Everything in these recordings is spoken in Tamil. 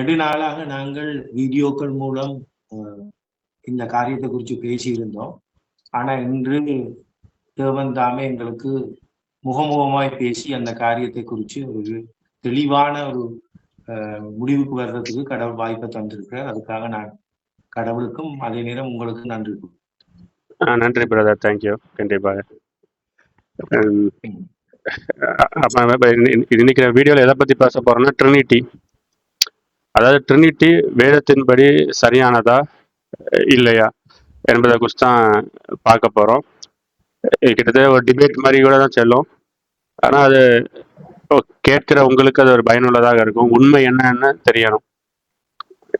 நெடுநாளாக நாங்கள் வீடியோக்கள் மூலம் இந்த காரியத்தை குறித்து பேசியிருந்தோம். ஆனா இன்று தேவன் தாமே எங்களுக்கு முகமுகமாய் பேசி அந்த காரியத்தை குறித்து ஒரு தெளிவான ஒரு முடிவுக்கு வர்றதுக்கு கடவுள் வாய்ப்பை தந்திருக்கிறார். அதுக்காக நான் கடவுளுக்கும் அதே நேரம் உங்களுக்கும் நன்றி. நன்றி பிரதர், தேங்க்யூ. கண்டிப்பாக. இன்னைக்கு வீடியோல எதை பத்தி பேச போறோம்னா ட்ரினிட்டி. அதாவது ட்ரினிட்டி வேதத்தின்படி சரியானதா இல்லையா என்பதை குறித்து தான் பார்க்க போறோம். கிட்டத்தட்ட ஒரு டிபேட் மாதிரி கூட தான் செல்லும். ஆனால் அது கேட்கிற உங்களுக்கு அது ஒரு பயனுள்ளதாக இருக்கும். உண்மை என்னன்னு தெரியணும்.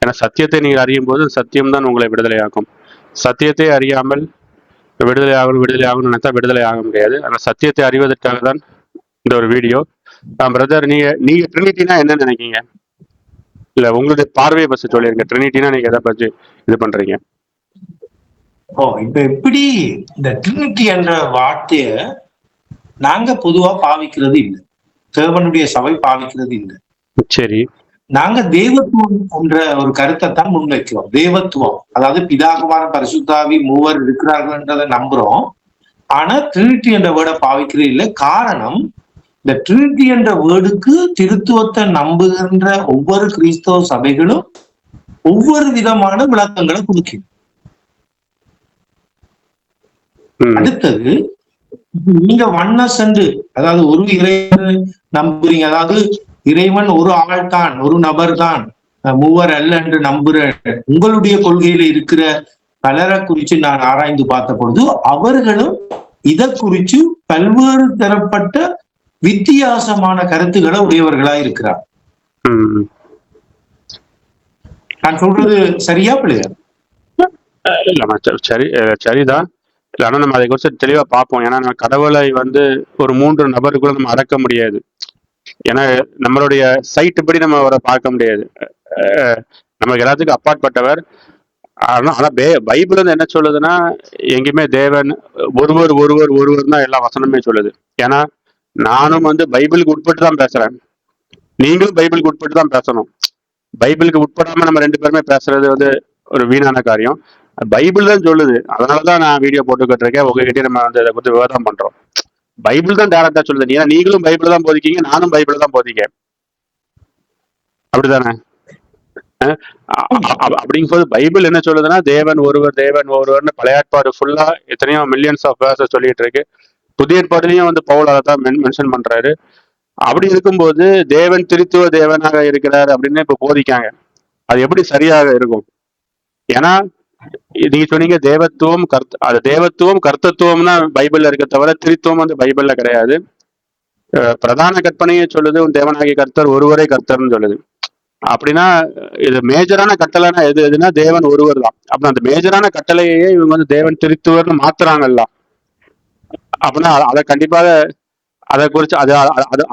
ஏன்னா சத்தியத்தை நீங்கள் அறியும் போது சத்தியம்தான் உங்களை விடுதலையாக்கும். சத்தியத்தை அறியாமல் விடுதலை ஆகணும்னு நினைத்தா விடுதலை ஆக முடியாது. ஆனால் சத்தியத்தை அறிவதற்காக தான் இந்த ஒரு வீடியோ. பிரதர், நீங்க ட்ரினிட்டினா என்ன நினைக்கீங்க? இல்ல உங்களுடைய பார்வையை பற்றி சொல்லிருங்க. ட்ரினிட்டினா நீங்க எதை பற்றி இது பண்றீங்க? இப்ப எப்படி இந்த ட்ரினிட்டி என்ற வார்த்தைய நாங்க பொதுவா பாவிக்கிறது இல்லை, தேவனுடைய சபை பாவிக்கிறது இல்லை. சரி, நாங்க தேவத்துவம் என்ற ஒரு கருத்தை தான் முன்வைக்கிறோம். தேவத்துவம், அதாவது பிதாகுமார பரிசுத்தாவி மூவர் இருக்கிறார்கள்ன்றதை நம்புறோம். ஆனா ட்ரினிட்டி என்ற வேர்டை பாவிக்கிறது இல்லை. காரணம், இந்த ட்ரினிட்டி என்ற வேர்டுக்கு திருத்துவத்தை நம்புகின்ற ஒவ்வொரு கிறிஸ்தவ சபைகளும் ஒவ்வொரு விதமான விளக்கங்களை கொடுக்கும். அடுத்தது, நீங்க சென்று, அதாவது ஒரு இறைவன் நம்புறீங்க, அதாவது இறைவன் ஒரு ஆள் தான், ஒரு நபர் தான், மூவர் அல்ல என்று நம்புற உங்களுடைய கொள்கையில இருக்கிற பலரை குறித்து நான் ஆராய்ந்து பார்த்த பொழுது அவர்களும் இதை குறித்து பல்வேறு தரப்பட்ட வித்தியாசமான கருத்துக்களை உடையவர்களா இருக்கிறார். நான் சொல்றது சரியா பிள்ளையா? சரி, சரிதான். ஆனா நம்ம அதை குறித்து தெளிவா பார்ப்போம். ஏன்னா நம்ம கடவுளை ஒரு 3 நபருக்குள்ள நம்ம அடக்க முடியாது. ஏன்னா நம்மளுடைய சைட்டு படி நம்ம அவரை பார்க்க முடியாது. நமக்கு எல்லாத்துக்கும் அப்பாற்பட்டவர். ஆனா பைபிள் என்ன சொல்லுதுன்னா, எங்கேயுமே தேவன் ஒருவர் ஒருவர் ஒருவர் தான் எல்லா வசனமே சொல்லுது. ஏன்னா நானும் பைபிளுக்கு உட்பட்டு தான் பேசுறேன், நீங்களும் பைபிளுக்கு உட்பட்டு தான் பேசணும். பைபிளுக்கு உட்படாம நம்ம 2 பேருமே பேசுறது ஒரு வீணான காரியம். பைபிள் தான் சொல்லுது. அதனாலதான் நான் வீடியோ போட்டுக்கிட்டு இருக்கேன். உங்ககிட்ட நம்ம இதை பத்தி விவாதம் பண்றோம். பைபிள் தான் டைரக்டா சொல்லுது. ஏன்னா நீங்களும் பைபிள் தான் போதிக்கீங்க, நானும் பைபிள் தான் போதிக்கேன். அப்படித்தானே? அப்படிங்கும்போது பைபிள் என்ன சொல்லுதுன்னா, தேவன் ஒருவர்னு பழைய ஏற்பாடு ஃபுல்லா எத்தனையோ மில்லியன்ஸ் ஆஃப் வேர்ஸ் சொல்லிட்டு இருக்கு. புதிய ஏற்பாடுலயும் பவுல் அதை தான் மென்ஷன் பண்றாரு. அப்படி இருக்கும்போது தேவன் திருத்துவ தேவனாக இருக்கிறார் அப்படின்னு இப்ப போதிக்காங்க. அது எப்படி சரியாக இருக்கும்? ஏன்னா நீங்க சொன்னீங்க தேவத்துவம் அது தேவத்துவம் கர்த்தத்துவம்னா பைபிள்ல இருக்க தவிர திருத்துவம் பைபிள்ல கிடையாது. பிரதான கற்பனையே சொல்லுது, உன் தேவனாகிய கர்த்தர் ஒருவரே கர்த்தர்னு சொல்லுது. அப்படின்னா இது மேஜரான கட்டளைனா எதுனா தேவன் ஒருவர் தான். அப்படின்னா அந்த மேஜரான கட்டளையே இவங்க தேவன் திருத்துவர்னு மாத்துறாங்கல்ல. அப்படின்னா அதை கண்டிப்பாக அதை குறிச்சு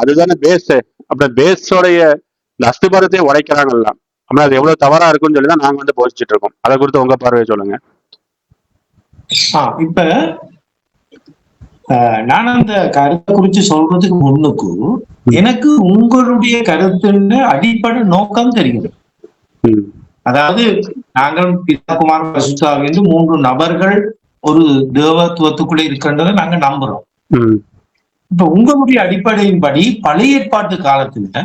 அதுதானே பேஸ். அப்படி பேஸோடைய அஸ்திபாரத்தையே உடைக்கிறாங்கல்ல. அப்படின்னா அது எவ்வளவு தவறா இருக்குன்னு சொல்லிதான் நாங்க போதிச்சுட்டு இருக்கோம். அதை குறித்து உங்க பார்வையை சொல்லுங்க. இப்ப நான் அந்த கருத்தை குறிச்சு சொல்றதுக்கு முன்னுக்கு எனக்கு உங்களுடைய கருத்துன்னு அடிப்படை நோக்கம் தெரியுது. அதாவது நாங்கள் பிதாகுமார பரிசுத்தாவி 3 நபர்கள் ஒரு தேவத்துவத்துக்குள்ள இருக்கின்றதை நாங்க நம்புறோம். இப்ப உங்களுடைய அடிப்படையின்படி பழைய ஏற்பாட்டு காலத்துல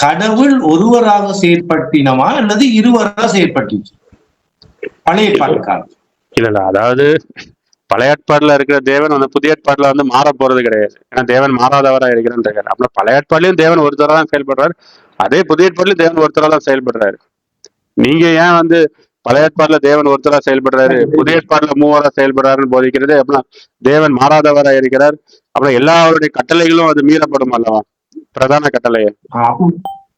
கடவுள் ஒருவராக செயற்பட்டினமா அல்லது இருவராக செயற்பட்டுச்சு பழைய ஏற்பாட்டு காலம்? இல்ல, அதாவது பழைய ஏற்பாடுல இருக்கிற தேவன் புதிய ஏற்பாடுல மாற போறது கிடையாது. ஏன்னா தேவன் மாறாதவரா இருக்கிறான்னு இருக்காரு. அப்படின்னா பழைய ஏற்பாடுலயும் தேவன் ஒருத்தரா தான் செயல்படுறாரு, அதே புதிய ஏற்பாடுலயும் தேவன் ஒருத்தரா தான் செயல்படுறாரு. நீங்க ஏன் பழைய ஏற்பாடுல தேவன் ஒருத்தரா செயல்படுறாரு, புதிய ஏற்பாடுல மூவரா செயல்படுறாருன்னு போதிக்கிறது? அப்படின்னா தேவன் மாறாதவரா இருக்கிறார். அப்புறம் எல்லாருடைய கட்டளைகளும் அது மீறப்படும் அல்லவா, பிரதான கட்டளையை.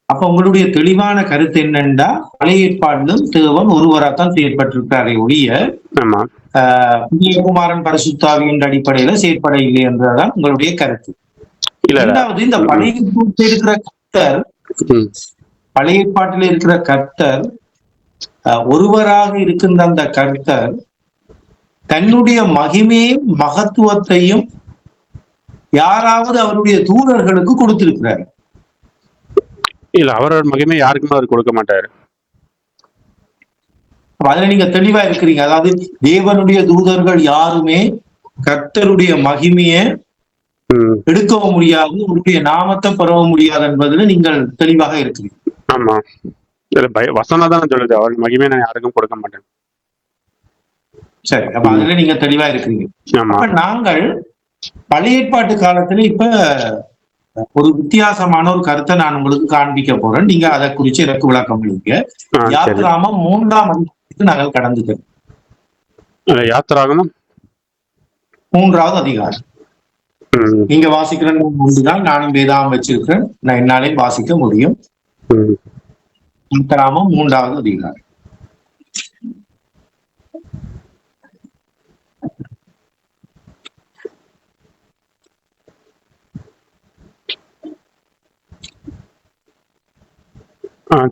அப்ப உங்களுடைய தெளிவான கருத்து என்னன்னா, பழைய ஏற்பாட்டிலும் தேவன் ஒருவராத்தான் செயற்பட்டிருக்காரே ஒழிய புதியகுமாரன் பரிசுத்தாவியின் அடிப்படையில செயற்பட இல்லை என்றதான் உங்களுடைய கருத்து. இரண்டாவது, இந்த பழைய ஏற்பாட்டில் இருக்கிற கர்த்தர், பழைய ஏற்பாட்டில் இருக்கிற கர்த்தர் ஒருவராக இருக்கின்ற அந்த கர்த்தர் தன்னுடைய மகிமையும் மகத்துவத்தையும் யாராவது அவருடைய தூதர்களுக்கு கொடுத்திருக்கிறார். இல்ல அவரோட மகிமை யாருக்குமே அவர் கொடுக்க மாட்டாரு. அதுல நீங்க தெளிவா இருக்கிறீங்க. அதாவது தேவனுடைய தூதர்கள் யாருமே கர்த்தருடைய மகிமைய எடுக்கவும் முடியாது, உங்களுடைய நாமத்தை பெறவும் முடியாது என்பதுல நீங்கள் தெளிவாக இருக்கிறீங்க. ஆமா, வசனம் தான் சொல்லுது, அவர் மகிமையை நான் யாருக்கும் கொடுக்க மாட்டேன். சரி, அப்ப அதுல நீங்க தெளிவா இருக்கிறீங்க. அப்ப நாங்கள் பழைய ஏற்பாட்டு காலத்துல இப்ப ஒரு வித்தியாசமான ஒரு கருத்தை நான் உங்களுக்கு காண்பிக்க போறேன். நீங்க அதை குறிச்சு எனக்கு விளக்கம் அளிங்க. யாத்திராமம் 3ஆம் அதிகாரத்துக்கு நாங்கள் கடந்துக்கிறோம். யாத்திராகமம் 3வது அதிகாரம். நீங்க வாசிக்கிற ஒன்றுதான் நானும் வேதாகம் வச்சிருக்கிறேன். நான் என்னாலையும் வாசிக்க முடியும். யாத்திராகமம் 3வது அதிகாரம்.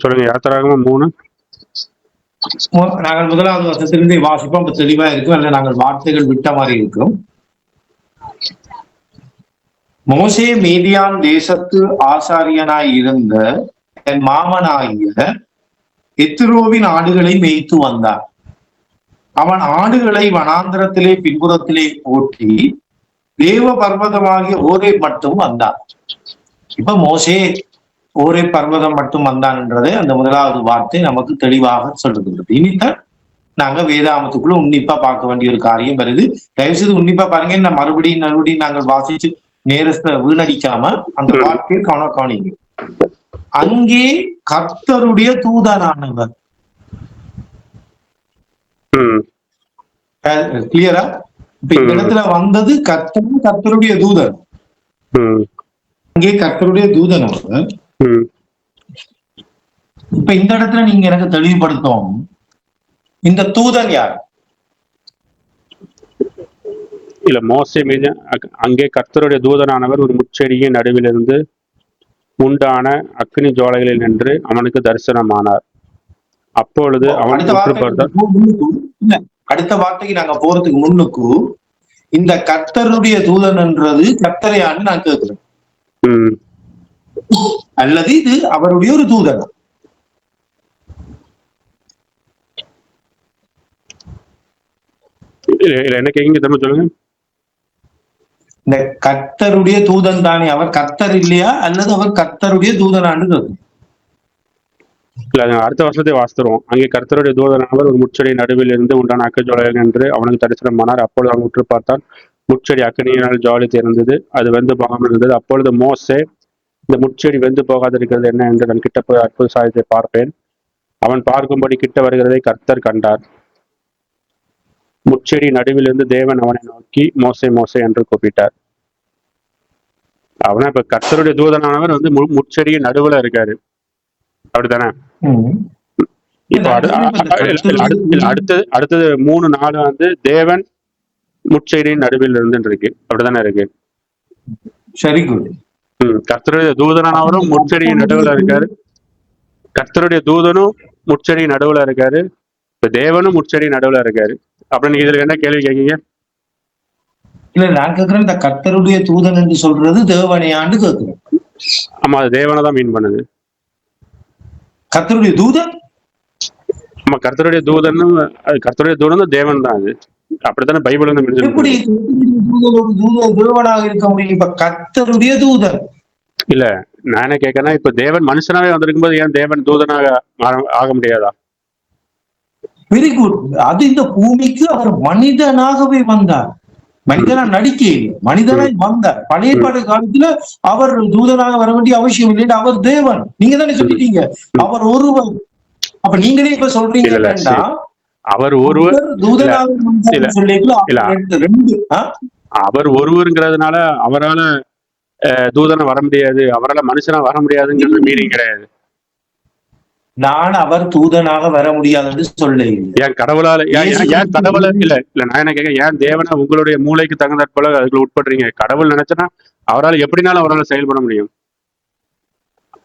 சொல்லுங்க. யாத்திராகமம் 3. நாங்கள் 1வது வசனத்திலிருந்து வாசிப்போம். அப்ப தெளிவா இருக்கும். அல்ல நாங்கள் வார்த்தைகள் விட்ட மாதிரி இருக்கும். மோசே மீதியான் தேசத்து ஆசாரியனாய் இருந்த என் மாமனாகிய எத்திரோவின் ஆடுகளை மேய்த்து வந்தார். அவன் ஆடுகளை வனாந்திரத்திலே பின்புறத்திலே ஓட்டி தேவ பர்வதமாகிய ஓரே மட்டும் வந்தான். இப்ப மோசே ஓரே பர்வதம் மட்டும் வந்தான் என்றதை அந்த 1வது வார்த்தை நமக்கு தெளிவாக சொல்லுகிறது. இனித்தான் நாங்க வேதாமத்துக்குள்ள உன்னிப்பா பார்க்க வேண்டிய ஒரு காரியம் வருது. தயவுசெய்து உன்னிப்பா பாருங்க. நான் மறுபடியும் நாங்கள் வாசிச்சு நேரத்தை வீணடிக்காம அந்த வார்த்தையை கவனிங்க. அங்கே கர்த்தருடைய தூதனானவர். கிளியரா? இப்ப இந்த இடத்துல வந்தது கர்த்தருடைய தூதன். அங்கே கர்த்தருடைய தூதன் அவர். இப்ப இந்த இடத்துல நீங்க எனக்கு தெளிவுபடுத்தும், இந்த தூதன் யார்? இல்ல, மோசே மீது அங்கே கர்த்தருடைய தூதனானவர் ஒரு முச்செடியின் நடுவிலிருந்து உண்டான அக்னி ஜோலைகளில் நின்று அவனுக்கு தரிசனமானார். அப்பொழுது அவன் அடுத்த வார்த்தைக்கு நாங்க போறதுக்கு முன்னுக்கு இந்த கர்த்தருடைய தூதன் என்றது கர்த்தரையான்னு நான் கேட்கிறேன். அல்லது இது அவருடைய ஒரு தூதன்? என்ன கேக்குங்க, திரும்ப சொல்லுங்க. இந்த கர்த்தருடைய தூதன் தானே அவர் கர்த்தர் இல்லையா, அல்லது அவர் கர்த்தருடைய தூதனான்னு கேட்கும்? இல்ல, அடுத்த வருஷத்தை வாசித்துருவோம். அங்கே கர்த்தருடைய தூதனானவர் ஒரு முச்செடி நடுவில் இருந்து உண்டான அக்கஜோலைகள் என்று அவனுக்கு தரிசனமானார். அப்பொழுது அவன் உற்று பார்த்தான். முச்செடி அக்கனியினால் ஜாலி திறந்தது, அது வெந்து போகாமல் இருந்தது. அப்பொழுது மோசே, இந்த முச்செடி வெந்து போகாதிருக்கிறது என்ன என்று நான் கிட்ட போய் அற்புத சாயத்தை பார்ப்பேன். அவன் பார்க்கும்படி கிட்ட வருகிறதை கர்த்தர் கண்டார். முச்செடி நடுவிலிருந்து தேவன் அவனை நோக்கி மோசே மோசே என்று கூப்பிட்டார். அவனா இப்ப கர்த்தருடைய தூதனானவர் வந்து முச்செடியின் நடுவுல இருக்காரு, அப்படித்தானே? இப்ப அடுத்தது 3-4 வந்து தேவன் முச்செடியின் நடுவில் இருந்து இருக்கு, அப்படித்தானே இருக்கு? சரி, குட். கர்த்தருடைய தூதனானவரும் முச்செடியின் நடுவுல இருக்காரு, கர்த்தருடைய தூதனும் முச்செடியின் நடுவுல இருக்காரு, இப்ப தேவனும் முச்செடி நடுவுல இருக்காரு. அப்ப நீங்க இதுல என்ன கேள்வி கேட்கீங்க? இல்ல, நான் கேட்கிறேன், இந்த கர்த்தருடைய தூதன் என்று சொல்றது தேவனையாண்டு கேட்கிறேன். ஆமா, அது தேவனை தான் மீன் பண்ணுது. கர்த்தருடைய தூதன்? ஆமா, கர்த்தருடைய தூதன் தேவன் தான். அது அப்படித்தானே பைபிள் எப்படி தேவனாக இருக்க முடியும்? இப்ப கர்த்தருடைய தூதன் இல்ல, நான் என்ன கேட்கறேன்னா, இப்ப தேவன் மனுஷனாவே வந்திருக்கும் போது ஏன் தேவன் தூதனாக ஆக முடியாதா? Very good. அது இந்த பூமிக்கு அவர் மனிதனாகவே வந்தார். மனிதனா நடிக்க மனிதனாய் வந்தார். பழைய ஏற்பாடு காலத்துல அவர் தூதனாக வர வேண்டிய அவசியம் இல்லை. அவர் தேவன். நீங்க தானே சொல்லிட்டீங்க அவர் ஒருவர். அப்ப நீங்களே இப்ப சொல்றீங்க அவர் ஒருவர் தூதனாக அவர் ஒருவருங்கிறதுனால அவரால் தூதனை வர முடியாது, அவரால் மனுஷனா வர முடியாதுங்கிறது மீனிங் கிடையாது. நான் அவர் தூதனாக வர முடியாதுன்னு சொல்ல. ஏன் கடவுளால ஏன் கடவுள இல்ல நான் என்ன கேட்க, ஏன் தேவனா உங்களுடைய மூளைக்கு தகுந்த போல அதுக்குள்ள உட்படுறீங்க? கடவுள் நினைச்சனா அவரால் எப்படினாலும் அவரால் செயல்பட முடியும்.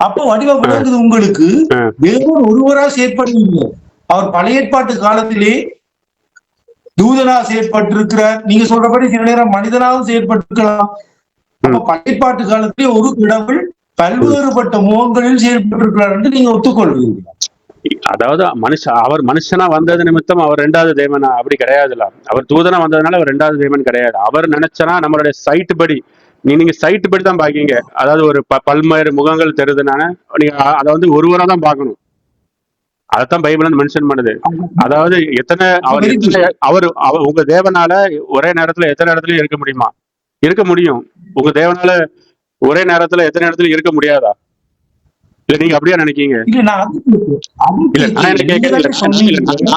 அப்போ வடிவா விளங்குது உங்களுக்கு, தேவன் ஒருவரா செயற்படுவீங்க. அவர் பழைய ஏற்பாட்டு காலத்திலே தூதனா செயற்பட்டிருக்கிறார். நீங்க சொல்றபடி சில நேரம் மனிதனாகவும் செயற்பட்டிருக்கலாம். அப்ப பழைய ஏற்பாட்டு காலத்திலே ஒரு கடவுள் பல்வேறுபட்ட முகங்களில் செயல்பட்டிருக்கிறார் என்று நீங்க ஒத்துக்கொள்வீங்க. அதாவது அவர் மனுஷனா வந்தது நிமித்தம் அவர் ரெண்டாவது தேவனா அப்படி கிடையாதுல்ல. அவர் தூதனா வந்ததுனால அவர் ரெண்டாவது தேவன் கிடையாது. அவர் நினைச்சனா நம்மளுடைய சைட் படி நீங்க சைட் படி தான் பாக்கீங்க. அதாவது ஒரு பல்வேறு முகங்கள் தெரியுதுனால நீங்க அதை வந்து ஒருவரா தான் பார்க்கணும். அதைத்தான் பைபிள் மென்ஷன் பண்ணுது. அதாவது எத்தனை அவர் உங்க தேவனால ஒரே நேரத்துல எத்தனை இடத்துலயும் இருக்க முடியுமா? இருக்க முடியும். உங்க தேவனால ஒரே நேரத்துல எத்தனை இடத்துல இருக்க முடியாதா? இல்ல நீங்க அப்படியா நினைக்கீங்க? இல்ல நான்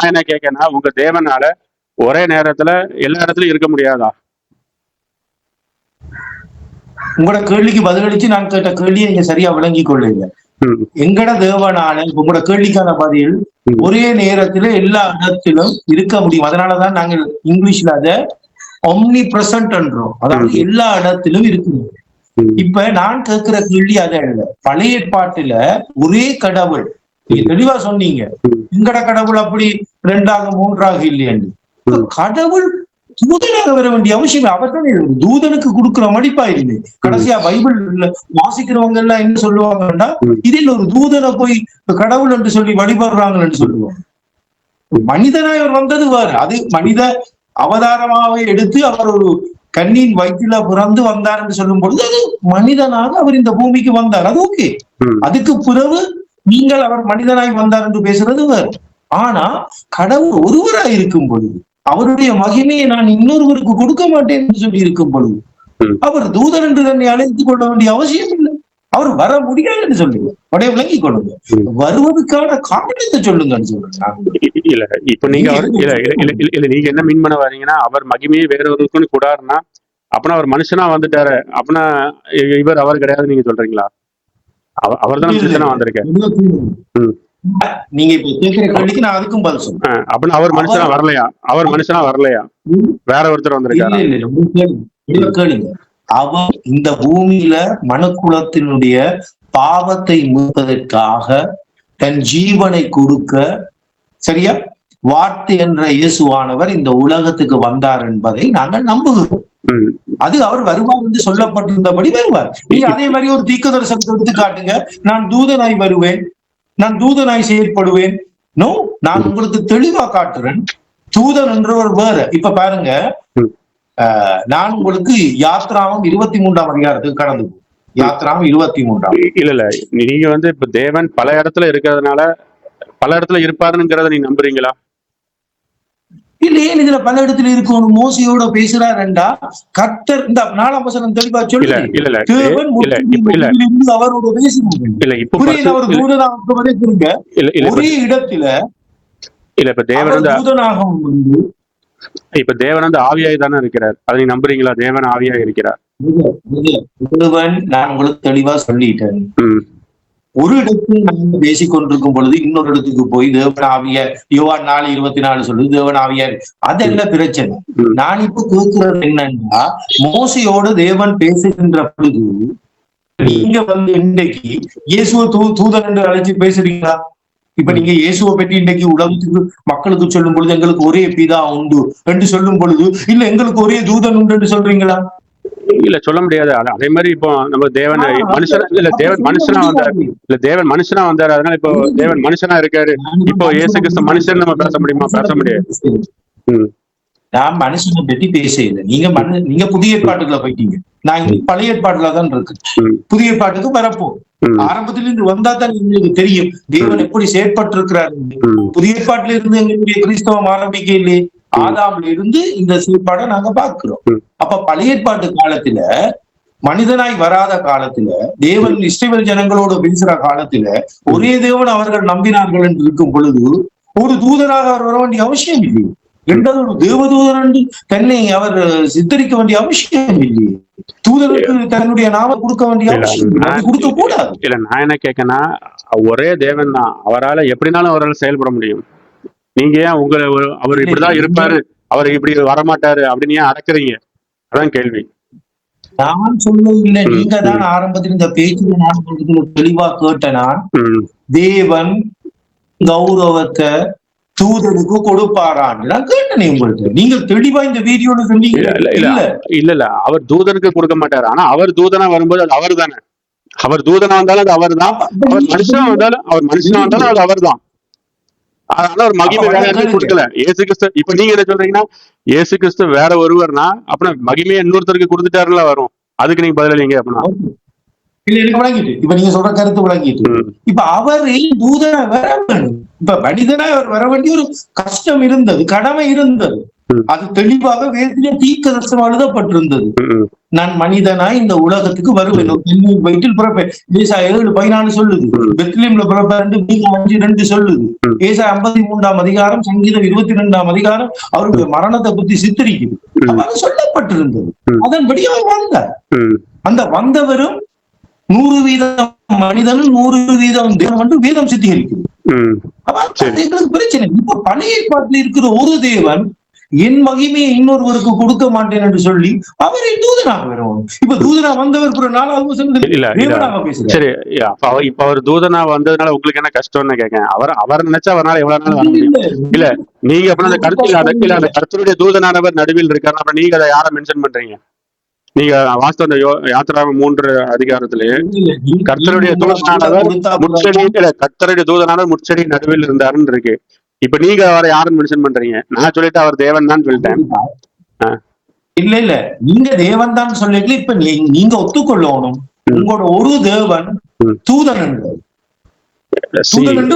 என்ன கேட்கேன்னா உங்க தேவனால ஒரே நேரத்துல எல்லா இடத்துலயும் இருக்க முடியாதா? உங்களோட கேள்விக்கு பதிலளிச்சு நான் கேட்ட கேள்வியை நீங்க சரியா விளங்கி கொள்ளுங்க. எங்கட தேவனால உங்களோட கேள்விக்கான பதில் ஒரே நேரத்துல எல்லா இடத்திலும் இருக்க முடியும். அதனாலதான் நாங்கள் இங்கிலீஷ்ல அதை ஒம்னி பிரசன்ட் என்றோம். அதாவது எல்லா இடத்திலும் இருக்கு. இப்ப நான் கேட்கிற கேள்வி அதை இல்ல. பழைய ஏற்பாட்டுல ஒரே கடவுள், நீங்க தெளிவா சொன்னீங்க, எங்கட கடவுள் அப்படி 2ஆக 3ஆக இல்லையன்னு. கடவுள் தூதனாக வர வேண்டிய அவசியம் அவர்தான் தூதனுக்கு கொடுக்கிற மடிப்பா இல்லை. கடைசியா பைபிள் வாசிக்கிறவங்க எல்லாம் என்ன சொல்லுவாங்கன்னா, இதில் ஒரு தூதனை போய் கடவுள் என்று சொல்லி வழிபடுறாங்கன்னு சொல்லுவாங்க. மனிதனாய் அவர் வந்தது வேறு. அது மனித அவதாரமாவே எடுத்து அவர் ஒரு கண்ணின் வயிற்றில பிறந்து வந்தார் என்று சொல்லும் பொழுது அது மனிதனாக அவர் இந்த பூமிக்கு வந்தார். அது ஓகே. அதுக்கு பிறகு நீங்கள் அவர் மனிதனாய் வந்தார் என்று பேசுறது வேறு. ஆனா கடவுள் ஒருவராய் இருக்கும் பொழுது அவருடைய மகிமையை நான் இன்னொருவருக்கு கொடுக்க மாட்டேன் என்று சொல்லி இருக்கும் பொழுது அவர் தூதன் என்று தன்னை அழைத்துக் கொள்ள வேண்டிய அவசியம் இல்லை. அவர் வர முடியாதுன்னு சொல்லுங்க, உடைய விளங்கி கொள்ளுங்க. வருவதற்கான காரணத்தை சொல்லுங்கன்னு சொல்றேன். இல்ல இப்ப நீங்க இல்ல நீங்க என்ன மீன் பண்ண வரீங்கன்னா, அவர் மகிமையை வேறொருக்குன்னு கூடாருன்னா அப்படின்னா அவர் மனுஷனா வந்துட்டாரு அப்படின்னா இவர் அவர் கிடையாது நீங்க சொல்றீங்களா? அவர் தான் மனுஷனா வந்திருக்காரு. நீங்க இப்ப கேட்கிற கேள்விக்கு நான் அதுக்கும் பதில் சொல்றேன். அப்படின்னா அவர் மனுஷனா வரலையா? அவர் மனுஷனா வரலையா? வேற ஒருத்தர் வந்திருக்காரு. கேளுங்க. அவர் இந்த பூமியில மனுக்குலத்தினுடைய பாவத்தை மீட்பதற்காக தன் ஜீவனை கொடுக்க, சரியா, வார்த்தை என்ற இயேசுவானவர் இந்த உலகத்துக்கு வந்தார் என்பதை நாங்கள் நம்புகிறோம். அது அவர் வருவார் என்று சொல்லப்பட்டிருந்தபடி வருவார். நீங்க அதே மாதிரி ஒரு தீர்க்க தரிசனத்தை எடுத்து காட்டுங்க, நான் தூதனாய் வருவேன், நான் தூதனாய் செயல்படுவேன். நோ, நான் உங்களுக்கு தெளிவா காட்டுறேன். தூதன் என்றவர் வேற. இப்ப பாருங்க, நான் உங்களுக்கு யாத்ராமம் 23ஆம் அதிகாரத்துக்கு கடந்து போகும். யாத்ராமம் 23. இல்ல நீங்க வந்து இப்ப தேவன் பல இடத்துல இருக்கிறதுனால பல இடத்துல இருப்பாருங்கிறத நீங்க நம்புறீங்களா? இல்ல, ஏன் இதுல பல இடத்துல இருக்கணும்? மோசையோட பேசுறாருண்டா கர்த்தர் இந்த 4ஆம் வசனம் தெளிவா சொல்லி அவரோட ஒரே இடத்துல இல்ல இப்ப தேவன் வந்து ஆவியாய் தானே இருக்கிறார். அதை நீ நம்புறீங்களா? தேவன் ஆவியாய் இருக்கிறார். நான் உங்களுக்கு தெளிவா சொல்லிட்டேன். ஒரு இடத்தில் நாங்கள் பேசிக் கொண்டிருக்கும் பொழுது இன்னொரு இடத்துக்கு போய் தேவன் ஆவிய யோவான் 4:24 சொல்லுது தேவன் ஆவியார். அதெல்லாம் பிரச்சனை. நான் இப்ப கேட்கிறது என்னன்னா, மோசையோடு தேவன் பேசுகின்ற பொழுது நீங்க வந்து இன்றைக்கு இயேசுவை தூதன் என்று அழைச்சு பேசுறீங்களா? இப்ப நீங்க இயேசுவை பற்றி இன்றைக்கு உலகத்துக்கு மக்களுக்கு சொல்லும் பொழுது எங்களுக்கு ஒரே பிதா உண்டு என்று சொல்லும் பொழுது இல்ல எங்களுக்கு ஒரே தூதன் உண்டு என்று சொல்றீங்களா? இல்ல சொல்ல முடியாது. அதே மாதிரி இப்போ நம்ம தேவன் மனுஷனா இல்ல தேவன் மனுஷனா வந்தாரு. இல்ல தேவன் மனுஷனா வந்தாரு. அதனால இப்போ தேவன் மனுஷனா இருக்காரு. இப்போ இயேசு கிறிஸ்து மனுஷன் நம்ம பேச முடியுமா? பேச முடியாது. நான் மனுஷனை பற்றி பேச இல்லை. நீங்க புதிய ஏற்பாட்டுக்குள்ள போயிட்டீங்க. நான் பழைய ஏற்பாட்டுல தான் இருக்கு. புதிய ஏற்பாட்டுக்கு வரப்போம். ஆரம்பத்துல இருந்து வந்தா தான் எங்களுக்கு தெரியும் தேவன் எப்படி செயற்பட்டு இருக்கிறாரு. புதிய ஏற்பாட்டுல இருந்து எங்களுடைய கிறிஸ்தவம் ஆரம்பிக்க இல்லையே. ஆதாம்ல இருந்து இந்த செயற்பாடை நாங்க பார்க்கிறோம். அப்ப பழைய ஏற்பாட்டு காலத்துல மனிதனாய் வராத காலத்துல தேவன் இஸ்ரவேல் ஜனங்களோடு பேசுற காலத்துல ஒரே தேவன் அவர்கள் நம்பினார்கள் என்று இருக்கும் பொழுது ஒரு தூதராக அவர் வர வேண்டிய அவசியம் இல்லையே. இரண்டாவது ஒரு தேவதூதன் என்று தன்னை அவர் சித்தரிக்க வேண்டிய அவசியம் இல்லையே. தூதருக்கு தன்னுடைய நாம கொடுக்க வேண்டிய அவசியம் கொடுக்க கூடாது. இல்ல நான் என்ன கேட்கனா, ஒரே தேவன் தான், அவரால் எப்படினாலும் அவரால் செயல்பட முடியும். நீங்க ஏன் அவர் இப்படிதான் இருப்பாரு, அவர் இப்படி வரமாட்டாரு அப்படின்னு ஏன் அடக்குறீங்க? அதான் கேள்வி. நான் சொல்ல இல்லை, நீங்க தான் ஆரம்பத்தில் இந்த பேச்சு நான் தெளிவா கேட்டேன். தேவன் கௌரவத்தை தூதனுக்கு கொடுப்பாரான்னு நான் கேட்டேன் உங்களுக்கு. நீங்க தெளிவா இந்த வீடியோல சொன்னீங்க. இல்ல அவர் தூதனுக்கு கொடுக்க மாட்டாரு. ஆனா அவர் தூதனா வரும்போது அது அவர் தானே. அவர் தூதனா வந்தாலும் அது அவர் தான், அவர் மனுஷனா வந்தாலும் அது அவர் தான். அதனால ஒரு மகிமை வேற யாருமே கொடுக்கல. ஏசு கிறிஸ்து இப்ப நீங்க என்ன சொல்றீங்கன்னா ஏசு கிறிஸ்து வேற ஒருவர்னா அப்புறம் மகிமையை இன்னொருத்தருக்கு கொடுத்துட்டாருல வரும். அதுக்கு நீங்க பதிலளிங்க அப்படின்னா. இல்ல எனக்கு விளங்கிட்டு. இப்ப நீங்க சொல்ற கருத்து விளங்கிட்டு. இப்ப அவரு தூதனா வர வேணும். இப்ப மனிதனா அவர் வர வேண்டிய ஒரு கஷ்டம் இருந்தது, கடமை இருந்தது. அது தெளிவாக வேதத்திலே தீர்க்கதரிசனம் எழுதப்பட்டிருந்தது. நான் மனிதனாய் இந்த உலகத்துக்கு வருவேன், வயிற்றில் பிறப்பேன். ஏசாயா 7:14 சொல்லுது. பெத்லெஹேம்ல பிறப்பார் 5:2 சொல்லுது. ஏசாயா 53ஆம் அதிகாரம், சங்கீதம் 22ஆம் அதிகாரம் அவருடைய மரணத்தை பத்தி சித்தரிக்குது. அது சொல்லப்பட்டிருந்தது. அதன்படி அவர் வந்தார். அந்த வந்தவரும் 100% மனிதனும் 100% தேவன் என்று வேதம் சித்தரிக்குது. எங்களுக்கு பிரச்சனை. இப்ப பழைய ஏற்பாட்டில் இருக்கிற ஒரு தேவன் என் மகிமையை இன்னொருவருக்கு கொடுக்க மாட்டேன் என்று சொல்லி அவரை தூதனாக வரும். இப்ப தூதனா வந்தவர் 4வது வசனத்தில் சரி, இப்ப அவர் தூதனா வந்ததுனால உங்களுக்கு என்ன கஷ்டம்னு கேட்கேன். அவர் நினைச்சா அவரால் எவ்வளவு நாள் வர முடியும்? இல்ல நீங்க அப்ப அந்த கர்த்தருடைய தூதனானவர் நடுவில் இருக்காரு, அப்புறம் நீங்க அதை யாரை மென்ஷன் பண்றீங்க? நீங்க வாஸ்து அந்த யாத்திராகமம் 3 அதிகாரத்திலேயே கர்த்தருடைய தூதனானவர் முட்செடி நடுவில் இருந்தாருன்னு இருக்கு. இப்ப நீங்க அவரை யாருன்னு மென்ஷன் பண்றீங்க? நான் சொல்லிட்டு அவர் தேவன் தான் சொல்லிட்டேன். இல்ல நீங்க தேவன் தான் சொல்லிட்டு இப்ப நீங்க ஒத்துக்கொள்ளணும். உங்களோட ஒரு தேவன் தூதன் என்று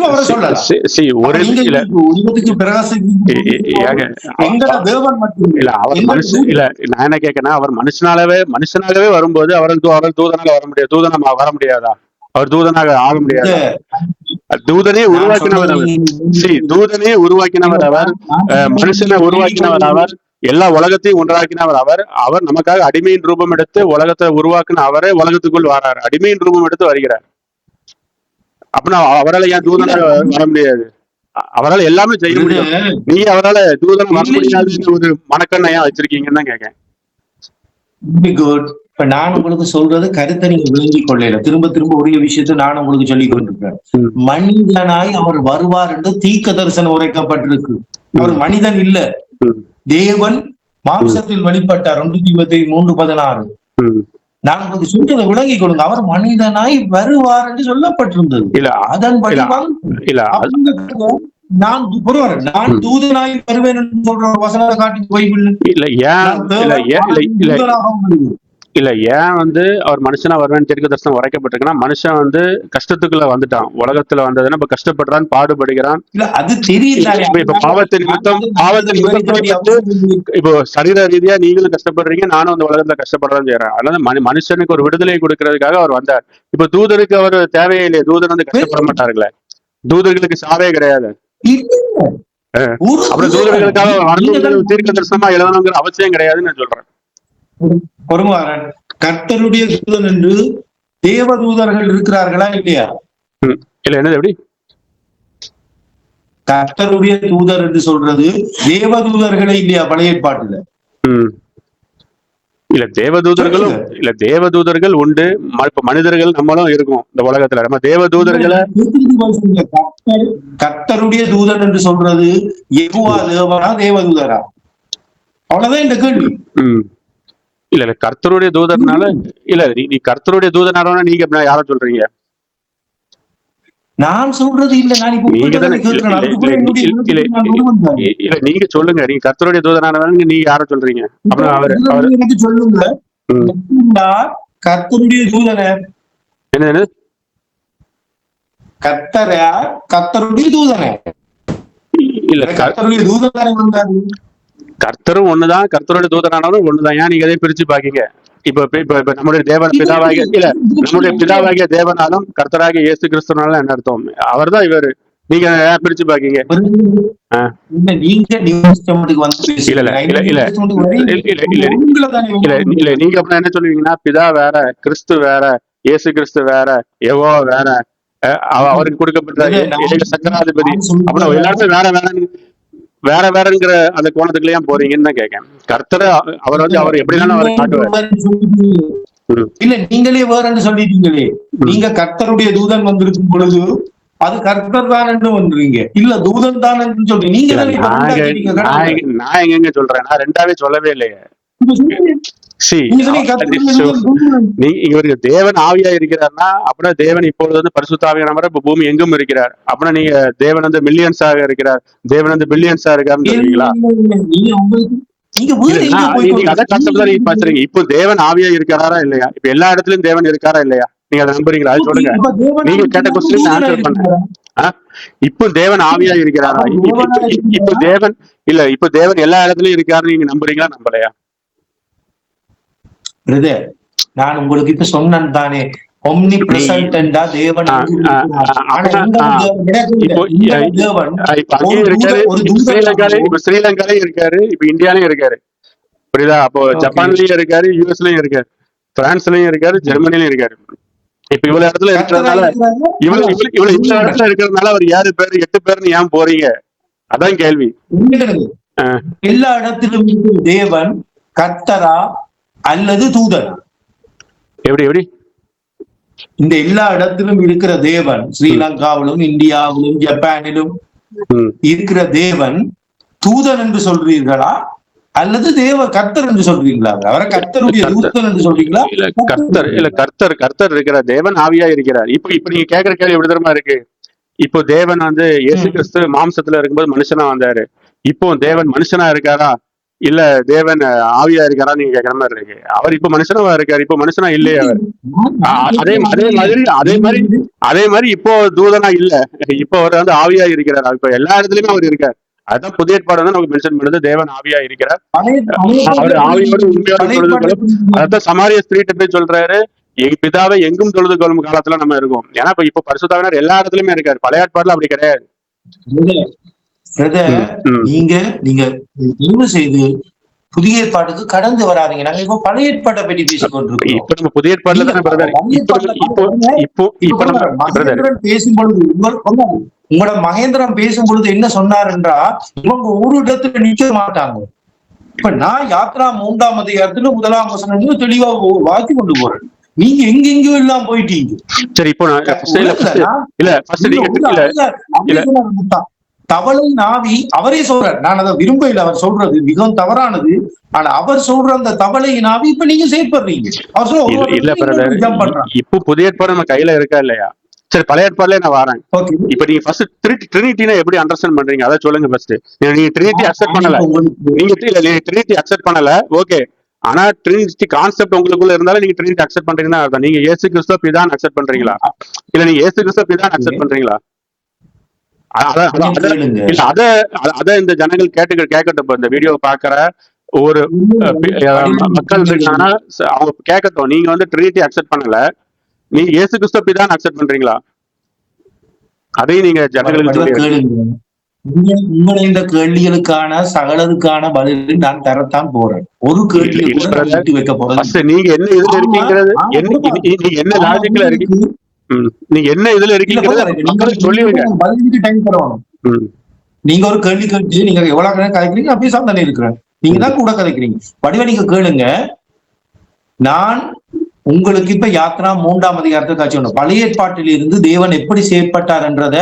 அவரை சொல்லலாம். நான் என்ன கேட்கறேன்னா, அவர் மனுஷனாகவே வரும்போது அவர்கள் தூதனாக வர முடியாது. தூதனா வர முடியாதா? அவர் தூதனாக ஆக முடியாது. தூதனே உருவாக்கினவர் அவர், மனுஷனை உருவாக்கினவர் அவர், எல்லா உலகத்தையும் ஒன்றாக்கினவர் அவர் நமக்காக அடிமையின் ரூபம் எடுத்து உலகத்தை உருவாக்கின அவரே உலகத்துக்குள் வராரு, அடிமையின் ரூபம் எடுத்து வருகிறார். அப்படின்னா அவரால் ஏன் தூதனாக வர முடியாது? அவரால் எல்லாமே செய்ய முடியும். நீ அவரால் தூதன் வர முடியாதுன்னு ஒரு மனக்கண்ணையா வச்சிருக்கீங்கன்னு தான் கேட்கேன். இப்ப நான் உங்களுக்கு சொல்றது கருத்தை நீங்க விளங்கிக் கொள்ளல. திரும்ப ஒரே விஷயத்தை நான் உங்களுக்கு சொல்லிக் கொண்டிருக்கேன். மனிதனாய் அவர் வருவார் என்று தீர்க்க தரிசனம் உரைக்கப்பட்டிருக்கு. அவர் மனிதன் இல்ல, தேவன் மாம்சத்தில் வெளிப்பட்டார். 3:16. நான் உங்களுக்கு சொல்றதை விளங்கிக் கொள்ளுங்க. அவர் மனிதனாய் வருவார் என்று சொல்லப்பட்டிருந்தது. அதன்படி நான் தூதனாய் வருவேன் என்று சொல்ற வசனத்தை காட்டி பைபிள் இல்ல. ஏன் அவர் மனுஷனா வருவேன் தீர்க்க தரிசனம் உரைக்கப்பட்டிருக்குன்னா, மனுஷன் கஷ்டத்துக்குள்ள வந்துட்டான். உலகத்துல வந்ததுன்னா இப்ப கஷ்டப்படுறான், பாடுபடுகிறான். அது தெரியல. இப்ப பாவத்தின் நிமித்தம் இப்போ சரீர ரீதியா நீங்களும் கஷ்டப்படுறீங்க, நானும் அந்த உலகத்துல கஷ்டப்படுறேன்னு செய்யறேன். அதனால மனுஷனுக்கு ஒரு விடுதலை கொடுக்கறதுக்காக அவர் வந்தார். இப்ப தூதருக்கு அவர் தேவையே இல்லையே. தூதன் கஷ்டப்பட மாட்டார்களே. தூதர்களுக்கு சாவே கிடையாது. அப்புறம் தூதர்களுக்காக தீர்க்க தரிசனமா எழுதணுங்கிற அவசியம் கிடையாதுன்னு நான் சொல்றேன். கர்த்தருடைய தூதன் என்று தேவதூதர்கள் இருக்கிறார்களா இல்லையா? இல்ல, என்னது எப்படி கர்த்தருடைய தூதர் என்று சொல்றது தேவதூதர்களே இல்லையா பழைய ஏற்பாட்டுல? இல்ல தேவதூதர்கள் உண்டு. இப்ப மனிதர்கள் நம்மளும் இருக்கும் இந்த உலகத்துல. நம்ம தேவதூதர்களை கர்த்தருடைய தூதன் என்று சொல்றது யெகோவா தேவனா தேவதூதரா? அவ்வளவுதான் இந்த கேள்வி. இல்ல கர்த்தருடைய தூதர்னால இல்ல, நீ கர்த்தருடைய தூதனால நீங்க யார சொல்றீங்க? நான் சொல்றது இல்ல. நான் இல்ல நீங்க சொல்லுங்க. நீங்க கர்த்தருடைய தூதனால நீங்க யார சொல்றீங்க? சொல்லுங்க. கர்த்தருடைய தூதன என்ன? கர்த்தருடைய தூதன இல்ல, கர்த்தருடைய தூதனாக வந்தாரு. கர்த்தரும் ஒண்ணுதான், கர்த்தருடைய தூதனானவரும் ஒண்ணுதான். ஏன் நீங்க எதையும் பிரிச்சு பாக்கீங்க? இப்ப நம்முடைய பிதாவாகிய தேவனாலும் கர்த்தராகிய இயேசு கிறிஸ்துனாலும் என்ன அர்த்தம்? அவர் தான் இவரு. நீங்க ஏன் பிரிச்சு பாக்கீங்க? இல்ல நீங்க அப்படின்னா என்ன சொல்லுவீங்கன்னா, பிதா வேற, கிறிஸ்து வேற, இயேசு கிறிஸ்து வேற, யெகோவா வேற, அவருக்கு கொடுக்கப்பட்ட சக்கராதிபதி, அப்புறம் எல்லாருமே வேற வேறங்கிற அந்த கோணத்துக்குள்ள ஏன் போறீங்கன்னு தான் கேட்கேன். கர்த்தரை அவர் அவர் எப்படினாலும் அவர் காட்டுவார். இல்ல நீங்களே வேறன்னு சொல்லிட்டீங்களே. நீங்க கர்த்தருடைய தூதன் வந்திருக்கும் பொழுது அது கர்த்தர் தான் என்று வந்துருவீங்க. இல்ல தூதன் தான் என்று சொல்றீங்க. நீங்க நான் எங்க சொல்றேன்? நான் ரெண்டாவே சொல்லவே இல்லையே. See, நீங்க சொன்னீங்க இவருக்கு தேவன் ஆவியா இருக்கிறார்னா அப்படின்னா தேவன் இப்பொழுது வந்து பரிசுத்தாவியானவர் இப்ப பூமி எங்கும் இருக்கிறார். அப்படின்னா நீங்க தேவன் வந்து மில்லியன்ஸாக இருக்கிறார், தேவன் வந்து பில்லியன்ஸா இருக்காருன்னு சொல்லுவீங்களா? நீங்க வேற எங்க போய் நீங்க அதான் கான்செப்ட் தான் நீங்க பேசுறீங்க. இப்போ தேவன் ஆவியா இருக்கிறாரா இல்லையா? இப்ப எல்லா இடத்துலயும் தேவன் இருக்காரா இல்லையா? நீங்க அதை நம்புறீங்களா? அது சொல்லுங்க. நீங்க கேட்ட கொஸ்டின் ஆன்சர் பண்ணுங்க. இப்போ தேவன் ஆவியா இருக்கிறாரா? இப்போ தேவன் இல்ல, இப்போ தேவன் எல்லா இடத்துலயும் இருக்காருன்னு நீங்க நம்புறீங்களா நம்பலையா? நான் உங்களுக்கு இப்ப சொன்னேன் தானே, ஒம்னி பிரசன்டா தேவன் ஸ்ரீலங்காலயும் இருக்காரு, இப்ப இந்தியாலயும் இருக்காரு, புரியுதா? அப்போ ஜப்பான்லயும் இருக்காரு, யூஎஸ்லயும் இருக்காரு, பிரான்ஸ்லயும் இருக்காரு, ஜெர்மனிலயும் இருக்காரு. இப்ப இவ்வளவு இடத்துல இருக்கிறதுனால இவ்வளவு இடத்துல இருக்கிறதுனால அவர் 7 பேர் 8 பேர்னு ஏன் போறீங்க? அதான் கேள்வி. எல்லா இடத்திலும் தேவன் கர்த்தரா அல்லது தூதன்? எப்படி இந்த எல்லா இடத்திலும் இருக்கிற தேவன், ஸ்ரீலங்காவிலும் இந்தியாவிலும் ஜப்பானிலும் இருக்கிற தேவன் தூதன் என்று சொல்றீர்களா அல்லது கர்த்தர் என்று சொல்றீங்களா? அவரை கர்த்தருடைய தூதன் என்று சொல்றீங்களா? கர்த்தர் இருக்கிற தேவன் ஆவியா இருக்கிறார். இப்ப நீங்க கேக்குற கேள்வி எப்படி தெரியுமா இருக்கு? இப்போ தேவன் வந்து இயேசு கிறிஸ்து மாம்சத்துல இருக்கும்போது மனுஷனா வந்தாரு. இப்போ தேவன் மனுஷனா இருக்காரா இல்ல தேவன் ஆவியா இருக்காரா நீங்க கேக்குற மாதிரி இருக்கு. அவர் இப்ப மனுஷனா இருக்காரு, இப்ப மனுஷனா இல்லையே அவர். அதே மாதிரி இப்போ தூதனா இல்ல, இப்போ அவர் வந்து ஆவியா இருக்கிறார். இப்ப எல்லா இடத்துலயுமே அவர் இருக்கார். அதுதான் புதிய ஏற்பாடு வந்து நமக்கு மென்ஷன் பண்ணுது, தேவன் ஆவியா இருக்கிறார். அவர் ஆவியோடு உண்மையோடு தொழுது கொள்ளும். அதான் சமாரிய ஸ்திரீட்ட போய் சொல்றாரு, எங்க பிதாவை எங்கும் தொழுது கொள்ளும் காலத்துல நம்ம இருக்கோம். ஏன்னா இப்ப பரிசுத்தாவினர் எல்லா இடத்துலயுமே இருக்காரு. பழைய ஏற்பாடுல அப்படி கிடையாது. நீங்க தயவு செய்து புதிய ஏற்பாட்டுக்கு கடந்து வராதீங்க. நாங்க இப்போ பழைய ஏற்பாட்டை பற்றி பேசிக் கொண்டிருக்கோம். இப்ப நம்ம புதிய ஏற்பாடுல பேசும்பொழுது உங்களோட மகேந்திரன் பேசும் பொழுது என்ன சொன்னார் என்றா, இவங்க ஒரு இடத்துல நிக்க மாட்டாங்க. இப்ப நான் யாத்ரா 3ஆம் அதிகாரத்துல 1ஆம் வசனம் தெளிவா வாக்கி கொண்டு போறேன். நீங்க எங்கெங்கயோ எல்லாம் போயிட்டீங்க. சரி, இப்போ தவளை நாவி அவரே சொல்றார். நான் அதை விரும்பல, அவர் சொல்றது மிகவும் தவறானது. ஆனா அவர் சொல்ற அந்த தவளை நாவி இப்ப நீங்க செயற்படுறீங்க. இப்போ புதிய ஏற்பாடு நம்ம கையில இருக்கா இல்லையா? சரி, பழைய ஏற்பாடுல நான் வரேன். இப்ப நீங்க ஃபர்ஸ்ட் ட்ரினிட்டினா எப்படி அண்டர்ஸ்டாண்ட் பண்றீங்க அதை சொல்லுங்க. ஃபர்ஸ்ட் நீங்க ட்ரினிட்டி அக்செப்ட் பண்ணல, நீங்க ட்ரினிட்டி அக்செப்ட் பண்ணல, ஓகே. ஆனா ட்ரினிட்டி கான்செப்ட் உங்களுக்குள்ள இருந்தாலும் நீங்க ட்ரினிட்டி அக்செப்ட் பண்றீங்கன்னா அர்த்தம். நீங்க இயேசு கிறிஸ்துவ பிதான்னு அக்செப்ட் பண்றீங்களா இல்ல நீங்க இயேசு கிறிஸ்துவ பிதான்னு அக்செப்ட் பண்றீங்களா? அத இந்த ஜனங்கள் கேட்கட்டும். இந்த வீடியோ பாக்குற ஒரு மக்கள் இருக்காங்கன்னா அவங்க கேட்கட்டும். நீங்க வந்து ட்ரினிட்டி அக்செப்ட் பண்ணல, நீங்க இயேசு கிறிஸ்துவ பிதான்னு அக்செப்ட் பண்றீங்களா? அதையும் நீங்க ஜனங்களுக்கு உங்களை இந்த கேள்விகளுக்கான சகலதுக்கான பதிலை நான் தரத்தான் போறேன். ஒரு கேள்வி வைக்க போறேன். நீங்க என்ன இதுல இருக்கீங்கிறது, நீங்க என்ன லாஜிக்ல இருக்கீங்க, நீங்க என்ன இதுல இருக்கீங்க சொல்லுவீங்க. நீங்க ஒரு கேள்வி கேட்டு நீங்க எவ்வளவு நேரம் கதைக்கிறீங்க அப்படியே சாப்பிட்டு இருக்கிறேன். நீங்க தான் கூட கதைக்கிறீங்க. வடிவ நீங்க கேளுங்க. நான் உங்களுக்கு இப்ப யாத்ரா 3ஆம் அதிகாரத்தை காட்சி ஒண்ணு பழைய ஏற்பாட்டில் இருந்து தேவன் எப்படி செயற்பட்டார் என்றத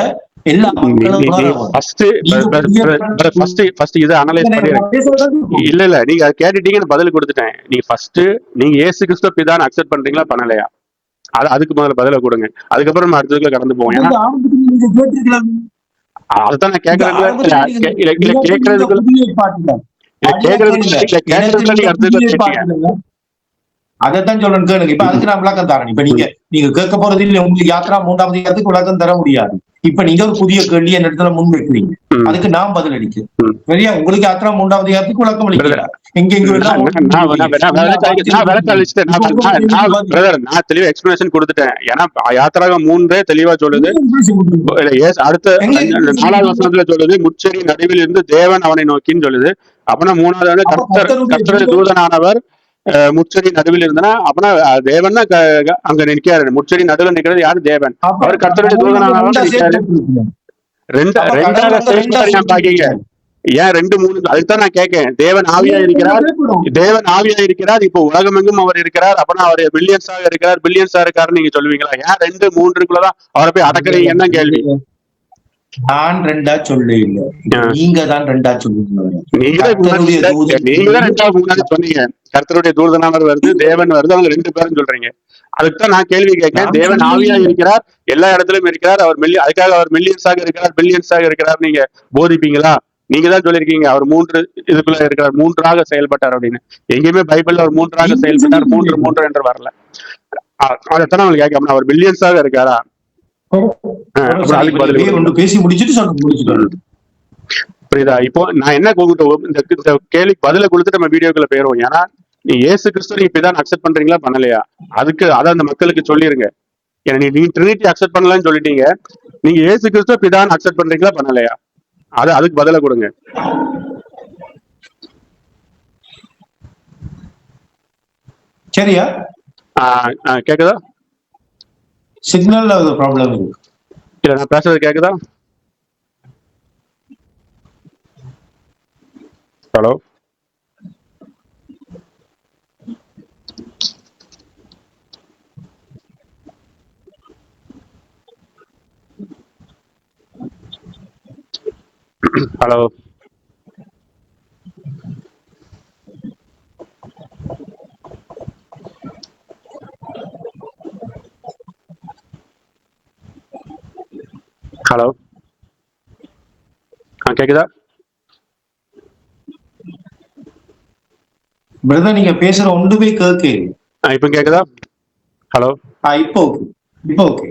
எல்லா மக்களும் இல்ல நீங்க கேட்டுட்டீங்கன்னு பதில் கொடுத்துட்டேன். நீங்க ஃபர்ஸ்ட் நீங்க இயேசு கிறிஸ்துவ பிதான்னு அக்செப்ட் பண்றீங்களா பண்ணலையா? அதுக்கு முதல்ல பதில கொடுங்க. அதுக்கப்புறம் அடுத்ததுக்குள்ள கடந்து போவோம். ஏன்னா அதுதான் நான் கேட்கறதுக்குள்ள அதைத்தான் சொல்றேன் கேளுங்க. இப்ப அதுக்கு நான் விளக்கம் தரேன். இப்ப நீங்க கேட்க போறது இல்லை. உங்களுக்கு யாத்ரா 3ஆம் அதிகாரத்துக்கு விளக்கம் தர முடியாது. இப்ப நீங்க ஒரு புதிய கேள்வி என் இடத்துல முன் வைக்கிறீங்க, அதுக்கு நான் பதில் அளிக்கிறேன். சரியா? உங்களுக்கு யாத்ரா 3ஆம் அதிகாரத்துக்கு விளக்கம் அளிக்கிறார். நான் தெளிவா எக்ஸ்பிளனேஷன் கொடுத்துட்டேன். ஏன்னா யாத்ராகம் 3 தெளிவா சொல்லுது. அடுத்த 4ஆவது வசனத்துல சொல்லுது, முச்செடி நடுவில் இருந்து தேவன் அவனை நோக்கின்னு சொல்லுது. அப்படின்னா 3வது வந்து கர்த்தருடைய தூதனானவர் முச்செடி நடுவில் இருந்தனா அப்படின்னா தேவன் அங்க நிற்கிறாரு. முச்செடி நடுவில் நிற்கிறது யாரு? தேவன். அவர் கர்த்தருடைய தூதனானவர் நிற்கிறாரு. ரெண்டாவது பாக்கீங்க ஏன் 2 3? அதுதான் நான் கேட்கேன். தேவன் ஆவியா இருக்கிறார். இப்போ உலகமெங்கும் அவர் இருக்கிறார். அப்படின்னா அவர் பில்லியன்ஸாக இருக்கிறார், பில்லியன்ஸா இருக்காருன்னு நீங்க சொல்லுவீங்களா? ஏன் 2 3க்குள்ளதான் அவரை போய் அடக்குறீங்கன்னு தான் கேள்வி. நான் ரெண்டா சொல்ல இல்ல, நீங்க தான் ரெண்டா சொல்லுங்க. நீங்க தான் ரெண்டாவது மூணாவது சொன்னீங்க. கர்த்தருடைய தூதனானவர் வருது, தேவன் வருது, அவங்க 2 பேரும் சொல்றீங்க. அதுக்குதான் நான் கேள்வி கேட்கிறேன். தேவன் ஆவியா இருக்கிறார், எல்லா இடத்திலும் இருக்கிறார், அவர் அதுக்காக அவர் மில்லியன்ஸாக இருக்கிறார், பில்லியன்ஸாக இருக்கிறார் நீங்க போதிப்பீங்களா? நீங்க தான் சொல்லிருக்கீங்க அவர் 3 இதுக்குள்ள இருக்கிறார், 3ஆக செயல்பட்டார் அப்படின்னு. எங்கேயுமே பைபிள்ல அவர் 3ஆக செயல்பட்டார், 3 என்று வரல. அதைத்தான் அவங்க கேட்க, அவர் பில்லியன்ஸாக இருக்காரா? அதுக்கு பதில் பேசி முடிச்சுட்டு புரியுதா? இப்போ நான் என்ன இந்த கேள்விக்கு பதில கொடுத்துட்டு நம்ம வீடியோக்குள்ள போயிருவோம். ஏன்னா நீ இயேசு கிறிஸ்து நீங்க இப்பதான் அக்செப்ட் பண்றீங்களா பண்ணலையா, அதை அந்த மக்களுக்கு சொல்லிருங்க. ஏன்னா நீங்க ட்ரினிட்டி அக்செப்ட் பண்ணலாம்னு சொல்லிட்டீங்க, நீங்க இயேசு கிறிஸ்து பிதான் அக்செப்ட் பண்றீங்களா பண்ணலையா, அதுக்கு பதில கொடுங்க. சரியா? கேக்குதா? சிக்னல்ல ஒரு ப்ராப்ளம் இருக்கு. இல்ல நான் பேசுறது கேக்குதா? ஹலோ, ஹலோ, ஹலோ, கேக்குதா? பிரதர் நீங்க பேசுற ஒன்றுமே கேட்கு. இப்ப கேக்குதா? ஹலோ, இப்போ ஓகே.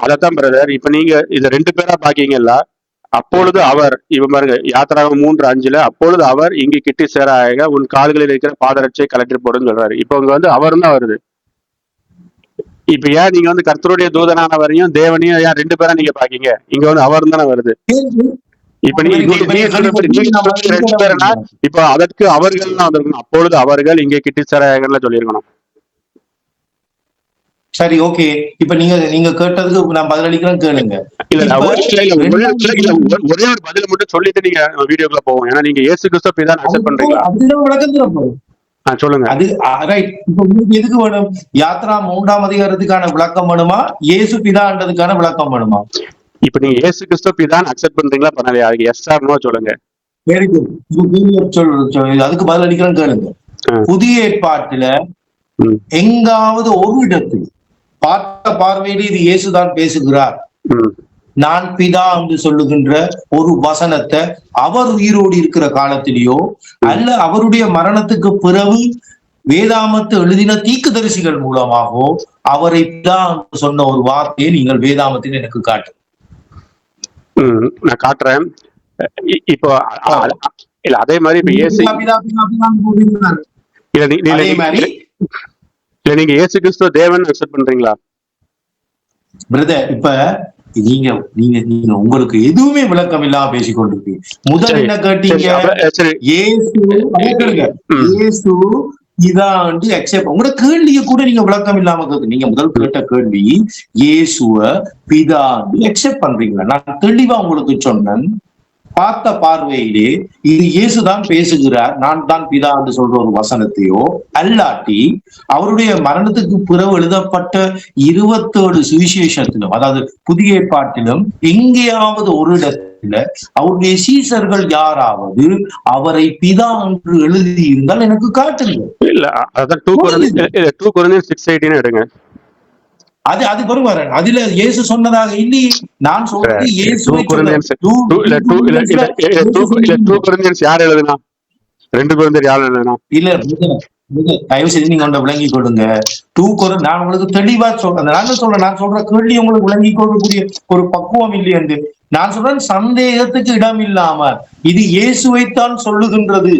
அதத்தான் பிரதர், இப்ப நீங்க இத 2 பேரா பாக்கீங்கல்ல. அப்பொழுது அவர், இப்ப பாருங்க யாத்திராகமம் 3:5, அப்பொழுது அவர் இங்கு கிட்டி சேராக உன் கால்களில் இருக்கிற பாதரட்சை கலட்டி போடுன்னு சொல்றாரு. இப்ப இங்க அவரும் தான் வருது. இப்ப ஏன் நீங்க கர்த்தருடைய தூதனானவரையும் தேவனையும் ஏன் 2 பேரா நீங்க பாக்கீங்க? இங்க அவரும் தானே வருது. இப்ப நீங்க 2 பேருனா இப்ப அதற்கு அவர்கள் வந்திருக்கணும். அப்பொழுது அவர்கள் இங்கே கிட்டி சேராகல சொல்லியிருக்கணும். சரி, ஓகே. இப்ப நீங்க கேட்டதுக்கு நான் பதிலளிக்கிறேன், கேளுங்க. ஒரே ஒரு பதில மட்டும் சொல்லிட்டு நீங்க வீடியோக்குள்ள போவோம். ஏன்னா நீங்க இயேசு கிறிஸ்து பிதான் அக்செப்ட் பண்றீங்களா? சொல்லுங்க. அது ரைட். இப்ப உங்களுக்கு எதுக்கு வேணும்? யாத்ரா 3ஆம் அதிகாரத்துக்கான விளக்கம் வேணுமா, இயேசு பிதான்றதுக்கான விளக்கம் வேணுமா? இப்ப நீங்க இயேசு கிறிஸ்து பிதான் அக்செப்ட் பண்றீங்களா பண்ணலையா? அதுக்கு எஸ் ஆர் நோ சொல்லுங்க. அதுக்கு பதில் அளிக்கிறேன், கேளுங்க. புதிய ஏற்பாட்டுல எங்காவது ஒரு இடத்தில் பார்த்த பார்வையிலே இது இயேசுதான் பேசுகிறார், நான் பிதா என்று சொல்லுகின்ற ஒரு வசனத்தை அவர் உயிரோடு இருக்கிற காலத்திலேயோ அல்ல அவருடைய மரணத்துக்கு பிறகு வேதாமத்தை எழுதின தீர்க்கதரிசிகள் மூலமாகவோ அவரை பிதா என்று சொன்ன ஒரு வார்த்தையை நீங்கள் வேதாமத்தில் எனக்கு காட்டு. நான் காட்டுறேன். இப்போ இல்ல அதே மாதிரி இப்ப நீங்க இயேசு கிறிஸ்துவ தேவன் அக்செப்ட் பண்றீங்களா பிரதர்? இப்ப நீங்க நீங்க நீங்க உங்களுக்கு எதுவுமே விளக்கம் இல்லாம பேசிக்கொண்டிருக்கீங்க. முதல் என்ன கேட்டீங்க? இயேசு இதான் அக்செப்ட். உங்களோட கேள்விய கூட நீங்க விளக்கம் இல்லாம கேட்கு. நீங்க முதல் கேட்ட கேள்வி இயேசுவ பிதா அக்செப்ட் பண்றீங்களா? நான் தெளிவா உங்களுக்கு சொன்னேன், பார்த்த பார்வையிலே இது இயேசுதான் பேசுகிறார், நான் தான் பிதா என்று சொல்ற ஒரு வசனத்தையோ அல்லாட்டி அவருடைய மரணத்துக்கு பிறகு எழுதப்பட்ட 27 சுவிசேஷத்திலும், அதாவது புதிய ஏற்பாட்டிலும் எங்கேயாவது ஒரு இடத்துல அவருடைய சீசர்கள் யாராவது அவரை பிதா என்று எழுதி இருந்தால் எனக்கு காட்டுங்க. இல்ல அதான் 2 Corinthians 6:18 எடுங்க. அது வருவாரு. அதுல இயேசு சொன்னதாக இல்லையே. நான் சொல்றது இயேசு யார் எழுதுனா? 2 Corinthians யார் எழுதுனா? இல்ல தயவு செய்து நீங்க விளங்கி கொள்ளுங்க. நான் உங்களுக்கு தெளிவா சொல்றேன். நான் சொல்ற கேள்வி உங்களுக்கு விளங்கி கொள்ளக்கூடிய ஒரு பக்குவம் இல்லை என்று நான் சொல்றேன். சந்தேகத்துக்கு இடம் இல்லாம இது இயேசுவைத்தான் சொல்லுகின்றது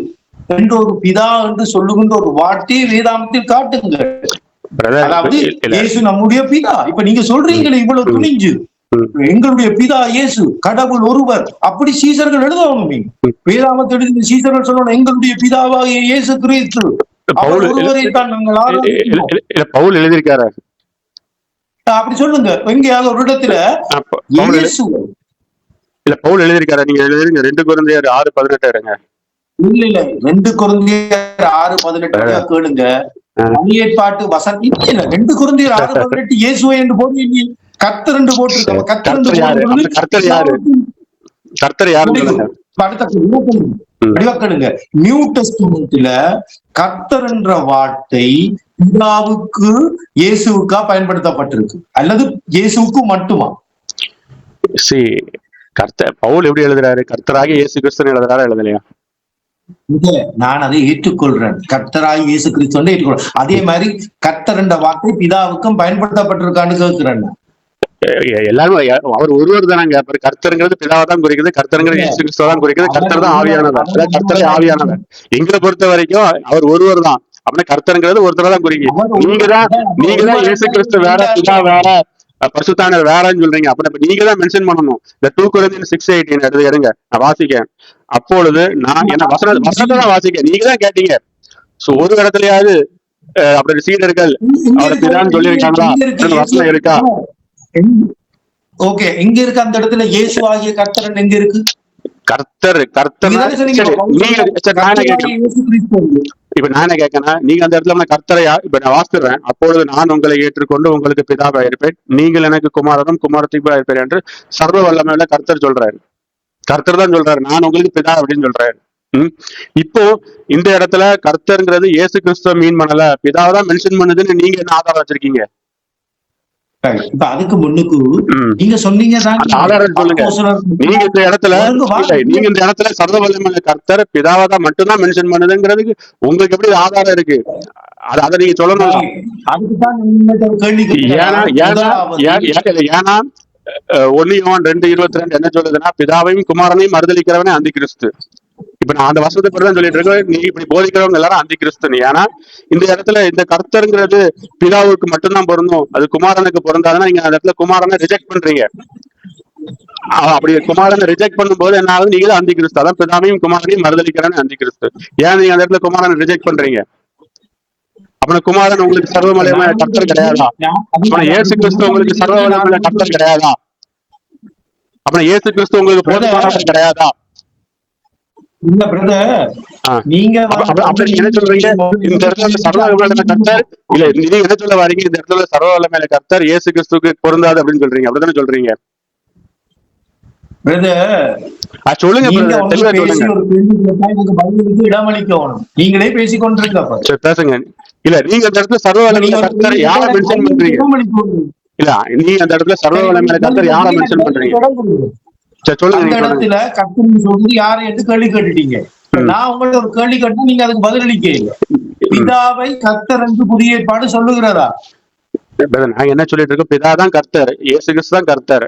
என்று ஒரு பிதா என்று சொல்லுகின்ற ஒரு வார்த்தையை வேதாமத்தில் காட்டுங்க. அதாவது இயேசு நம்முடைய பிதா. இப்ப நீங்க சொல்றீங்களே இவ்வளவு துணிஞ்சு, எங்களுடைய பிதா இயேசு, கடவுள் ஒருவர், அப்படி சீசர்கள் எழுதணுமே. வேதாமத்தை எழுதின சீசர்கள் சொல்லணும் எங்களுடைய பிதாவாகிய இயேசு கிறிஸ்து ஒருவரைத்தான் நாங்கள் பவுல் எழுதியிருக்காரு. அப்படி சொல்லுங்க எங்கேயாவது ஒரு இடத்துல இயேசு இல்ல பவுல் எழுதியிருக்காரு. நீங்க எழுதிருங்க 2 Corinthians 6:18 எடுங்க. இல்ல 2 Corinthians 6:18 கேளுங்க. ஏற்பாட்டு வசனம் 2 Corinthians 6:18 இயேசுவை என்று போட்டு கர்த்தர் என்று போட்டிருக்காங்க. கர்த்தர் என்று கர்த்தர் யாரு? போட்டிருக்கிறது அந்த கர்த்தர் யாரு? கர்த்தர் யாருன்னு சொல்லுங்க. வடிவக்கடுங்க. நியூ டெஸ்டிமெண்ட்ல கர்த்தர் என்ற வார்த்தை பிதாவுக்கு இயேசுவுக்கா பயன்படுத்தப்பட்டிருக்கு அல்லது இயேசுவுக்கு மட்டுமா? கர்த்தர் பவுல் எப்படி எழுதுறாரு? கர்த்தராகிய இயேசு கிறிஸ்துன்னு எழுதுறாரா எழுதலையா? நான் அதை ஏற்றுக்கொள்றேன். கர்த்தராகிய இயேசு கிறிஸ்து ஏற்றுக்கொள்றேன். அதே மாதிரி கர்த்தர் என்ற வார்த்தை பிதாவுக்கும் பயன்படுத்தப்பட்டிருக்கான்னு கேட்கிறேன். எல்லாரும் அவர் ஒருவர் தானாங்க. கர்த்தருங்கிறது பிதாவை தான் குறிக்குது, கர்த்தருங்கிறது இயேசு கிறிஸ்துவ தான் குறிக்குது, கர்த்தர் தான் ஆவியானவர். அதாவது கர்த்தரே ஆவியானவர். எங்களை பொறுத்த வரைக்கும் அவர் ஒருவர் தான். அப்படின்னா கர்த்தருங்கிறது ஒருத்தர் தான் குறிக்குது. நீங்க தான் இயேசு கிறிஸ்து வேற, பிதா வேற, பரிசுத்தாவியானவர் வேறன்னு சொல்றீங்க. அப்ப நீங்க தான் மென்ஷன் பண்ணணும். இந்த 2 Corinthians 6:18 எடுத்து எடுங்க, நான் வாசிக்கேன். அப்பொழுது நான் என்ன வசனத்தை தான் வாசிக்க, நீங்க தான் கேட்டீங்க. சோ ஒரு இடத்துலயாவது அப்படி சீடர்கள் அவரை பிதான்னு சொல்லியிருக்காங்களா? வசனம் இருக்கா? ஓகே, எங்க இருக்கு அந்த இடத்துல இயேசு ஆகிய கர்த்தர் எங்க இருக்கு? கர்த்தர் இப்ப நான் கேட்கணும், நீங்க அந்த இடத்துல கர்த்தரையா? இப்ப நான் வாசிடுறேன். அப்பொழுது நான் உங்களை ஏற்றுக்கொண்டு உங்களுக்கு பிதாவாக இருப்பேன், நீங்கள் எனக்கு குமாரனும் குமாரத்திற்கு இருப்பேன் என்று சர்வ வல்லமையுள்ள கர்த்தர் சொல்றாரு. கர்த்தர் தான் சொல்றாரு, நான் உங்களுக்கு பிதா அப்படின்னு சொல்றாரு. இப்போ இந்த இடத்துல கர்த்தர்ங்கிறது இயேசு கிறிஸ்துவ மீன் பண்ணல, பிதாவை தான் மென்ஷன் பண்ணுதுன்னு நீங்க என்ன ஆதாரம் வச்சிருக்கீங்க? இப்ப அதுக்கு முன்னுக்கு நீங்க சொன்னீங்க ஆதாரம் சொல்லுங்க. நீங்க இந்த இடத்துல சர்வ வல்லமையுள்ள கர்த்தர் பிதாவை தான் மட்டும்தான் மென்ஷன் பண்ணுதுங்கிறதுக்கு உங்களுக்கு எப்படி ஆதாரம் இருக்கு? அதை நீங்க சொல்லணும். ஏன்னா 1 யோவான் 2:22 என்ன சொல்லுதுன்னா, பிதாவையும் குமாரனையும் மறுதலிக்கிறவனே அந்தி கிறிஸ்து. இப்ப நான் அந்த வசனத்தை பற்றி தான் சொல்லிட்டு இருக்கேன். நீ இப்படி போதிக்கிறவங்க எல்லாரும் அந்தி கிறிஸ்து. ஏன்னா இந்த இடத்துல இந்த கர்த்தருங்கிறது பிதாவுக்கு மட்டும்தான் பொருந்தும், அது குமாரனுக்கு பொருந்தாதுன்னா நீங்க அந்த இடத்துல குமாரனை ரிஜெக்ட் பண்றீங்க. அப்படி குமாரனை ரிஜெக்ட் பண்ணும்போது என்ன ஆகுது? நீங்க தான் அந்தி கிறிஸ்து. அதான் பிதாவையும் குமாரனையும் மறுதலிக்கிறவனே அந்தி கிறிஸ்து. ஏன் நீங்க அந்த இடத்துல குமாரனை ரிஜெக்ட் பண்றீங்க? அப்புறம் குமாரன் உங்களுக்கு சர்வவல்லமையுள்ள கர்த்தர் கிடையாதா? அப்புறம் இயேசு கிறிஸ்து உங்களுக்கு சர்வவல்லமையுள்ள கர்த்தர் கிடையாதா? அப்புறம் இயேசு கிறிஸ்து உங்களுக்கு போதுமானவர் கிடையாதா? இல்ல பிரதர், நீங்க என்ன சொல்றீங்க? இந்த இடத்துல சர்வவல்லமையுள்ள கர்த்தர் இல்ல, நீங்க என்ன சொல்ல வரீங்க? இந்த இடத்துல சர்வவல்லமையுள்ள கர்த்தர் இயேசு கிறிஸ்துக்கு பொருந்தாது அப்படின்னு சொல்றீங்க, அப்படித்தானே சொல்றீங்க? சொல்லுங்க. நீங்களே பேசிக்கொண்டிருக்க பேசுங்க. இல்ல, நீங்க அந்த இடத்துல சர்வவல்லமையுள்ள கர்த்தர் யாரை மென்ஷன் பண்றீங்க? இல்ல, நீங்க அந்த இடத்துல சர்வவல்லமையுள்ள கர்த்தர் யாரை மென்ஷன் பண்றீங்க? சொல்லுங்க. இடத்துல கர்த்தர் சொல்றது யாரை எடுத்து கேள்வி கேட்டுட்டீங்க. நான் உங்கள்ட்ட ஒரு கேள்வி கேட்டா நீங்க அதுக்கு பதிலளிக்க. பிதாவை கர்த்தர் என்று புதிய ஏற்பாடு சொல்லுகிறதா? நாங்க என்ன சொல்லிட்டு இருக்கோம்? பிதா தான் கர்த்தர், இயேசு கிறிஸ்து தான் கர்த்தர்,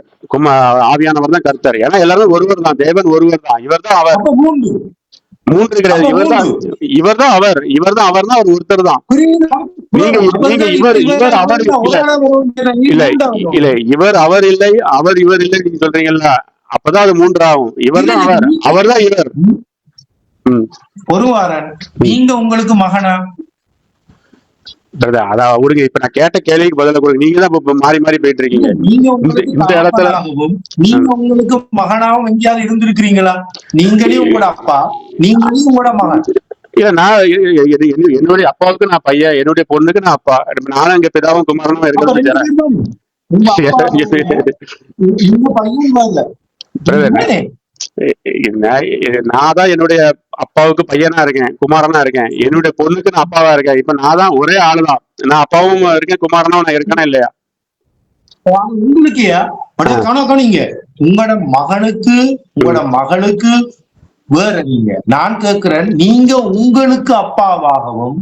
ஆவியானவர் தான் கர்த்தர். ஏன்னா எல்லாரும் ஒருவர் தான், தேவன் ஒருவர் தான். இவர் தான் அவர். மூன்று கிடையாது. இவர் தான் அவர். அவர் தான் அவர் ஒருத்தர் தான். நீங்க இவர் அவர் இல்ல, இவர் அவர் இல்லை, அவர் இவர் இல்லை நீங்க சொல்றீங்கல்ல, அப்பதான் அது மூன்றாகும். இவர் தான் அவர், அவர் தான் இவர். ஒரு வாரம் நீங்க உங்களுக்கு மகனா? அதான் விடுங்க. இப்ப நான் கேட்ட கேள்விக்கு பதில கொடுங்க. நீங்க தான் மாறி மாறி போயிட்டு இருக்கீங்க. இந்த இடத்துல நீங்க உங்களுக்கு மகனாவும் எங்கேயாவது இருந்திருக்கிறீங்களா? நீங்களே உங்களோட அப்பா, நீங்களே உங்களோட மகன். இல்ல, நான் என்னுடைய அப்பாவுக்கு நான் பையன், என்னுடைய பொண்ணுக்கு நான் அப்பா. நானும் எங்க பிதாவும் குமாரனும் இருக்கிறது. நான் தான் என்னுடைய அப்பாவுக்கு பையனா இருக்கேன், குமாரனா இருக்கேன். என்னுடைய பொண்ணுக்கு நான் அப்பாவா இருக்கேன். இப்ப நான் தான் ஒரே ஆளுதான். நான் அப்பாவும் இருக்கேன், குமாரனும் நான் இருக்கேனா இல்லையா? உங்களுக்கு கணக்கணிங்க. உங்களோட மகனுக்கு உங்களோட மகளுக்கு வேற. நீங்க நான் கேட்கிறேன், நீங்க உங்களுக்கு அப்பாவாகவும்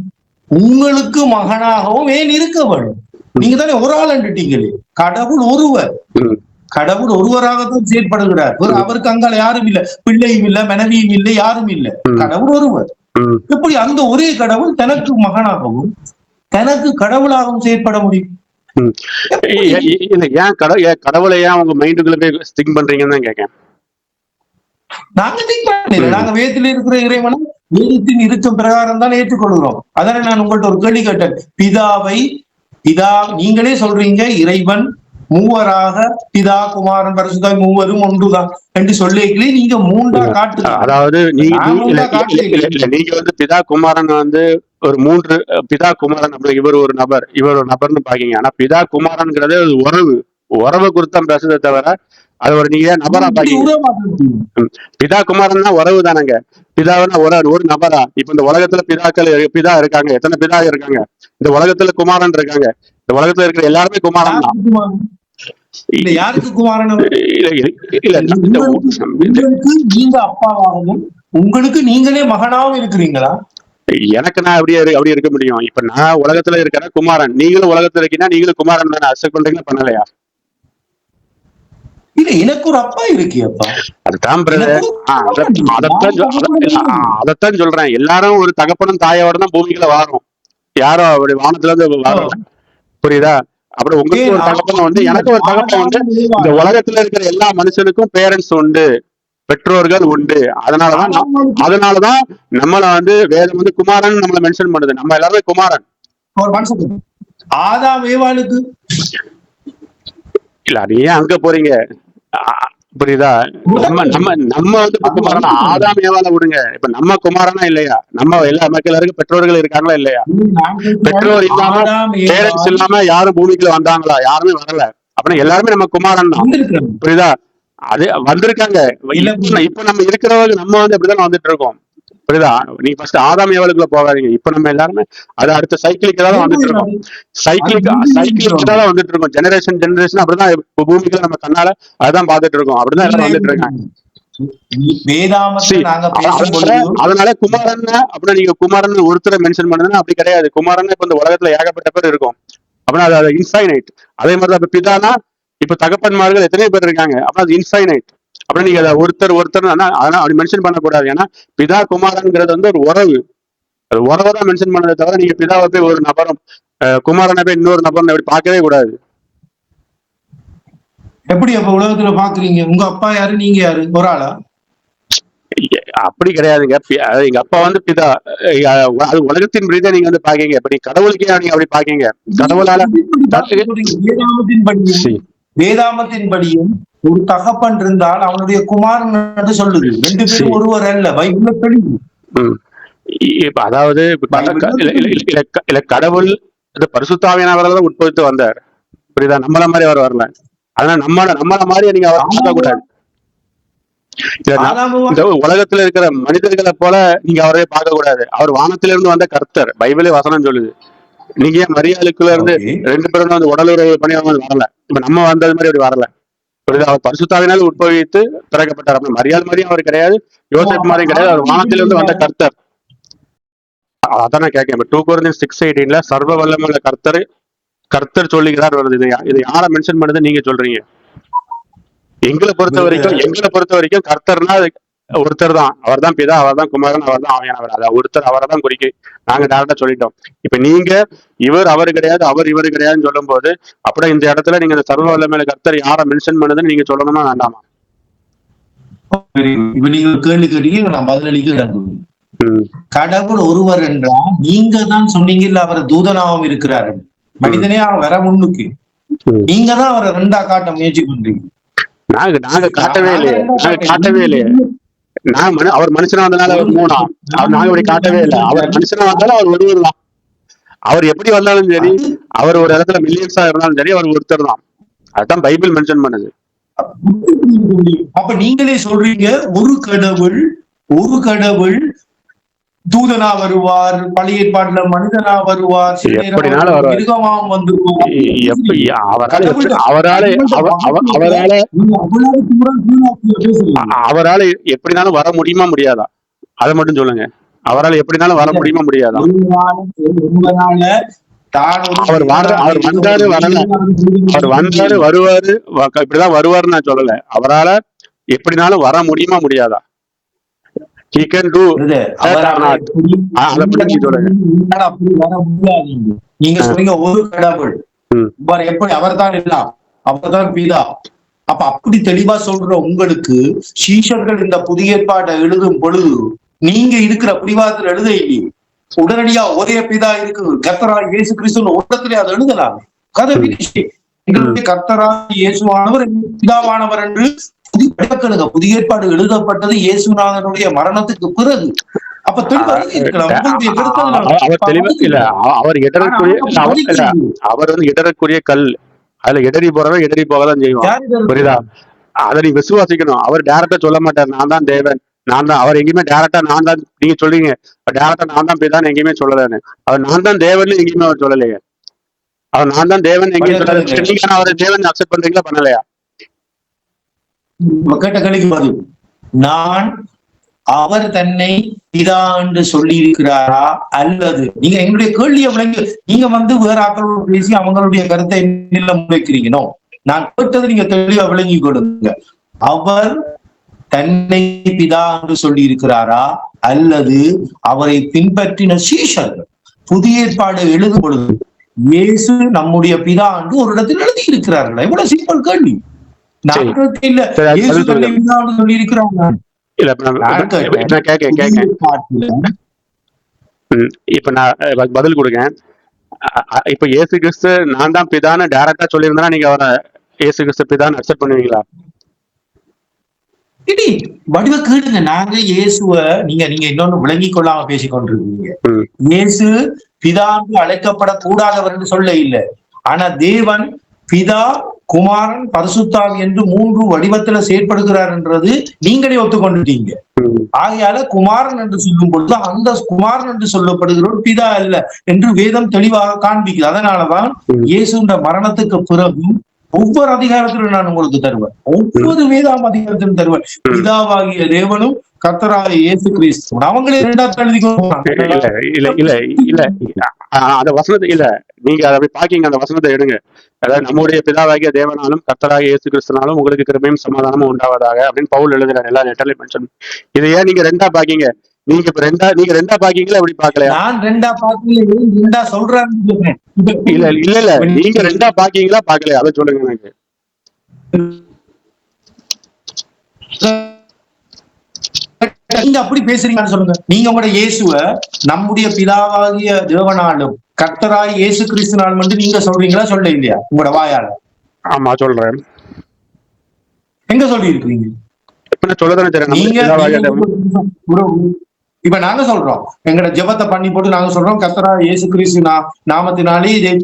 உங்களுக்கு மகனாகவும் ஏன் இருக்க வேண்டும்? நீங்க தானே ஒரு ஆள் என்றீங்களே. கடவுள் ஒருவர், கடவுள் ஒருவராகத்தான் செயற்படுகிறார். அவருக்கு அங்கால யாரும் இல்ல, பிள்ளையும் இல்ல, மனைவியும் இல்லை, யாரும் இல்லை. கடவுள் ஒருவர். எப்படி அந்த ஒரே கடவுள் தனக்கு மகனாகவும் தனக்கு கடவுளாகவும் செயற்பட முடியும்? ஏன் கடவுளை ஏன் உங்க மைண்டுக்குள்ள போய் திங்க் பண்றீங்கன்னு தான் கேட்கேன். நாங்க திங்க் பண்ணல. நாங்க வேதத்தில் இருக்கிற இறைவனை வேதத்தின் இருக்கம் பிரகாரம் தான் ஏற்றுக்கொள்கிறோம். அதனால நான் உங்கள்ட்ட ஒரு கேள்வி கேட்டேன். பிதா நீங்களே சொல்றீங்க இறைவன் மூவராக, பிதா குமாரன் பரிசுத்தாய் மூவரும் ஒன்றுதான் என்று சொல்லிக்கலே. நீங்க மூன்றா காட்டு. அதாவது நீங்க வந்து பிதா குமாரன் வந்து ஒரு மூன்று, பிதா குமாரன் அப்படி இவர் ஒரு நபர், இவர் ஒரு நபர்னு பாக்கீங்க. ஆனா பிதா குமாரன்ங்கிறதே உறவு, உறவு குறித்தான் பேசுறதை தவிர அது ஒரு நீங்க நபரா பாக்கீங்க. பிதா குமாரன் தான் உறவு தானங்க. பிதாவுன்னா ஒரு நபரா? இப்ப இந்த உலகத்துல பிதா இருக்காங்க. எத்தனை பிதா இருக்காங்க? இந்த உலகத்துல குமாரன் இருக்காங்க. இந்த உலகத்துல இருக்கிற எல்லாருமே குமாரன் தான். யாருக்கு குமாரன்? நீங்க அப்பாவாகவும் உங்களுக்கு நீங்களே மகனாவும் இருக்கிறீங்களா? எனக்கு நான் அப்படி இருக்க முடியும். இப்ப நான் உலகத்துல இருக்கிற குமாரன், நீங்களும் உலகத்துல இருக்கீங்கன்னா நீங்களும் குமாரன் தானே. அக்செப்ட் பண்றீங்களா பண்ணலையா? இல்ல, எனக்கு ஒரு அப்பா இருக்கியப்பா. அதுதான் பிரதர், அதத்தான் சொல்றேன். எல்லாரும் ஒரு தகப்பனும் தாயோட தான் பூமிக்குள்ள வாரும். யாரும் அப்படி வானத்துல இருந்து வரல. புரியுதா? அப்புறம் உங்களுக்கு ஒரு தகப்பன் உண்டு, எனக்கு ஒரு தகப்பன் உண்டு. இந்த உலகத்துல இருக்கிற எல்லா மனுஷனுக்கும் பேரண்ட்ஸ் உண்டு, பெற்றோர்கள் உண்டு. அதனாலதான் நம்மள வேதம் குமாரன் நம்மள மென்ஷன் பண்ணுது. நம்ம எல்லாருமே குமாரன். ஆதாம் ஏவாளுக்கு இல்ல, அது ஏன் அங்க போறீங்க? புரியுதா? நம்ம குமாரனா? ஆதாம் ஏவாள விடுங்க. இப்ப நம்ம குமாரனா இல்லையா? நம்ம எல்லா மக்களுக்கும் பெற்றோர்கள் இருக்காங்களா இல்லையா? பெற்றோர் இல்லாம பேரண்ட்ஸ் இல்லாம யாரும் பூமிக்குள்ள வந்தாங்களா? யாருமே வரல. அப்படின்னா எல்லாருமே நம்ம குமாரன் தான். புரியுதா? அது வந்திருக்காங்க. இப்ப நம்ம இருக்கிறவங்க நம்ம அப்படிதான் வந்துட்டு இருக்கோம். புரியுதா? நீங்க ஃபர்ஸ்ட் ஆதாம் ஏவாளுக்குள்ள போகாதீங்க. இப்ப நம்ம எல்லாருமே அது அடுத்த சைக்கிளுக்கு தான் வந்துட்டு இருக்கோம். சைக்கிளுக்கு தான் வந்துட்டு இருக்கோம். ஜெனரேஷன் அப்படிதான் பூமிக்குள்ள நம்ம கண்ணால அதான் பாத்துட்டு இருக்கோம். அப்படிதான் எல்லாரும் வந்துட்டு இருக்காங்க. அதனால குமாரன் அப்படின்னா நீங்க குமாரன் ஒருத்தரை மென்ஷன் பண்ணுதுன்னா அப்படி கிடையாது. குமாரன் இப்ப இந்த உலகத்துல ஏகப்பட்ட பேர் இருக்கும். அப்படின்னா அது இன்ஃபைனைட். அதே மாதிரிதான் இப்ப பிதானா, இப்ப தகப்பன்மார்கள் எத்தனையோ பேர் இருக்காங்க. அப்ப அது இன்ஃபைனைட். அப்படி நீங்க அதை ஒருத்தர் அதெல்லாம் அப்படி மென்ஷன் பண்ணக்கூடாது. ஏன்னா பிதா குமாரன்ங்கிறது ஒரு உறவு. அது உறவை தான் மென்ஷன் பண்ணதை தவிர நீங்க பிதாவை போய் ஒரு நபரும் குமாரனை போய் இன்னொரு நபரும் அப்படி பார்க்கவே கூடாது. எப்படி அப்ப உலகத்துல பாக்குறீங்க? உங்க அப்பா யாரு, நீங்க யாரு? ஒரு ஆளா? அப்படி கிடையாதுங்க. எங்க அப்பா பிதா. அது உலகத்தின் ரீதியா நீங்க பாக்கீங்க. இப்ப நீங்க கடவுளுக்கே நீங்க அப்படி பாக்கீங்க. கடவுளால வேதாமத்தின்படியும் ஒரு தகப்பன் இருந்தால் அவனுடைய குமாரன் என்று சொல்லுது. ரெண்டு பேரும் ஒருவர் அல்ல. பைபிள்ல தெளிவு. அதாவது கடவுள் பரிசுத்தாவியானவரால் தான் உட்பவித்து வந்தார். புரியுதா? நம்மள மாதிரி அவர் வரல. அதனால நம்மள மாதிரி நீங்க அவர் பார்க்க கூடாது. இந்த உலகத்துல இருக்கிற மனிதர்களை போல நீங்க அவரே பார்க்க கூடாது. அவர் வானத்திலிருந்து வந்த கர்த்தர். பைபிளே வசனம் சொல்லுது. நீங்க ஏன் மரியாளுக்குள்ள இருந்து ரெண்டு பேரும் உடலுறவு பண்ணி வரல. இப்ப நம்ம வந்தது மாதிரி அப்படி வரல. அவர் பரிசுத்தாவினால் உட்பவித்து பிறக்கப்பட்டார். அப்படி மரியாதை மாதிரியும் அவர் கிடையாது, யோசேப் மாதிரியும் கிடையாது. அவர் வானத்திலிருந்து வந்த கர்த்தர். அதான் நான் கேட்கிறேன். 2 Corinthians 6:18 சர்வ வல்லமையுள்ள கர்த்தர் சொல்லுகிறார் வருது. இதை யாரை மென்ஷன் பண்ணுது நீங்க சொல்றீங்க? எங்களை பொறுத்த வரைக்கும் கர்த்தர்னா ஒருத்தர் தான். அவர் தான் பிதா, அவர் தான் குமாரன், அவர் தான் ஆவியானவர். அதான் ஒருத்தர், அவரை தான் குறிக்க நாங்க டேரக்டா சொல்லிட்டோம். இப்ப நீங்க அவரு கிடையாது, அவர் இவரு கிடையாதுன்னு சொல்லும் போது அப்படியே இந்த இடத்துல நீங்க இந்த சர்வ வல்லமையுள்ள கர்த்தர் யாரை மென்ஷன் பண்ணுதுன்னு நீங்க சொல்லணுமா வேண்டாமா? இப்ப நீங்க கேள்வி கேட்டீங்க, நான் பதிலளிக்க. கடவுள் ஒருவர் என்றால் நீங்க தான் சொன்னீங்கல்ல, அவர் தூதனாவும் இருக்கிறாரு. மனிதனே வர முன்னுக்கு நீங்க தான் அவரை ரெண்டா காட்ட முயற்சி பண்றீங்க. நாங்க காட்டவே இல்லையே. அவர் மனுஷனா வந்தனால அவர் 3 நாங்க இப்படி காட்டவே இல்லை. அவர் மனுஷனா வந்தாலும் அவர் ஒருவர் தான். அவர் எப்படி வந்தாலும் சரி, அவர் ஒரு இடத்துல மில்லியன்ஸா இருந்தாலும் சரி, அவர் ஒருத்தர் தான். அதுதான் பைபிள் மென்ஷன் பண்ணுது. அப்ப நீங்களே சொல்றீங்க ஒரு கடவுள் தூதனா வருவார், பழைய ஏற்பாட்டுல மனிதனா வருவார், அவரால் எப்படினாலும் வர முடியுமா முடியாதா? அதை மட்டும் சொல்லுங்க. அவரால் எப்படினாலும் வர முடியுமா முடியாதா? அவர் வந்தாரு வரல, அவர் வந்தாரு வருவாரு, இப்படிதான் வருவாருன்னு நான் சொல்லல. அவரால் எப்படினாலும் வர முடியுமா முடியாதா? He can do that or not. நீங்க சொல்றீங்க ஒரு கடவுள், எப்படி அவர் தான் எல்லாம், அவர் தான் பிதா. அப்ப அப்படி தெளிவா சொல்ற உங்களுக்கு சீஷர்கள் இந்த புதிய ஏற்பாட்டை எழுதும் பொழுது நீங்க இருக்கிற பிடிவாதத்தில் எழுத இல்லையே. உடனடியா ஒரே பிதா இருக்கு, கர்த்தராகிய இயேசு கிறிஸ்து உலகத்திலே அதை எழுதலாம். கதை எங்களுடைய கர்த்தராகிய இயேசுவானவர் பிதாவானவர் என்று புதிய ஏற்பாடு எழுதப்பட்டது இயேசுநாதனுடைய மரணத்துக்கு பிறகு. அப்ப அவர் இடரக்கூடிய கல். அதுல இடறி போறவன் இடறி போகதான் செய்வான். யாரு இது? புரியுதா? அதை நீ விசுவாசிக்கணும். அவர் டைரக்டா சொல்ல மாட்டார் நான் தான் தேவன், நான் தான். அவர் எங்கேயுமே டைரக்டா நான் தான், நீங்க சொல்றீங்க டைரக்டா நான் தான் பிதான்னு எங்கேயுமே சொல்லலன்னு. அவர் நான் தான் தேவன் எங்கேயுமே அவர் சொல்லலையே. அவர் நான் தான் தேவன் எங்கேயும் சொல்லல. நீங்க அவரை தேவன் அக்செப்ட் பண்றீங்களா பண்ணலையா? கேட்ட கேள்விக்கு பதில், நான் அவர் தன்னை பிதா என்று சொல்லி இருக்கிறாரா அல்லது நீங்க எங்களுடைய கேள்வியை விளங்கி நீங்க வேற ஆக்களோட பேசி அவங்களுடைய கருத்தை என்ன முன்வைக்கிறீங்களோ, நான் கேட்டது நீங்க தெளிவா விளங்கி கொடுங்க. அவர் தன்னை பிதா என்று சொல்லி இருக்கிறாரா அல்லது அவரை பின்பற்றின சீஷர்கள் புதிய ஏற்பாடு எழுதும் பொழுது இயேசு நம்முடைய பிதா என்று ஒரு இடத்தில் எழுதி இருக்கிறார்களா? இவ்வளவு சிம்பிள் கேள்வி. நான் இல்ல இயேசு தன்னை பிதா என்று சொல்லி இருக்கிறாங்க. இப்ப நான் பதில் கொடுங்க. இப்ப இயேசு கிறிஸ்து நான் தான் பிதான்னு டைரக்டா சொல்லியிருந்தா நீங்க அவரை இயேசு கிறிஸ்து பிதான்னு அக்செப்ட் பண்ணுவீங்களா? இடி வடிவ கேளுங்க. நாங்க இயேசுவ நீங்க இன்னொன்னு விளங்கி கொள்ளாம பேசிக்கொண்டிருக்கீங்க. இயேசு பிதான்னு அழைக்கப்படக்கூடாதவர் என்று சொல்ல இல்லை. ஆனா தேவன் பிதா குமாரன் பரிசுத்தாவி என்று 3 வடிவத்துல செயற்படுகிறார் என்றது நீங்களே ஒத்துக்கொண்டுட்டீங்க. ஆகையால குமாரன் என்று சொல்லும் பொழுது அந்த குமாரன் என்று சொல்லப்படுகிறவர் பிதா அல்ல என்று வேதம் தெளிவாக காண்பிக்குது. அதனாலதான் இயேசுன்ற மரணத்துக்கு பிறகும் ஒவ்வொரு அதிகாரத்திலும் நான் உங்களுக்கு தருவேன், ஒவ்வொரு வேதாம் அதிகாரத்திலும் தருவேன். பிதாவாகிய தேவனும் கர்த்தராகிய இயேசு கிறிஸ்து அவங்களே 2 இல்ல அந்த வசனத்தை இல்ல நீங்க அதை பாக்கிங்க. அந்த வசனத்தை எடுங்க. அதாவது நம்முடைய பிதாவாகிய தேவனாலும் கர்த்தராகிய இயேசு கிறிஸ்துனாலும் உங்களுக்கு கிருபையும் சமாதானமும் உண்டாவதாக அப்படின்னு பவுல் எழுதுறாரு. எல்லா லெட்டர்லயும் மென்ஷன். இதை ஏன் நீங்க 2 பாக்கீங்க? நீங்க இப்ப நீங்க 2 பாக்கீங்களா? எப்படி பாக்கலையா? நான் 2 பாக்கல சொல்றேன். இல்ல நீங்க 2 பாக்கீங்களா பாக்கலையா அதை சொல்லுங்க எனக்கு. நீங்க அப்படி பேசுறீங்கன்னு சொல்லுங்க. நீங்க உங்களோட இயேசுவ நம்முடைய பிதாவாகிய தேவனாலும் கர்த்தராய் இயேசு கிறிஸ்துனாலும் வந்து நீங்க சொல்றீங்களா சொல்ல இல்லையா உங்களோட வாயால? ஆமா சொல்றேன். எங்க சொல்லி இருக்கீங்க? இப்ப நாங்க சொல்றோம், எங்கட ஜெபத்தை பண்ணி போட்டு நாங்க சொல்றோம் கர்த்தராய் இயேசு கிறிஸ்து நாமத்தினாலே இதை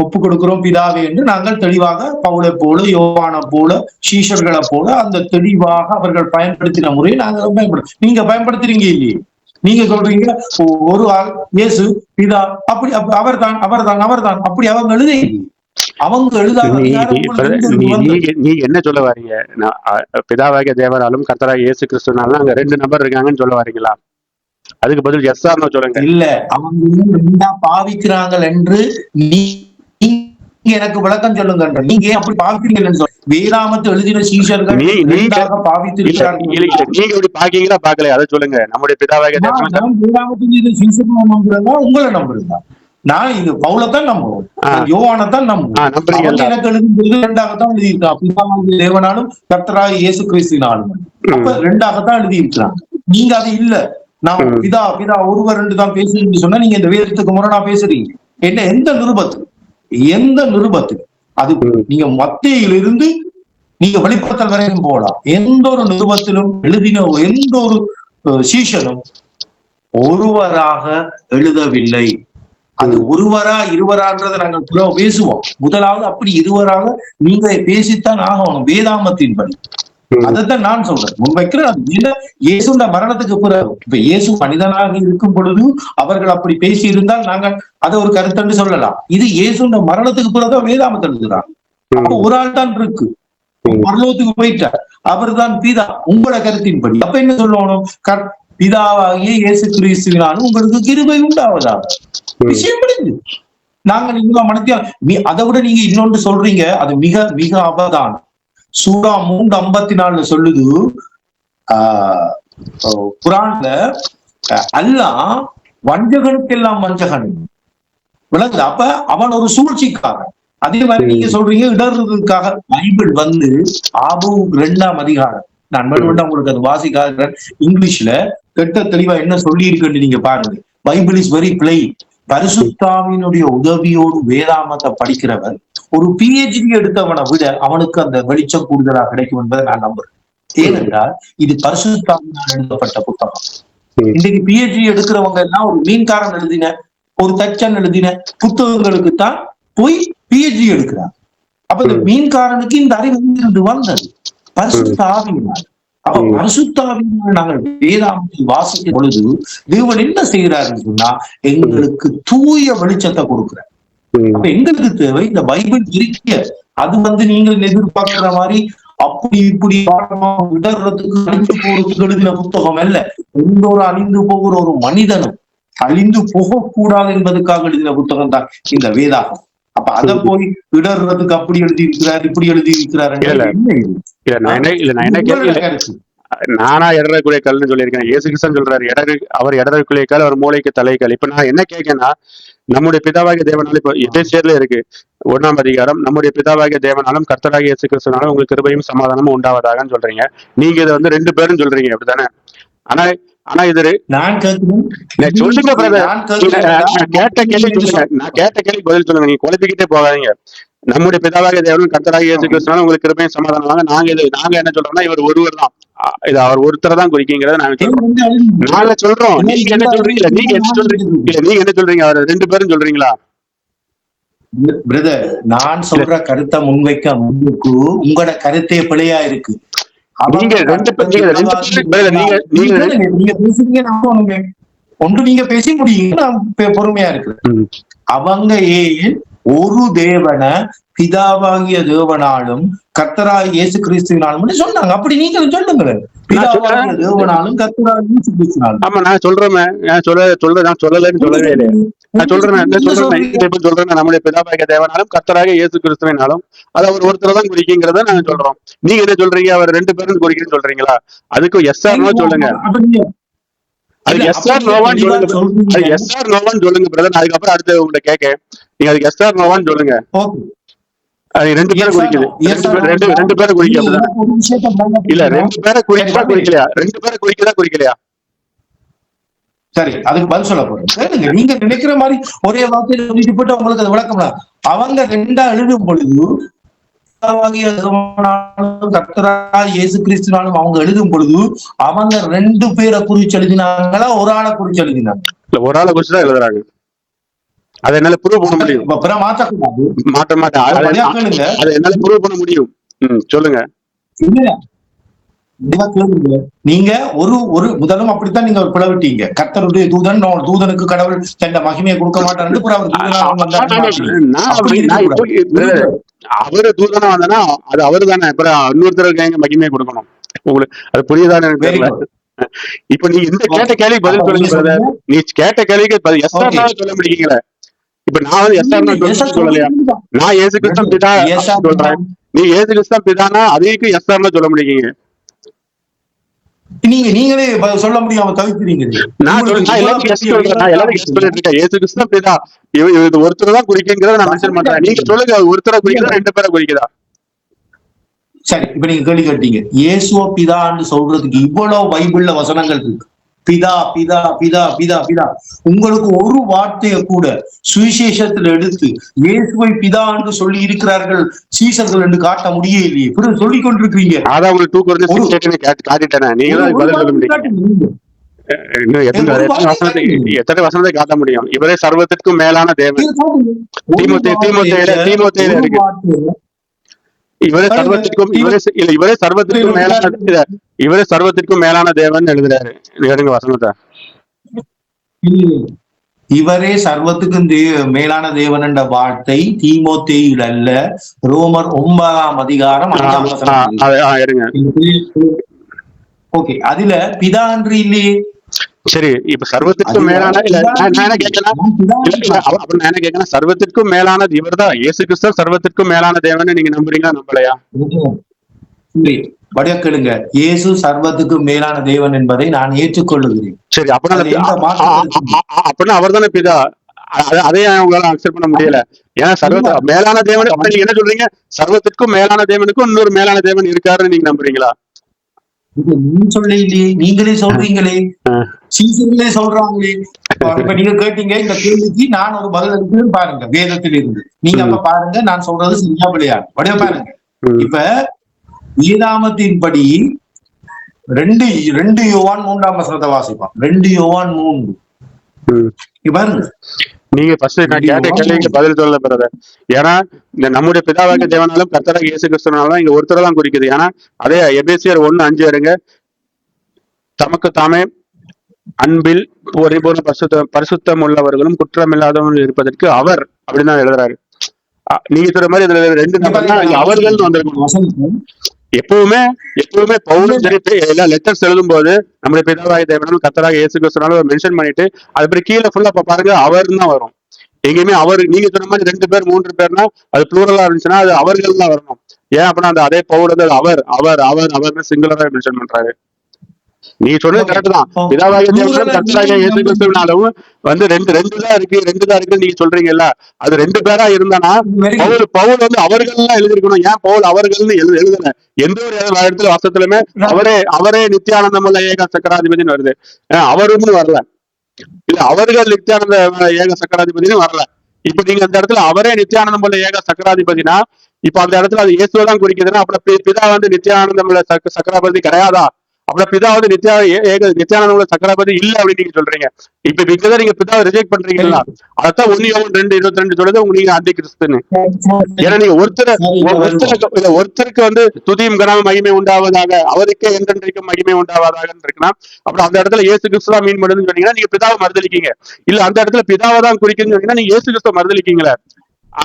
ஒப்பு கொடுக்கிறோம் பிதாவே என்று நாங்கள் தெளிவாக பவுலை போல யோவானை போல சீஷர்களை போல அந்த தெளிவாக அவர்கள் பயன்படுத்தின முறையை நாங்க பயன்படுத்த நீங்க பயன்படுத்துறீங்க இல்லையே. நீங்க சொல்றீங்க ஒரு ஆள் இயேசு பிதா அப்படி அவர்தான் அப்படி அவங்க எழுத அவங்க எழுதாத. நீ என்ன சொல்ல வரீங்க? பிதாவாகிய தேவனாலும் கர்த்தராகிய இயேசு கிறிஸ்துனாலும் அங்க 2 நபர் இருக்காங்கன்னு சொல்ல வரீங்களா? அதுக்கு பதில் எஸ் ஆர் நோ சொல்லுங்க. இல்ல அவங்க 2 பாவிக்கிறாங்க என்று நீ எனக்கு விளக்கம் சொல்லுங்க. நீங்க அப்படி பாவிக்கிறீங்க வேதாமத்தை எழுதின சீஷர்கள் பாவித்திருக்கிறார்கள். நீங்க எப்படி பாக்கீங்களா பாக்கலையா அதை சொல்லுங்க. நம்முடைய பிதாவாகிய உங்களை நம்புறீங்க. நான் இது பவுலத்தான் நம்புவோம், யோவானத்தான் நம்புவோம். எனக்கு எழுதும்போது 2ஆகத்தான் எழுதியிருக்காங்க. தேவனாலும் கர்த்தராகிய இயேசு கிறிஸ்துவினாலும் அப்ப 2ஆகத்தான் எழுதியிருக்கிறாங்க. நீங்க அது இல்ல நான் பிதா ஒருவர் 2 தான் பேசுறீங்கன்னு சொன்னா நீங்க இந்த வேதத்துக்கு முரணா பேசுறீங்க. என்ன எந்த நிருபத்துக்கு அது நீங்க மத்தேயிலிருந்து நீங்க வெளிப்படுத்தல் வரைக்கும் போகலாம். எந்த ஒரு நிருபத்திலும் எழுதின எந்த ஒரு சீஷனும் ஒருவராக எழுதவில்லை. அது ஒருவரா இருவரான்றதை நாங்கள் பேசுவோம். முதலாவது அப்படி இருவராக நீங்க பேசித்தான் ஆகணும் வேதாமத்தின் படி. அதைத்தான் நான் சொல்றேன் முன்வைக்கிறேன். இயேசுண்ட மரணத்துக்கு பிறகு இப்ப இயேசு மனிதனாக இருக்கும் பொழுது அவர்கள் அப்படி பேசி இருந்தால் நாங்கள் அதை ஒரு கருத்தன்று சொல்லலாம். இது இயேசுண்ட மரணத்துக்கு பிறகுதான் வேதாமத்தை எழுதுறாங்க. அப்ப ஒரு ஆள் தான் இருக்கு, பரலோகத்துக்கு போயிட்டார், அவர் தான் பிதா உங்களோட கருத்தின்படி. அப்ப என்ன சொல்லணும்? பிதாவாகிய இயேசு கிறிஸ்துவினாலும் உங்களுக்கு கிருபை உண்டாவதாக. விஷயம் முடிஞ்சு. நாங்க நீங்க மனத்தியா அதை விட நீங்க இன்னொன்று சொல்றீங்க, அது மிக மிக அவதானம். சூரா 3:54 சொல்லுது குரான்ல, அல்லாஹ் வஞ்சகனுக்கெல்லாம் வஞ்சகன் விளங்குது. அப்ப அவன் ஒரு சூழ்ச்சிக்காரன். அதே மாதிரி நீங்க சொல்றீங்க இடர்றதுக்காக. பைபிள் ஆபு 2ஆம் அதிகாரம், நான் மட்டும் உங்களுக்கு அது வாசிக்காத இங்கிலீஷ்ல கெட்ட தெளிவா என்ன சொல்லி இருக்குன்னு நீங்க பாருங்க. Bible is very plain. பரிசுத்தாவினுடைய உதவியோடு வேதாமத்தை படிக்கிறவர் ஒரு PhD எடுத்தவனை விட அவனுக்கு அந்த வெளிச்சம் கூடுதலாக கிடைக்கும் என்பதை நான் நம்புறேன். ஏனென்றால் இது பரிசுத்தாவினால் எழுதப்பட்ட புத்தகம். இன்றைக்கு PhD எடுக்கிறவங்க எல்லாம் ஒரு மீன்காரன் எழுதின ஒரு தச்சன் எழுதின புத்தகங்களுக்கு தான் போய் PhD எடுக்கிறாங்க. அப்ப இந்த மீன்காரனுக்கு இந்த அறிவு இருந்து வந்தது பரிசுத்த ஆவியினால். அப்ப பரிசுத்த ஆவியினால் நாங்கள் வேதாகமத்தை வாசிக்கும் பொழுது தேவன் என்ன செய்கிறாருன்னு சொன்னா எங்களுக்கு தூய வெளிச்சத்தை கொடுக்கிறார். அப்ப எங்களுக்கு தேவை இந்த பைபிள் இருக்க, அது நீங்கள் எதிர்பார்க்கிற மாதிரி அப்படி இப்படி விடறதுக்கு அழிந்து போறதுக்கு எழுதின புத்தகம் அல்ல. எந்த ஒரு அழிந்து போகிற ஒரு மனிதனும் அழிந்து போகக்கூடாது என்பதற்காக எழுதின புத்தகம் தான் இந்த வேதாகம். அப்ப அதை போய் இடறதுக்கு அப்படி எழுதி இருக்கிறார் இப்படி எழுதி இருக்கிறார். நானா இடறக்கூடிய கல்னு சொல்லியிருக்கேன். இயேசு கிறிஸ்து சொல்றாரு அவர் இடறக்கூடிய கல், அவர் மூளைக்கு தலைக்கல். இப்ப நான் என்ன கேட்கேன்னா, நம்முடைய பிதாவாகிய தேவனாலும் இப்ப எபேசியர்ல இருக்கு 1ஆம் அதிகாரம், நம்முடைய பிதாவாகிய தேவனாலும் கர்த்தராகிய இயேசு கிறிஸ்துவினாலும் உங்களுக்கு கிருபையும் சமாதானமும் உண்டாவதாகன்னு சொல்றீங்க. நீங்க இதை 2 பேரும் சொல்றீங்க, அப்படித்தானே? ஆனா இது சொல்லுங்க பிரதர், நான் கேட்ட கேள்வி பதில் சொல்லுங்க. நீங்க குழப்பிக்கிட்டே போகாதீங்க. நம்முடைய பிதாவாகிய தேவனும் கர்த்தராகிய இயேசு கிறிஸ்துவினாலும் உங்களுக்கு கிருபையும் சமாதானமாக நாங்க என்ன சொல்றோம்னா இவர் ஒருவர் தான், இது அவர் ஒருத்தர் தான் குறிக்கிறத நாங்க சொல்றோம். நீங்க என்ன சொல்றீங்க? நீங்க என்ன சொல்றீங்க? அவர் 2 பேரும் சொல்றீங்களா? பிரதர், நான் சொல்ற கருத்தை முன்வைக்க முன்னுக்கு உங்களோட கருத்தே பிழையா இருக்கு. நீங்க பேசி முடியுங்க, நான் பொறுமையா இருக்கிறேன். அவங்க ஏன் ஒரு தேவனை பிதாவாகிய தேவனாலும் கர்த்தராகிய இயேசு கிறிஸ்துவினாலும் சொன்னாங்க? அப்படி நீங்க சொல்லுங்க. பிதாவாகிய தேவனாலும் கர்த்தராகிய இயேசு கிறிஸ்துவினாலும். ஆமா, நான் சொல்லவே இல்லையே. நான் சொல்றேன் நம்முடைய பிதாவாகிய தேவனாலும் கர்த்தராகிய இயேசு கிறிஸ்துவினாலும் அது அவர் ஒருத்தர் தான் குறிக்கிறத நாங்க சொல்றோம். நீங்க என்ன சொல்றீங்க? அவர் 2 பேரும் குறிக்கிறேன்னு சொல்றீங்களா? அதுக்கு எஸ் ஆர் நோ சொல்லுங்க. அது எஸ் ஆர் நோவான்னு சொல்லுங்க. அது எஸ் ஆர் நோவான்னு சொல்லுங்க பிரதர். அதுக்கப்புறம் அடுத்து உங்களை கேட்க நீங்க அதுக்கு எஸ் ஆர் நோவான்னு சொல்லுங்க. அது 2 பேரை குறிக்குது. 2 பேரை குறிக்க இல்ல, 2 பேரை குறிக்கலையா? 2 பேரை குறிக்கலையா? சரி, அதுக்கு பதில் சொல்ல போறேன். நீங்க நினைக்கிற மாதிரி ஒரே வார்த்தையில சொல்லிட்டு போட்டு உங்களுக்கு அது விளக்கம். அவங்க 2 எழுதும் பொழுது இயேசு கிறிஸ்துனாலும் அவங்க எழுதும் பொழுது அவங்க 2 பேரை குறிச்சு எழுதினாங்களா, ஒரு ஆளை குறிச்சு எழுதினாங்க? ஒரு ஆளை குறிச்சுதான் எழுதுறாங்க. அதை என்னால ப்ரூவ் பண்ண முடியும். மாட்ட மாட்டேன். அதை என்னால ப்ரூவ் பண்ண முடியும். சொல்லுங்க. நீங்க ஒரு முதலும் அப்படித்தான் நீங்க பிளவிட்டீங்க. கர்த்தருடைய தூதன் தூதனுக்கு கடவுள் தன்னை மகிமையை கொடுக்க மாட்டாரு. அவரு தூதனா வந்தனா அது அவரு தானே, அப்புறம் இன்னொருத்தருக்கு எங்க மகிமையை கொடுக்கணும்? உங்களுக்கு அது புரியுதானே? எனக்கு தெரியல. இப்ப நீ இந்த கேட்ட கேள்விக்கு பதில் சொல்லுங்க. நீ கேட்ட கேள்விக்கு எஸ் ஆர் சொல்ல முடியுங்களே. இப்ப நான் எஸ் ஆர் சொல்லலையா? நான் இயேசு கிறிஸ்து பிதா சொல்றேன், நீ இயேசு கிறிஸ்து பிதானா அதைக்கு எஸ் ஆர் சொல்ல முடியுங்க. நீங்களே சொல்ல முடியாம தவிர்க்கிறீங்க. ஒருத்தர் தான் குறிக்கிறத நான் மென்ஷன் பண்றேன். நீங்க சொல்லுங்க, ஒருத்தரை குறிக்கிறதா 2 பேரை குறிக்கிறதா? சரி, இப்ப நீங்க கேள்வி கேட்டீங்க, இயேசுவ பிதான்னு சொல்றதுக்கு இவ்வளவு பைபிள்ல வசனங்கள் இருக்கு. பிதா பிதா பிதா பிதா பிதா. உங்களுக்கு ஒரு வார்த்தையை கூட சுவிசேஷத்துல எடுத்து இயேசுவை பிதா என்று சொல்லி இருக்கிறார்கள் சீசர்கள் என்று காட்ட முடியலையே. சொல்லிக் கொண்டிருக்கீங்க. அதான் உங்களுக்கு 2 Corinthians காட்டிட்டேன். நீங்க எத்தனை வசனத்தை காட்ட முடியும்? இவரே சர்வத்திற்கும் மேலான தேவன். தீமோத்தேயுல இருக்கு. இவரே சர்வத்திற்கும் மேலான தேவன் எழுதுறாரு. எடுங்க வசனத்தை. இவரே சர்வத்துக்கும் மேலான தேவன் என்ற வார்த்தை தீமோத்தேயுல அல்ல, ரோமர் 9ஆம் அதிகாரம் 5ஆம் வசனம். ஓகே, அதுல பிதா என்று இல்லையே. சரி, இப்ப சர்வத்திற்கும் மேலான சர்வத்திற்கும் மேலானது இவர்தான் இயேசு கிறிஸ்து. சர்வத்திற்கும் மேலான தேவன் நீங்க நம்புறீங்களா, நம்பலையா? படியா கேளுங்க. இயேசு சர்வத்துக்கு மேலான தேவன் என்பதை நான் ஏற்றுக்கொள்ளுகிறேன். சரி, அப்படின்னா அவர் தானே பிதா. அதே அவங்களால அக்செப்ட் பண்ண முடியல. ஏன்னா சர்வ மேலான தேவன் நீங்க என்ன சொல்றீங்க? சர்வத்திற்கும் மேலான தேவனுக்கும் இன்னொரு மேலான தேவன் இருக்காருன்னு நீங்க நம்புறீங்களா? நீ சொல்ல இல்லையே, நீங்களே சொல்றீங்களே, சீசர்களே சொல்றாங்களே. இப்ப நீங்க கேட்டீங்க இந்த கேள்விக்கு நான் ஒரு பதில் அளிக்கிறேன் பாருங்க, வேதத்தில் இருந்து. நீங்க அப்ப பாருங்க நான் சொல்றது சரியா பிள்ளையா வடிவ பாருங்க. இப்ப வேதாமத்தின்படி 2 யோவான் 3ஆம் வசனத்தை வாசிப்பான். 2 யோவான் 3 பாருங்க. நீங்க ஃபர்ஸ்ட் நான் கேட்ட கேள்விக்கு பதில் சொல்ல பிரதர். ஏன்னா இந்த நம்முடைய பிதாவாகிய தேவனாலும் கர்த்தராகிய இயேசு கிறிஸ்துவனாலும் இங்க ஒருத்தர் தான் குறிக்குது. ஏன்னா அதே எபேசியர் 1:5 இருங்க, தமக்கு தாமே அன்பில் பரிபூர்ண பரிசுத்தம் உள்ளவர்களும் குற்றமில்லாதவர்கள் இருப்பதற்கு அவர் அப்படின்னு தான் எழுதுறாரு. நீங்க சொல்ற மாதிரி இதுல 2 நபர்னா அவர்கள்னு வந்திருக்கணும். எப்பவுமே பவுலும் சரி எல்லா லெட்டர்ஸ் எழுதும் போது நம்முடைய பிதாவாகிய தேவனாலும் கர்த்தராகிய இயேசு கிறிஸ்துவனாலும் மென்ஷன் பண்ணிட்டு அதுக்கப்புறம் கீழே ஃபுல்லா பாருங்க அவர்னு தான் வரும். எங்கேயுமே அவர் நீங்க சொன்ன மாதிரி 2 பேர் 3 பேர்னா அது ப்ளூரலா இருந்துச்சுன்னா அது அவர்கள் தான் வரணும். ஏன் அப்படின்னா அந்த அதே பவுல் வந்து அவர் அவர் அவர் அவர்னு சிங்குலரா மென்ஷன் பண்றாரு. நீ சொன்னது கரெக்ட் தான். பிதாவாகிய தேவனாலும் கர்த்தராகிய இயேசு கிறிஸ்துவினாலும் வந்து ரெண்டு தான் இருக்கு நீங்க சொல்றீங்கல்ல, அது 2 பேரா இருந்தானா பவுல் வந்து அவர்கள்லாம் எழுதிருக்கணும். ஏன் பவுல் அவர்கள்னு எழுதல? எந்த ஒரு இடத்துல வசத்துலயுமே அவரே நித்தியானந்தமுள்ள ஏக சக்கராதிபதினு வருது. அவருன்னு வரல, இல்ல அவர்கள் நித்தியானந்த ஏக சக்கராதிபதினு வரல. இப்ப நீங்க அந்த இடத்துல அவரே நித்தியானந்தம் உள்ள ஏக சக்கராதிபதினா இப்ப அந்த இடத்துல அது இயேசுதான் குறிக்குதுன்னா அப்புறம் பிதா வந்து நித்தியானந்தம் உள்ள சக்கராதிபதி கிடையாதா? அப்புறம் பிதா வந்து நித்தியானந்தம் உள்ள சக்கராதிபதி இல்ல அப்படின்னு நீங்க சொல்றீங்க. இப்ப இங்கதான் நீங்க பிதாவை ரிஜெக்ட் பண்றீங்களா? அதான் 1 யோவான் 2:22 சொல்றது நீங்க அந்தி கிறிஸ்துன்னு. ஏன்னா நீங்க ஒருத்தருக்கு வந்து துதியும் கனமும் மகிமை உண்டாவதாக, அவருக்கே என்றென்றைக்கும் மகிமை உண்டாவதாக இருக்குன்னா அப்புறம் அந்த இடத்துல இயேசு கிறிஸ்துவா மீன் பண்ணுன்னு சொன்னீங்கன்னா நீங்க பிதாவை மறுதளிக்கீங்க. இல்ல அந்த இடத்துல பிதாவை தான் குறிக்குன்னு சொன்னீங்கன்னா நீங்க இயேசு கிறிஸ்துவ மறுதளிக்கீங்களே.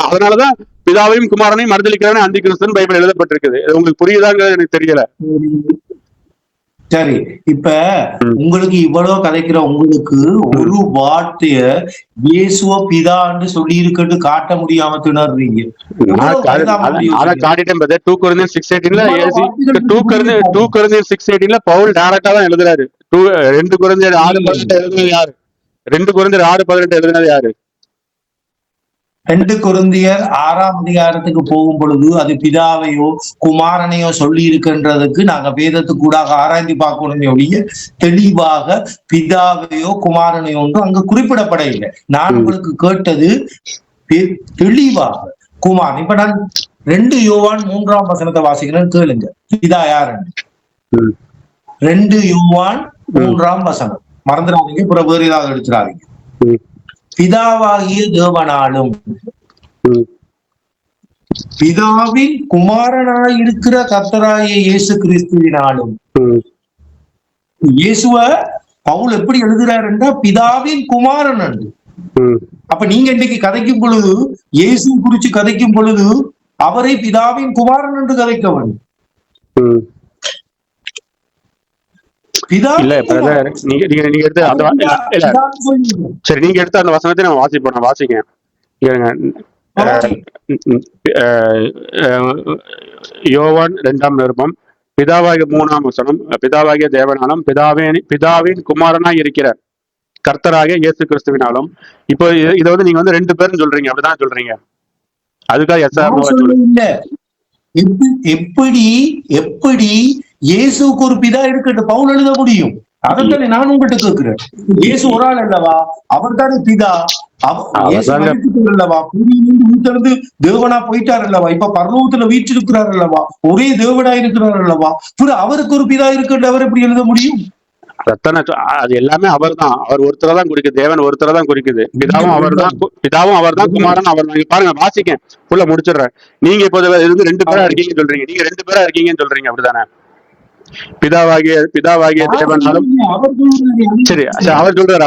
அதனாலதான் பிதாவையும் குமாரனையும் மறுதளிக்கிறவனே அந்தி கிறிஸ்துன்னு பைபிள் எழுதப்பட்டிருக்குது. உங்களுக்கு புரியுதாங்கிறது எனக்கு தெரியல. சரி, இப்ப உங்களுக்கு இவ்வளவு கதைக்கிற உங்களுக்கு ஒரு வார்த்தைய இயேசுவ பிதான்னு சொல்லி இருக்கட்டு காட்ட முடியாம திணறீங்க. காட்டிட்டேன் 2 Corinthians 6:18 பவுல் டைரக்டா தான் எழுதுறாரு. 2 Corinthians 6:18 எழுதுனது யாரு? 2 Corinthians 6:18 எழுதுனது யாரு? 2 Corinthians 6ஆம் அதிகாரத்துக்கு போகும் பொழுது அது பிதாவையோ குமாரனையோ சொல்லி இருக்கின்றதுக்கு நாங்க வேதத்துக்கு கூட ஆராய்ந்து பார்க்கணுமே ஒழிய தெளிவாக பிதாவையோ குமாரனையோ ஒன்று அங்கு குறிப்பிடப்பட இல்லை. நான் உங்களுக்கு கேட்டது தெளிவாக குமார். இப்ப நான் 2 யோவான் 3ஆம் வசனத்தை வாசிக்கிறேன், கேளுங்க. பிதா யாருன்னு 2 யோவான் 3ஆம் வசனம் மறந்துடாதீங்க, அப்புறம் வேறு ஏதாவது எடுத்துடாதீங்க. பிதாவாகிய தேவனாலும் பிதாவின் குமாரனாய் இருக்கிற கர்த்தராகிய இயேசு கிறிஸ்துவினாலும். இயேசுவ பவுல் எப்படி எழுதுறாருன்னா பிதாவின் குமாரன் என்று. அப்ப நீங்க இன்னைக்கு கதைக்கும் பொழுது இயேசு குறிச்சு கதைக்கும் பொழுது அவரை பிதாவின் குமாரன் என்று கதைக்க வேண்டும். இல்ல பிரதர், நீங்க எடுத்து சரி நீங்க எடுத்து அந்த வசனத்தை நம்ம வாசிப்போம். நான் வாசிக்கேன். யோவான் 2ஆம் நிருபம் பிதாவாகிய 3ஆம் வசனம். பிதாவாகிய தேவனாலும் பிதாவின் குமாரனாய் இருக்கிற கர்த்தராகிய இயேசு கிறிஸ்துவினாலும். இப்போ இதை வந்து நீங்க வந்து 2 பேரும் சொல்றீங்க, அப்படிதான் சொல்றீங்க. அதுக்காக எப்படி இயேசுக்கு ஒரு பிதா இருக்கட்டும் பவுல் எழுத முடியும்? அதைத்தானே நான் உங்கள்கிட்ட கேட்கிறேன். இயேசு ஒரு ஆள் அல்லவா? அவர் தானே பிதா. அல்லவா வீட்டிலிருந்து தேவனா போயிட்டார் அல்லவா? இப்ப பரலோகத்துல வீற்றிருக்கிறார் அல்லவா? ஒரே தேவனா இருக்கிறார் அல்லவா? அவருக்கு ஒரு பிதா இருக்கட்டும் அவர் எப்படி எழுத முடியும்? அது எல்லாமே அவர் தான். அவர் ஒருத்தரை தான் குறிக்குது. தேவன் ஒருத்தரை தான் குறிக்குது. பிதாவும் அவர் தான் குமாரன் அவர் தான். பாருங்க வாசிக்கேன், ஃபுல்லா முடிச்சிடுறேன். நீங்க இப்போ 2 பேரா இருக்கீங்கன்னு சொல்றீங்க. நீங்க 2 பேரா இருக்கீங்கன்னு சொல்றீங்க, அப்படிதானே? பிதாவாகிய தேவனாலும் சரி அவர் சொல்றாரு.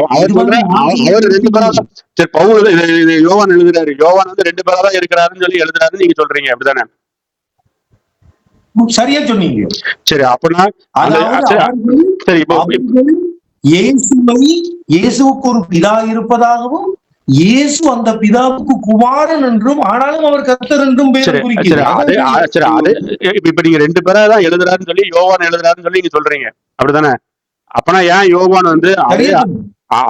அவர் 2 பேரா தான். சரி பவுல் யோவான் எழுதுறாரு. யோவான் வந்து 2 பேரா தான் இருக்கிறாருன்னு சொல்லி எழுதுறாருன்னு நீங்க சொல்றீங்க, அப்படிதானே? சரியா சொன்னீங்க. சரி அப்படின்னா சரி இப்போ இயேசுவுக்கு ஒரு பிதா இருப்பதாகவும் இயேசு அந்த பிதாவுக்கு குமாரன் என்றும் ஆனாலும் அவர் கர்த்தர் என்றும் இப்ப நீங்க 2 பேரா தான் எழுதுறாருன்னு சொல்லி யோவான் எழுதுறாருன்னு சொல்லி நீங்க சொல்றீங்க, அப்படிதானே? அப்பனா ஏன் யோவான் வந்து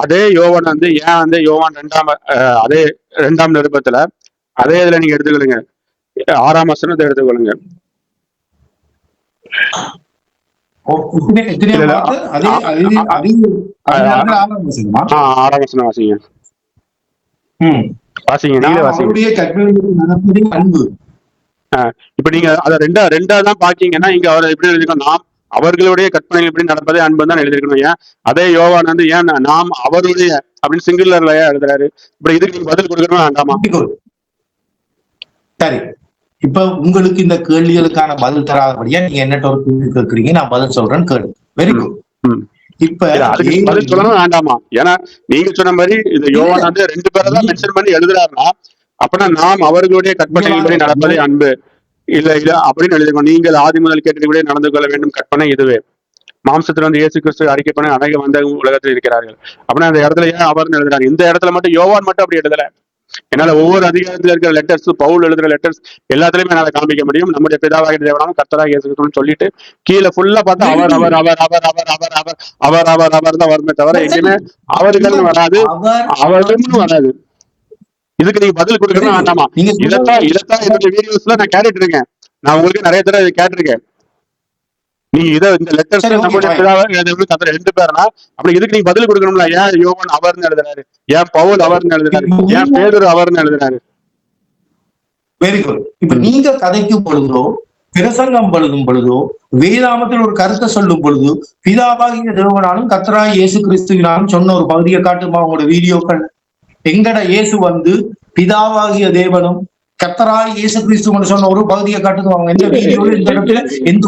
அதே யோவான் வந்து ஏன் வந்து யோவான் 2ஆம் நிருபத்துல அதே இதுல நீங்க எடுத்துக்கொள்ளுங்க, 6ஆம் வசனத்தை எடுத்துக்கொள்ளுங்க. 6ஆம் வசனம் வாசிங்க. இப்ப நீங்க அத ரெண்டா தான் பாக்கீங்கன்னா இங்க அவர் எப்படி எழுதிக்கணும்? நாம் அவர்களுடைய கற்பனைகள் எப்படி நடப்பதே அன்பு தான் எழுதிருக்கணும். ஏன் அதே யோவான் வந்து ஏன் நாம் அவருடைய அப்படின்னு சிங்குலர்ல ஏன் எழுதுறாரு? இப்படி இதுக்கு நீங்க பதில் கொடுக்கணுமா வேண்டாமா? சரி, இப்ப உங்களுக்கு இந்த கேள்விகளுக்கான பதில் தராதபடியா நீங்க என்னட்ட ஒரு கேள்வி கேட்கறீங்க, நான் பதில் சொல்றேன்னு கேள்வி. Very good. இப்ப அதுக்கு பதில் சொல்லணும் வேண்டாமா? ஏன்னா நீங்க சொன்ன மாதிரி இந்த யோவான் வந்து 2 பேரை தான் மென்ஷன் பண்ணி எழுதுறாருன்னா அப்பனா நாம் அவர்களுடைய கற்பனையின்படி நடப்பதே அன்பு இல்ல இல்ல அப்படின்னு எழுதிருக்கோம். நீங்கள் ஆதி முதல் கேட்டபடியே நடந்து கொள்ள வேண்டும் கற்பனை இதுவே. மாம்சத்துல வந்து இயேசு கிறிஸ்து அறிக்கை பண்ண அநேக வந்த உலகத்தில் இருக்கிறார்கள் அப்படின்னா அந்த இடத்துல ஏன் அவர்னு எழுதுறாரு? இந்த இடத்துல மட்டும் யோவான் மட்டும் அப்படி எழுதல. என்னால ஒவ்வொரு அதிகாரத்துல இருக்கிற லெட்டர்ஸ், பவுல் எழுதுற லெட்டர்ஸ் எல்லாத்துலயுமே என்னால காமிக்க முடியும். நம்முடைய பிதாவாகிய தேவனாலும் கர்த்தராகிய இயேசு கிறிஸ்துன்னு சொல்லிட்டு கீழே ஃபுல்லா பார்த்தா அவர் அவர் அவர் அவர் அவர் அவர் அவர் அவர் அவர் அவர் தான் வருமே தவிர எங்கேயுமே அவர்கள்னு வராது, அவர்கள்னு வராது. இதுக்கு நீங்க பதில் கொடுக்கணும் வேண்டாமா? இதைத்தான் என்னுடைய வீடியோஸ்ல நான் கேட்டுட்டு இருக்கேன். நான் உங்களுக்கு நிறைய தடவை கேட்டிருக்கேன். நீங்க இதை இந்த லெட்டர்ஸ் நம்முடைய பிதாவாகிய தேவன் கர்த்தர் 2 பேர்னா அப்படி இதுக்கு நீங்க பதில் கொடுக்கணும்ல. ஏன் யோவான் அவர்னு எழுதுறாரு? ஏன் பவுல் அவர்னு எழுதுறாரு? ஏன் பேதுரு அவர்னு எழுதுறாரு? Very good. இப்ப நீங்க கதைக்கும் பொழுதோ, பிரசங்கம் எழுதும் பொழுதோ, வேதாமத்தில் ஒரு கருத்தை சொல்லும் பொழுது பிதாவாகிய தேவனாலும் கர்த்தராகிய இயேசு கிறிஸ்துவினாலும் சொன்ன ஒரு பகுதியை காட்டுமா உங்களோட வீடியோக்கள்? எங்கட இயேசு வந்து பிதாவாகிய தேவனும் கர்த்தராகிய இயேசு கிறிஸ்துன்னு சொன்ன ஒரு பகுதியை காட்டுவாங்க. எந்த வீடியோல இந்த இடத்துல எந்த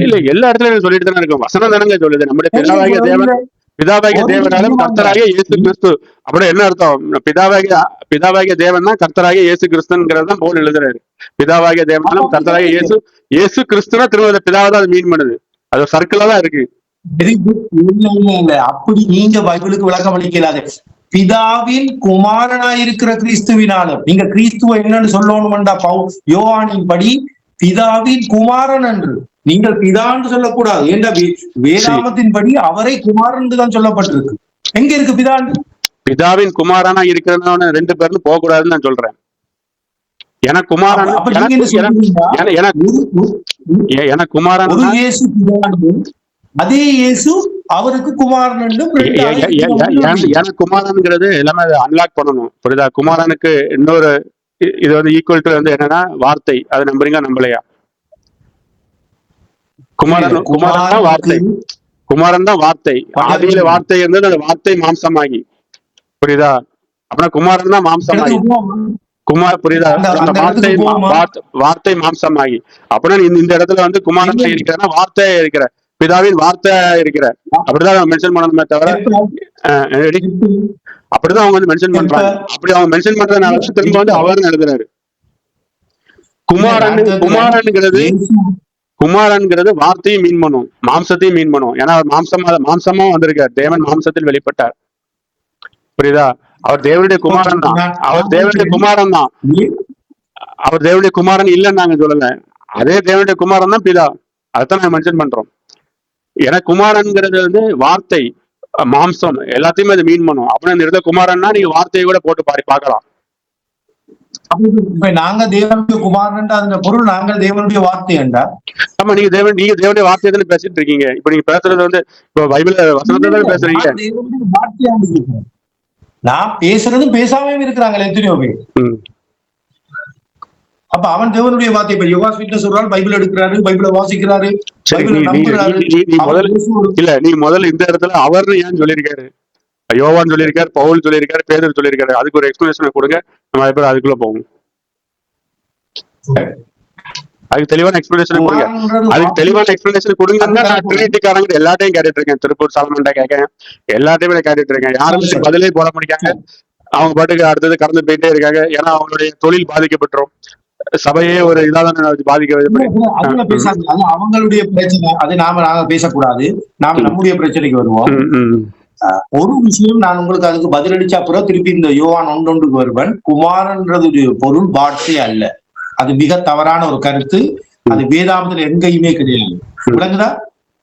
இல்ல, எல்லா இடத்துலயும் சொல்லிட்டு தானே இருக்கும். வசனம் தானங்க சொல்லுது நம்முடைய பிதாவாகிய தேவனாலும் கர்த்தராகிய இயேசு கிறிஸ்து. அப்படின்னா என்ன அர்த்தம்? பிதாவாகிய தேவன் தான் கர்த்தராகிய இயேசு கிறிஸ்துங்கிறது தான் பவுல் எழுதுறாரு. பிதாவாகிய தேவனாலும் கர்த்தராகிய இயேசு கிறிஸ்துனா திரும்ப பிதாவை தான் மீன் பண்ணுது. அது சர்க்கிளா தான் இருக்கு. அப்படி நீங்க பைபிளுக்கு விளக்கம் அளிக்கலாது. பிதாவின் குமாரனாயிருக்கிற கிறிஸ்துவினாலும் நீங்க கிறிஸ்துவ என்னன்னு சொல்லணும்டா யோவானின் படி பிதாவின் குமாரன் என்று நீங்கள் பிதான்னு சொல்லக்கூடாது. ஏன்னா வேதாமத்தின் படி அவரை குமாரன் தான் சொல்லப்பட்டிருக்கு. எங்க இருக்கு பிதான்? பிதாவின் குமாரனா இருக்கிறவன 2 பேர்னு போக கூடாதுன்னு நான் சொல்றேன். எனக்கு குமாரன் அதே இயேசு அவருக்கு குமாரன். எனக்கு குமாரன்ங்கிறது எல்லாமே அன்லாக் பண்ணணும், புரியுதா? குமாரனுக்கு இன்னொரு இது வந்து ஈக்குவல் டு வந்து என்னன்னா வார்த்தை. அது நம்புறீங்க நம்பலையா? குமாரன் தான் வார்த்தை. குமாரன் தான் வார்த்தை. ஆதியில வார்த்தை இருந்தது, அந்த வார்த்தை மாம்சமாகி, புரியுதா? அப்படின்னா குமாரன் தான் மாம்சமாகி புரியுதா? வார்த்தை மாம்சமாகி அப்படின்னா இந்த இடத்துல வந்து குமாரன் இருக்கிறன்னா வார்த்தையா இருக்கிற பிதாவின் வார்த்தை இருக்கிற அப்படிதான் மென்ஷன் பண்ணணுமே தவிர அப்படிதான் அவங்க வந்து மென்ஷன் பண்றாங்க. அப்படி அவங்க மென்ஷன் பண்றதுனால திரும்ப வந்து அவர்னு எழுதுறாரு. குமாரன்கிறது வார்த்தையும் மீன் பண்ணும், மாம்சத்தையும் மீன் பண்ணும். ஏன்னா அவர் மாம்சமா வந்திருக்கார். தேவன் மாம்சத்தில் வெளிப்பட்டார், புரியுதா? அவர் தேவனுடைய குமாரன் தான். அவர் தேவனுடைய குமாரன் இல்லைன்னு நாங்க சொல்லல. அதே தேவனுடைய குமாரன் தான் பிதா. அதைத்தான் நாங்க மென்ஷன் பண்றோம். ஏன்னா குமாரன்கிறது வந்து வார்த்தை, மாம்சம் எல்லாத்தையுமே அது மீன் பண்ணும். அப்படின்னா இந்த இடத்துல குமாரன்னா நீங்க வார்த்தையை கூட போட்டு பார்க்கலாம். இப்ப நாங்க தேவனுடைய குமாரன் அந்த பொருள் நாங்கள் தேவனுடைய வார்த்தை என்றா? ஆமா, நீங்க தேவனுடைய வார்த்தையை தானே பேசிட்டு இருக்கீங்க. இப்ப நீங்க பேசுறது வந்து இப்ப பைபிள் வசனத்தை தானே பேசுறீங்க. நான் பேசுறதும் பேசாம இருக்கிறாங்களே எத்தனையோ பேர். அப்ப அவன் தேவனுடைய வார்த்தை. இப்ப யோகா ஸ்வீட்ல சொல்றாரு, பைபிள் எடுக்கிறாரு, பைபிளை வாசிக்கிறாரு, நீ முதல்ல இந்த இடத்துல அவர்னு ஏன் சொல்லியிருக்காரு? யோவான் சொல்லியிருக்காரு, பவுல் சொல்லியிருக்காரு, பேதுரு சொல்லியிருக்காரு. அதுக்கு ஒரு எக்ஸ்பிளனேஷன் கொடுங்க, நம்ம பேர் அதுக்குள்ள போவோம். அதுக்கு தெளிவான எக்ஸ்பிளனேஷன் கொடுங்க. அதுக்கு தெளிவான எக்ஸ்பிளனேஷன் கொடுங்கன்னா நான் ட்ரினிட்டிக்காரங்க எல்லாத்தையும் கேட்டுட்டு இருக்கேன். திருப்பூர் சாலமன்டா கேட்கறேன், எல்லாத்தையுமே கேட்டுட்டு இருக்கேன். யாரும் பதிலே போட முடியாங்க. அவங்க பாட்டுக்கு அடுத்தது கடந்து போயிட்டே இருக்காங்க. ஏன்னா அவங்களுடைய தொழில் பாதிக்கப்பட்டுரும், சபையே ஒரு இதான பாதிக்க. அவங்களுடைய பிரச்சனை, அது நாங்க பேசக்கூடாது. நாம நம்முடைய பிரச்சனைக்கு வருவோம். ஒரு விஷயம் நான் உங்களுக்கு அதுக்கு பதிலளிச்சா அப்புறம் திருப்பி இந்த யோவான் 1:1 வருவன். குமாரன்றது பொருள் வார்த்தை அல்ல. அது மிக தவறான ஒரு கருத்து. அது வேதாந்தத்துல எங்கேயுமே கிடையாது. விளங்குதா?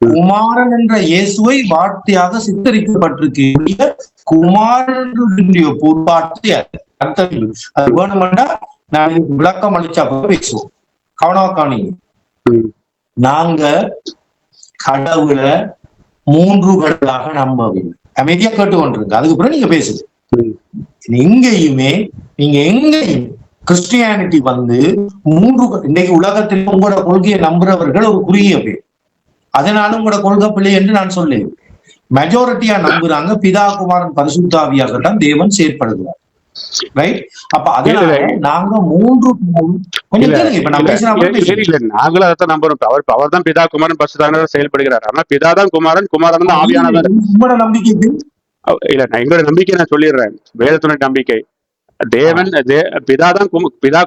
குமாரன் என்ற இயேசுவை வார்த்தையாக சித்தரிக்கப்பட்டிருக்க குமாரன் பொருள் வார்த்தை அர்த்தம். அது வேணுமெண்டா நான் விளக்கம் அளிச்சா பேசுவோம். கவனமாக்கானீங்க. நாங்க கடவுளை 3 கடவுளாக நம்பவில்லை. அமைதியா கேட்டுக்கொண்டிருக்கு. அதுக்கு பிறகு நீங்க பேசுது. நீங்க எங்கேயும் கிறிஸ்டியானிட்டி வந்து 3 இன்னைக்கு உலகத்தில் உங்களோட கொள்கையை நம்புறவர்கள் ஒரு குறுகிய பேர். அதனாலும் கூட கொள்கை பிள்ளை என்று நான் சொல்லேன். மெஜாரிட்டியா நம்புறாங்க பிதா குமாரன் பரிசுத்தாவியாகத்தான் தேவன் செயற்படுகிறார். ரைட்? அப்ப அதனால நாங்க மூன்று கொஞ்சம் கேளுங்க. இப்ப நான் பேசுறேன். நாங்களும் அதான் நம்புறோம். அவர் தான் பிதா குமாரன் பரிசுத்தாவியாக செயல்படுகிறார். ஆனா பிதா தான் குமாரன், குமாரன் தான் ஆவியானவர். உங்களோட நம்பிக்கை இல்ல, நான் எங்களோட நம்பிக்கை நான் சொல்லிடுறேன். வேதத்துடைய நம்பிக்கை தேவன் பிதா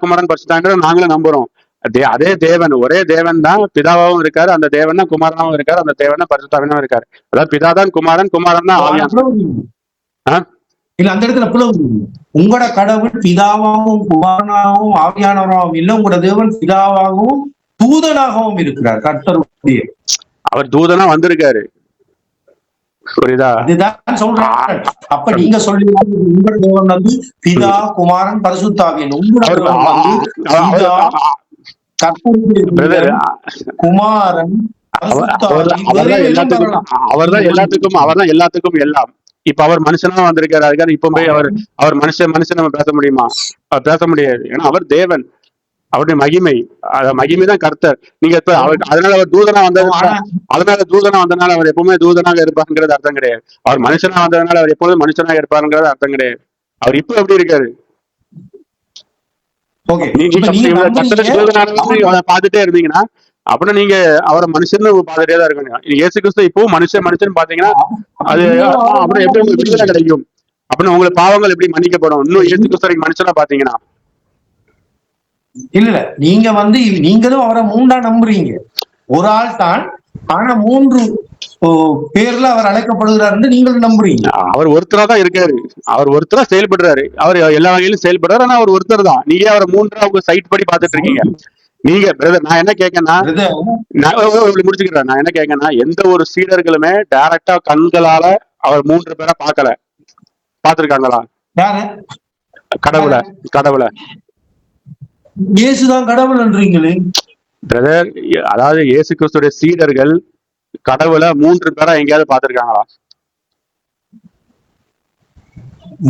குமாரன் பரிசுத்தாவியாக நாங்களும் நம்புறோம். அதே தேவன், ஒரே தேவன் தான் பிதாவாகவும் இருக்காரு, அந்த தேவன் தான் குமாரனாவும் இருக்காரு, அந்த தேவன் தான் பரிசுத்தாவியாகவும் இருக்காரு. அதாவது பிதா தான் குமாரன், குமாரன் தான் ஆவியானவர். இல்ல, அந்த இடத்துல புலவு. உங்களோட கடவுள் பிதாவாகவும் குமாரனாகவும் ஆவியானவராகவும் இல்ல, உங்களோட தேவன் பிதாவாகவும் தூதனாகவும் இருக்கிறார். கர்த்தருடைய அவர் தூதனா வந்திருக்காரு. புரியுதா? அதுதான் சொல்றாங்க. அப்ப நீங்க சொல்லி உங்களோட தேவன் வந்து பிதா குமாரன் பரிசுத்தாவியன், உங்களோட குமாரன் அவர்தான் எல்லாத்துக்கும் எல்லாம். இப்ப அவர் மனுஷனா வந்திருக்காரு. அதுக்காக இப்ப போய் அவர் மனுஷன் நம்ம பேச முடியுமா? அவர் பேச முடியாது. ஏன்னா அவர் தேவன், அவருடைய மகிமை தான் கர்த்தர். நீங்க அதனால அவர் தூதனா வந்ததுனால அவர் எப்பவுமே தூதனாக இருப்பாருங்கிறது அர்த்தம் கிடையாது. அவர் மனுஷனா வந்ததுனால அவர் எப்போதும் மனுஷனாக இருப்பாருங்கிறது அர்த்தம் கிடையாது. அவர் இப்ப எப்படி இருக்காரு? பாத்துட்டே இருந்தீங்கன்னா அப்புறம் நீங்க அவரை மனுஷன் பாத்துட்டே தான் இருக்கணும். இயேசு கிறிஸ்து இப்பவும் மனுஷன் பாத்தீங்கன்னா அது அப்புறம் எப்படி உங்களுக்கு விடுதலை கிடைக்கும்? அப்படின்னு உங்களுக்கு பாவங்கள் எப்படி மன்னிக்கப்படும்? இன்னும் இயேசு கிறிஸ்து மனுஷனா பாத்தீங்கன்னா இல்ல, நீங்க வந்து நீங்களும் அவரை மூன்றா நம்புறீங்க. ஒரு ஆள் தான், ஆனா மூன்று பேர்ல அவர் அழைக்கப்படுகிறார் நீங்களும் நம்புறீங்க. அவர் ஒருத்தரா தான் இருக்காரு, அவர் ஒருத்தரா செயல்படுறாரு, அவர் எல்லா வகையிலும் செயல்படுறாரு. ஆனா அவர் ஒருத்தர் தான். நீங்க அவரை மூன்றா உங்க சைட் படி பாத்துட்டு இருக்கீங்க. நீங்க பிரதர், நான் என்ன கேட்கேன்னா முடிச்சுக்கிறேன். நான் என்ன கேட்கேன்னா, எந்த ஒரு சீடர்களுமே டைரக்டா கண்களால அவர் மூன்று பேரை பாத்துருக்காங்களா? கடவுளை இயேசுதான் கடவுள் என்றீங்களே பிரதர். அதாவது இயேசு கிறிஸ்துடைய சீடர்கள் கடவுளை மூன்று பேரா எங்கேயாவது பாத்துருக்காங்களா?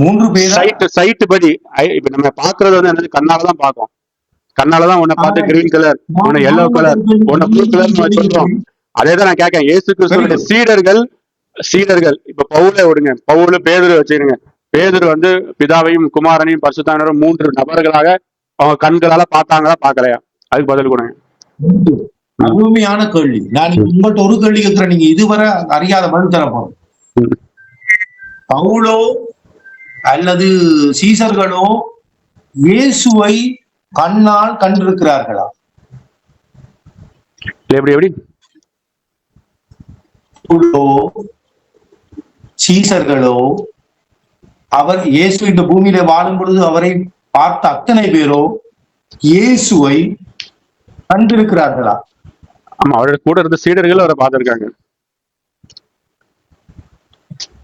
மூன்று பேர் சைட் படி. இப்ப நம்ம பாக்குறது வந்து கண்ணாலதான் பாக்கும். கண்ணாலதான் உன்னை பார்த்து கிரீன் கலர், உன்னை எல்லோ கலர், உன்னை ப்ளூ கலர் சொல்றோம். அதேதான் நான் கேட்கேன். இயேசு கிறிஸ்துடைய சீடர்கள் இப்ப பவுல விடுங்க, பவுல பேதுரு வச்சுருங்க. பேதுரு வந்து பிதாவையும் குமாரனையும் பரிசுத்தாவியும் மூன்று நபர்களாக அவங்க கண்களால பார்த்தாங்களா பார்க்கலையா? அதுக்கு பதில் கொடுங்க. அருமையான கேள்வி. நான் உங்கள்கிட்ட ஒரு கேள்வி கேட்கிறேன், நீங்க இதுவரை அறியாத பதில் தரப்போம். பவுலோ அல்லது சீசர்களோ இயேசுவை கண்ணால் கண்டிருக்கிறார்களா? எப்படி சீசர்களோ அவர் இயேசு இந்த பூமியில வாழும் பொழுது அவரை பார்த்த அத்தனை பேரோ இயேசுவை கண்டிருக்கிறார்களா? ஆமா, அவரோட கூட இருந்த சீடர்கள் அவரை பார்த்திருக்காங்க.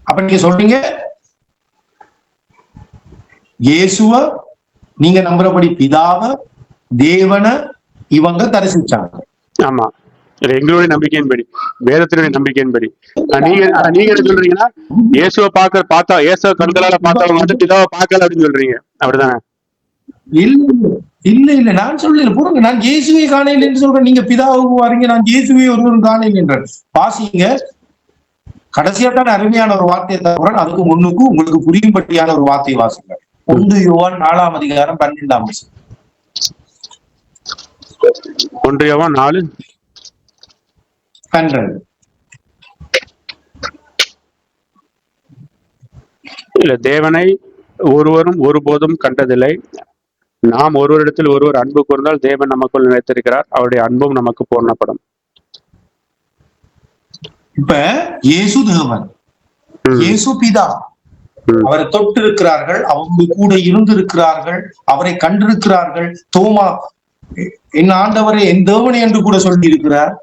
அப்ப நீங்க சொல்றீங்க இயேசுவ நீங்க நம்புறபடி பிதாவ தேவன இவங்க தரிசிச்சாங்க. ஆமா, எங்களுடைய நம்பிக்கையின்படி, வேதத்தினுடைய நம்பிக்கையின்படி. நீங்க என்ன சொல்றீங்கன்னா இயேசுவை பார்த்தா இயேசுவை கண்களால பார்த்தவங்க வந்து பிதாவை பார்க்கல அப்படின்னு சொல்றீங்க, அப்படிதானே? இல்ல நான் சொல்லல. போடுங்க, நான் இயேசுவை காணையில் என்று சொல்றேன். நீங்க பிதாவுக்கு வாரீங்க, நான் இயேசுவை ஒருவரும் காணையில் என்றேன். வாசிங்க. கடைசியா தான் அருமையான ஒரு வார்த்தையை தவிர அதுக்கு முன்னுக்கு உங்களுக்கு புரியும்படியான ஒரு வார்த்தையை வாசிங்க. 1 யோவான் 4ஆம் அதிகாரம் 12ஆம் வசனம். 1 யோவான் 4:12. இல்ல, தேவனை ஒருவரும் ஒருபோதும் கண்டதில்லை. நாம் ஒருவரிடத்தில் ஒருவர் அன்பு கூர்ந்தால் தேவன் நமக்குள் நிலைத்திருக்கிறார், அவருடைய அன்பும் நமக்கு பூர்ணப்படும். இப்ப இயேசு தேவன், இயேசு பிதா, அவரை தொட்டு இருக்கிறார்கள், அவங்க கூட இருந்திருக்கிறார்கள், அவரை கண்டிருக்கிறார்கள். தோமா என் ஆண்டவரை என் தேவனை என்று கூட சொல்லி இருக்கிறார்.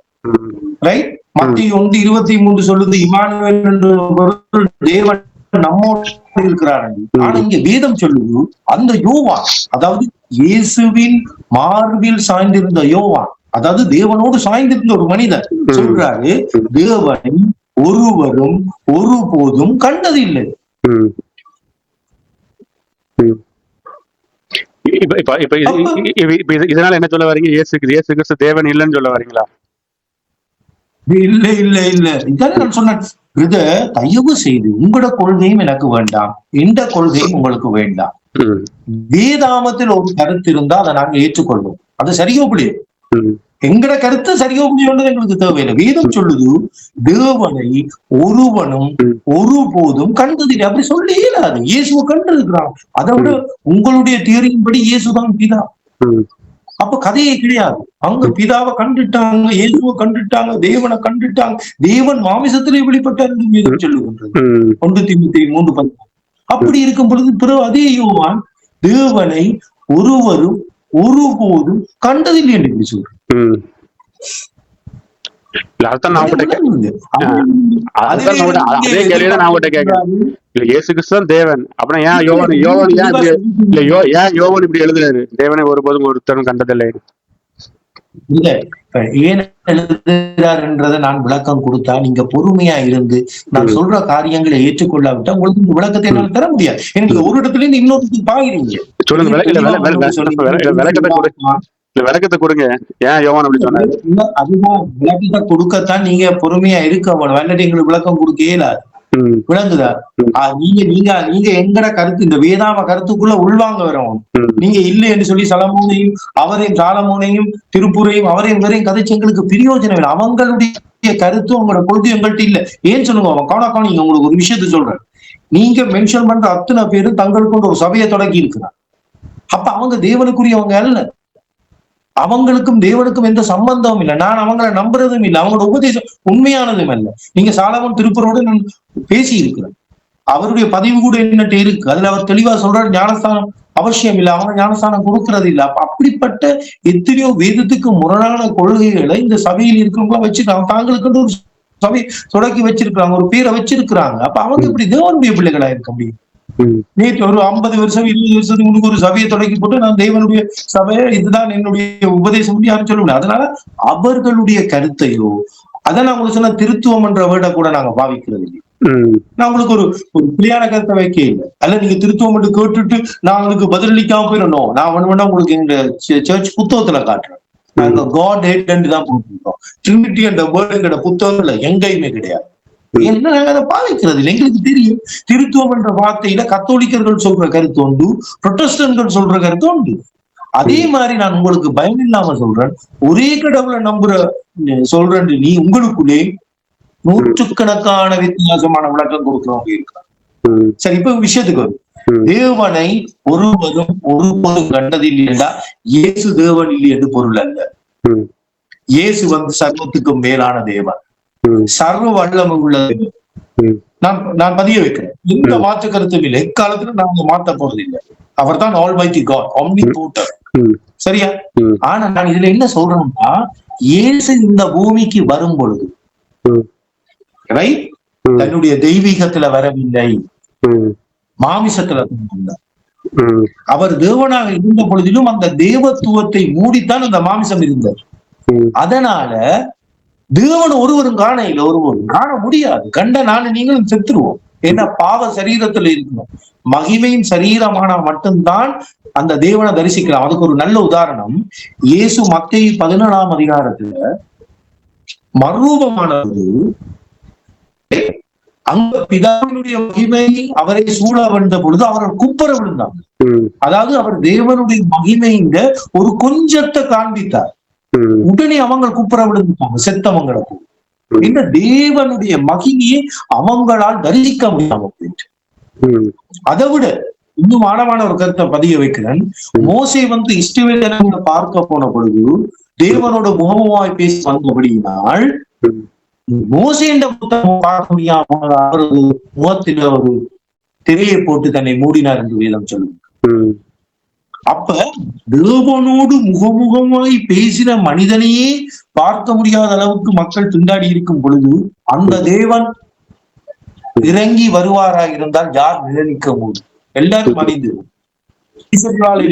ரைட்? மத்திய 1:23 சொல்லுது இமானுவேல் என்று தேவன் நம்மோடு இருக்கிறார்கள். ஆனா இங்க வேதம் சொல்லுது அந்த யோவான், அதாவது இயேசுவின் மார்பில் சாய்ந்திருந்த யோவான், அதாவது தேவனோடு சாய்ந்திருந்த ஒரு மனிதர் சொல்றாரு, தேவனை ஒருவரும் ஒருபோதும் கண்டதில்லை. இதனால என்ன சொல்ல வரீங்க? இயேசு கிறிஸ்து தேவன் இல்லைன்னு சொல்ல வரீங்களா? இல்ல இல்ல இல்ல இதான் நான் சொன்னேன். இத தயவு செய்து உங்களோட கொள்கையும் எனக்கு வேண்டாம், இந்த கொள்கையும் உங்களுக்கு வேண்டாம். வேதாமத்தில் ஒரு கருத்து இருந்தா அதை நாங்க ஏற்றுக்கொள்வோம். அது சரியோ புள்ளியோ, எங்கட கருத்து சரியோ புள்ளியோன்றது எங்களுக்கு தேவையில்லை. வேதம் சொல்லுது தேவனை ஒருவனும் ஒருபோதும் கண்டதில்லை. அப்படி சொல்லி இயலாது. இயேசுவை கண்டு இருக்கிறான். அதை விட உங்களுடைய தியரியின்படி இயேசுதான் பிதா. அப்ப கதையே கிடையாது. அங்க பிதாவை கண்டுட்டாங்க, இயேசுவை கண்டுட்டாங்க, தேவனை கண்டுட்டாங்க. தேவன் மாமிசத்திலே வெளிப்பட்டார் என்று வேதம் சொல்லுகின்றது. 1 தீமோத்தேயு 3:10. அப்படி இருக்கும் பொழுது பிறகு அதே யோவான் தேவனை ஒருவரும் ஒருபோதும் கண்டதில்லை என்று சொல்றார். இயேசு கிறிஸ்து தேவன். அப்புறம் ஏன் யோவான் இப்படி எழுதுறாரு, தேவனை ஒருபோதும் ஒருத்தரும் கண்டதில்லை? இல்ல, ஏன் எழுதுகிறார்ன்றதை நான் விளக்கம் கொடுத்தா நீங்க பொறுமையா இருந்து நான் சொல்ற காரியங்களை ஏற்றுக்கொள்ளாவிட்டா உங்களுக்கு இந்த விளக்கத்தை என்னால தர முடியாது. எனக்கு ஒரு இடத்துல இருந்து இன்னொரு பாக்கிறீங்க. சொல்லுங்க, விளக்கத்தை கொடுங்க. ஏன் யோவான் அப்படி சொன்னாரு? அதுதான் விளக்கத்தை கொடுக்கத்தான் நீங்க பொறுமையா இருக்க வேணும். இல்லாட்டி எங்களுக்கு விளக்கம் கொடுக்க இயலாது. விளங்குதா? நீங்க எங்கட கருத்து இந்த வேதாம கருத்துக்குள்ள உள்வாங்க வரணும். நீங்க இல்லை என்று சொல்லி சலமோனையும் சாலமோனையும் திருப்புரையும் அவரையும் வரையும் கதைச்சு எங்களுக்கு பிரயோஜனம் இல்லை. அவங்களுடைய கருத்து உங்களோட கொள்கை எங்கள்கிட்ட இல்ல. ஏன் சொல்லுங்க, அவன் காணாக்கா நீங்க உங்களுக்கு ஒரு விஷயத்த சொல்றேன். நீங்க மென்ஷன் பண்ற அத்தனை பேரும் தங்களுக்கு ஒரு சபையை தொடங்கி இருக்கிறார். அப்ப அவங்க தேவனுக்குரியவங்க அல்ல. அவங்களுக்கும் தேவனுக்கும் எந்த சம்பந்தமும் இல்லை. நான் அவங்களை நம்புறதும் இல்லை. அவங்களோட உபதேசம் உண்மையானதும் அல்ல. நீங்க சாலமோன் திருப்பரோடு நான் பேசி இருக்கிறேன். அவருடைய பதிவு கூட என்னட்டு இருக்கு. அதுல அவர் தெளிவா சொல்றாரு, ஞானஸ்தானம் அவசியம் இல்லை, அவங்க ஞானஸ்தானம் கொடுக்கறது இல்லை. அப்ப அப்படிப்பட்ட எத்தனையோ வேதத்துக்கு முரணான கொள்கைகளை இந்த சபையில் இருக்கிறவங்களா வச்சுட்டாங்க. தாங்களுக்கு ஒரு சபை தொடக்கி வச்சிருக்கிறாங்க, ஒரு பேரை வச்சிருக்கிறாங்க. அப்ப அவங்க இப்படி தேவனுடைய பிள்ளைகளா இருக்க முடியும்? நேற்று ஒரு 50 வருஷம் 20 வருஷத்துக்கு முன்னுக்கு ஒரு சபையை தொடக்கி போட்டு நான் தேவனுடைய சபையை இதுதான் என்னுடைய உபதேசம் யாரும் சொல்ல முடியாது. அதனால அவர்களுடைய கருத்தையோ அதை நான் உங்களுக்கு சொன்ன திருத்துவம் என்ற வேர்டை கூட நாங்க பாவிக்கிறது இல்லை. நான் உங்களுக்கு ஒரு பிள்ளையான கருத்தை வைக்க இல்லை. அல்ல நீங்க திருத்துவம் என்று கேட்டுட்டு நான் உங்களுக்கு பதிலளிக்காம போயிடணும். நான் வேணா உங்களுக்கு எங்க சர்ச் புத்தகத்துல காட்டுறேன். நாங்க காட் ஹேட் தான் போட்டுருக்கோம். ட்ரினிட்டி என்ற வேர்டு எங்கட புத்தகங்கள்ல எங்கேயுமே கிடையாது. என்ன நாங்க அதை பாவிக்கிறது இல்லை. எங்களுக்கு தெரியும் திருத்துவம் என்ற வார்த்தையில கத்தோலிக்கர்கள் சொல்ற கருத்து உண்டு, புரொட்டஸ்டன்ட்கள் சொல்ற கருத்து உண்டு. அதே மாதிரி நான் உங்களுக்கு பயம் இல்லாம சொல்றேன், ஒரே கடவுளை நம்புற சொல்றேன். நீ உங்களுக்குள்ளே நூற்றுக்கணக்கான வித்தியாசமான விளக்கம் கொடுக்கிறவங்க இருக்கிறாங்க. சரி, இப்ப விஷயத்துக்கு வரும். தேவனை ஒருவரும் ஒருபோதும் கண்டதில்லை என்றா இயேசு தேவன் இல்லை என்று பொருள் அல்ல. இயேசு சர்வத்துக்கும் மேலான தேவன், சர்வ வல்லமை உள்ளது. நான் பதிய வைக்கிறேன். எந்த மாற்று கருத்தும் இல்லை. எக்காலத்துல நாங்க மாற்ற போறது இல்லை. அவர் தான் ஆல்மைட்டி காட், ஆம்னிபோட்டன்ட். சரியா? ஆனா நான் இதுல என்ன சொல்றேன்னா, இயேசு இந்த பூமிக்கு வரும் பொழுது தன்னுடைய தெய்வீகத்துல வரவில்லை, மாமிசத்துல வந்தார். அவர் தேவனாக இருந்த பொழுதிலும் அந்த தேவத்துவத்தை மூடித்தான் அந்த மாமிசம் இருந்தது. அதனால தேவன் ஒருவரும் காண இல்லை, ஒருவரும் காண முடியாது. கண்ட நானும் நீங்களும் செத்துருவோம். ஏன்னா பாவ சரீரத்துல இருக்கணும். மகிமையின் சரீரமானா மட்டும்தான் அந்த தேவனை தரிசிக்கலாம். அதுக்கு ஒரு நல்ல உதாரணம், இயேசு மத்தேயு 17ஆம் அதிகாரத்துல மறுரூபமானது அங்க பிதாவினுடைய மகிமை அவரை சூழ வந்த பொழுது அவர்கள் குப்பர விழுந்தாங்க. அதாவது அவர் தேவனுடைய மகிமைங்க ஒரு கொஞ்சத்தை காண்பித்தார். உடனே அவங்க குப்புற விழுந்துட்டாங்க, செத்தவங்களுக்கு. இந்த தேவனுடைய மகிமையை அவங்களால் தரிசிக்க முடியாம போயிட்டு. அதை விட இன்னும் ஆழமான ஒரு கருத்தை பதிய வைக்கிறேன். மோசே இஸ்ரவேல் ஜனங்களை பார்க்க போன பொழுது தேவனோட முகமுகமாய் பேசி வந்தபடியினால் மோசே என்ற புத்தகம் பார்க்க முடியாம அவரது முகத்தில் ஒரு திரையை போட்டு தன்னை மூடினார் என்று வேதம் சொல்லுங்க. அப்ப தேவனோடு முகமுகமாய் பேசின மனிதனையே பார்க்க முடியாத அளவுக்கு மக்கள் திண்டாடி இருக்கும் பொழுது அந்த தேவன் இறங்கி வருவாராக இருந்தால் யார் நிலைநிற்க முடியும்? எல்லாரும் மனிதர்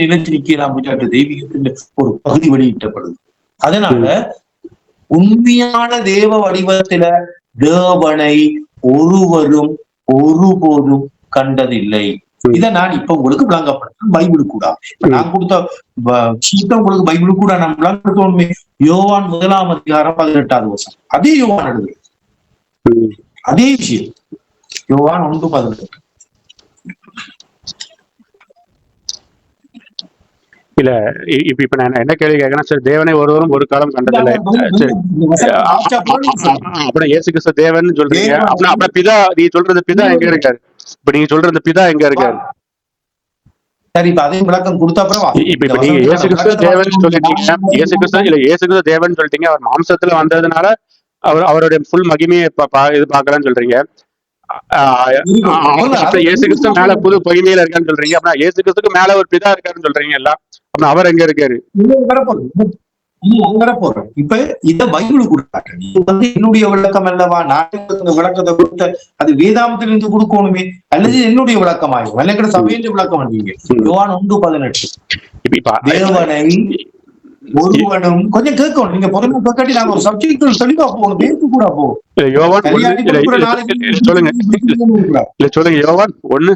நிலைச்சு நிக்கலாம். தெய்வீகத்தின் ஒரு பகுதி வெளியிட்டப்படுது. அதனால உண்மையான தேவ வடிவத்தில தேவனை ஒருவரும் ஒருபோதும் கண்டதில்லை. இதை நான் இப்ப உங்களுக்கு விளங்கப்படுறேன். பைபிள் கூட நான் கொடுத்த விஷயத்த உங்களுக்கு பைபிள் கூட நான் விளங்கப்படுத்தணுமே. யோவான் 1:18 அதே யோவான் எழுது, அதே விஷயம். யோவான் 1:18. இல்ல இப்ப நான் என்ன கேள்வி கேட்கறேன், சரி தேவனை ஒருவரும் ஒரு காலம் கண்டதில்லை, அப்படின்னா இயேசு கிறிஸ்து தேவன் சொல்றீங்க, அப்படின்னா பிதா, நீ சொல்றது பிதா எங்க இருக்காரு? இப்ப நீங்க சொல்றது பிதா எங்க இருக்காரு? சரி, இப்ப அதே விளக்கம் கொடுத்த அப்புறம் இப்ப நீங்க இயேசு கிறிஸ்து தேவன் சொல்லிட்டீங்க, இயேசு கிறிஸ்து தேவன் சொல்லிட்டீங்க, அவர் மாம்சத்துல வந்ததுனால அவருடைய ஃபுல் மகிமையை இது பாக்கலாம்னு சொல்றீங்க. இயேசு கிறிஸ்து மேல புது மகிமையில இருக்கான்னு சொல்றீங்க, அப்படின்னா இயேசு கிறிஸ்துக்கு மேல ஒரு பிதா இருக்காருன்னு சொல்றீங்க இல்ல, அப்படின்னா அவர் எங்க இருக்காரு? இப்ப இத பைபிள் கொடுத்தாங்க, நீங்க வந்து என்னுடைய விளக்கம் அல்லவா, நாட்டுக்கு விளக்கத்தை கொடுத்த அது வேதாந்தத்திலிருந்து கொடுக்கணுமே, அல்லது என்னுடைய விளக்கம் ஆகும், அல்ல சபையின் விளக்கம் அனுப்பீங்க. யோவான் 1:18. தேவனை ஒருவனும் கொஞ்சம் கேட்கணும், நீங்க பொறுமை கேட்காட்டி நாங்க ஒரு சப்ஜெக்ட் தெளிவா போகணும், பேருக்கு கூட போகும். சொல்லுங்க யோவான் 1,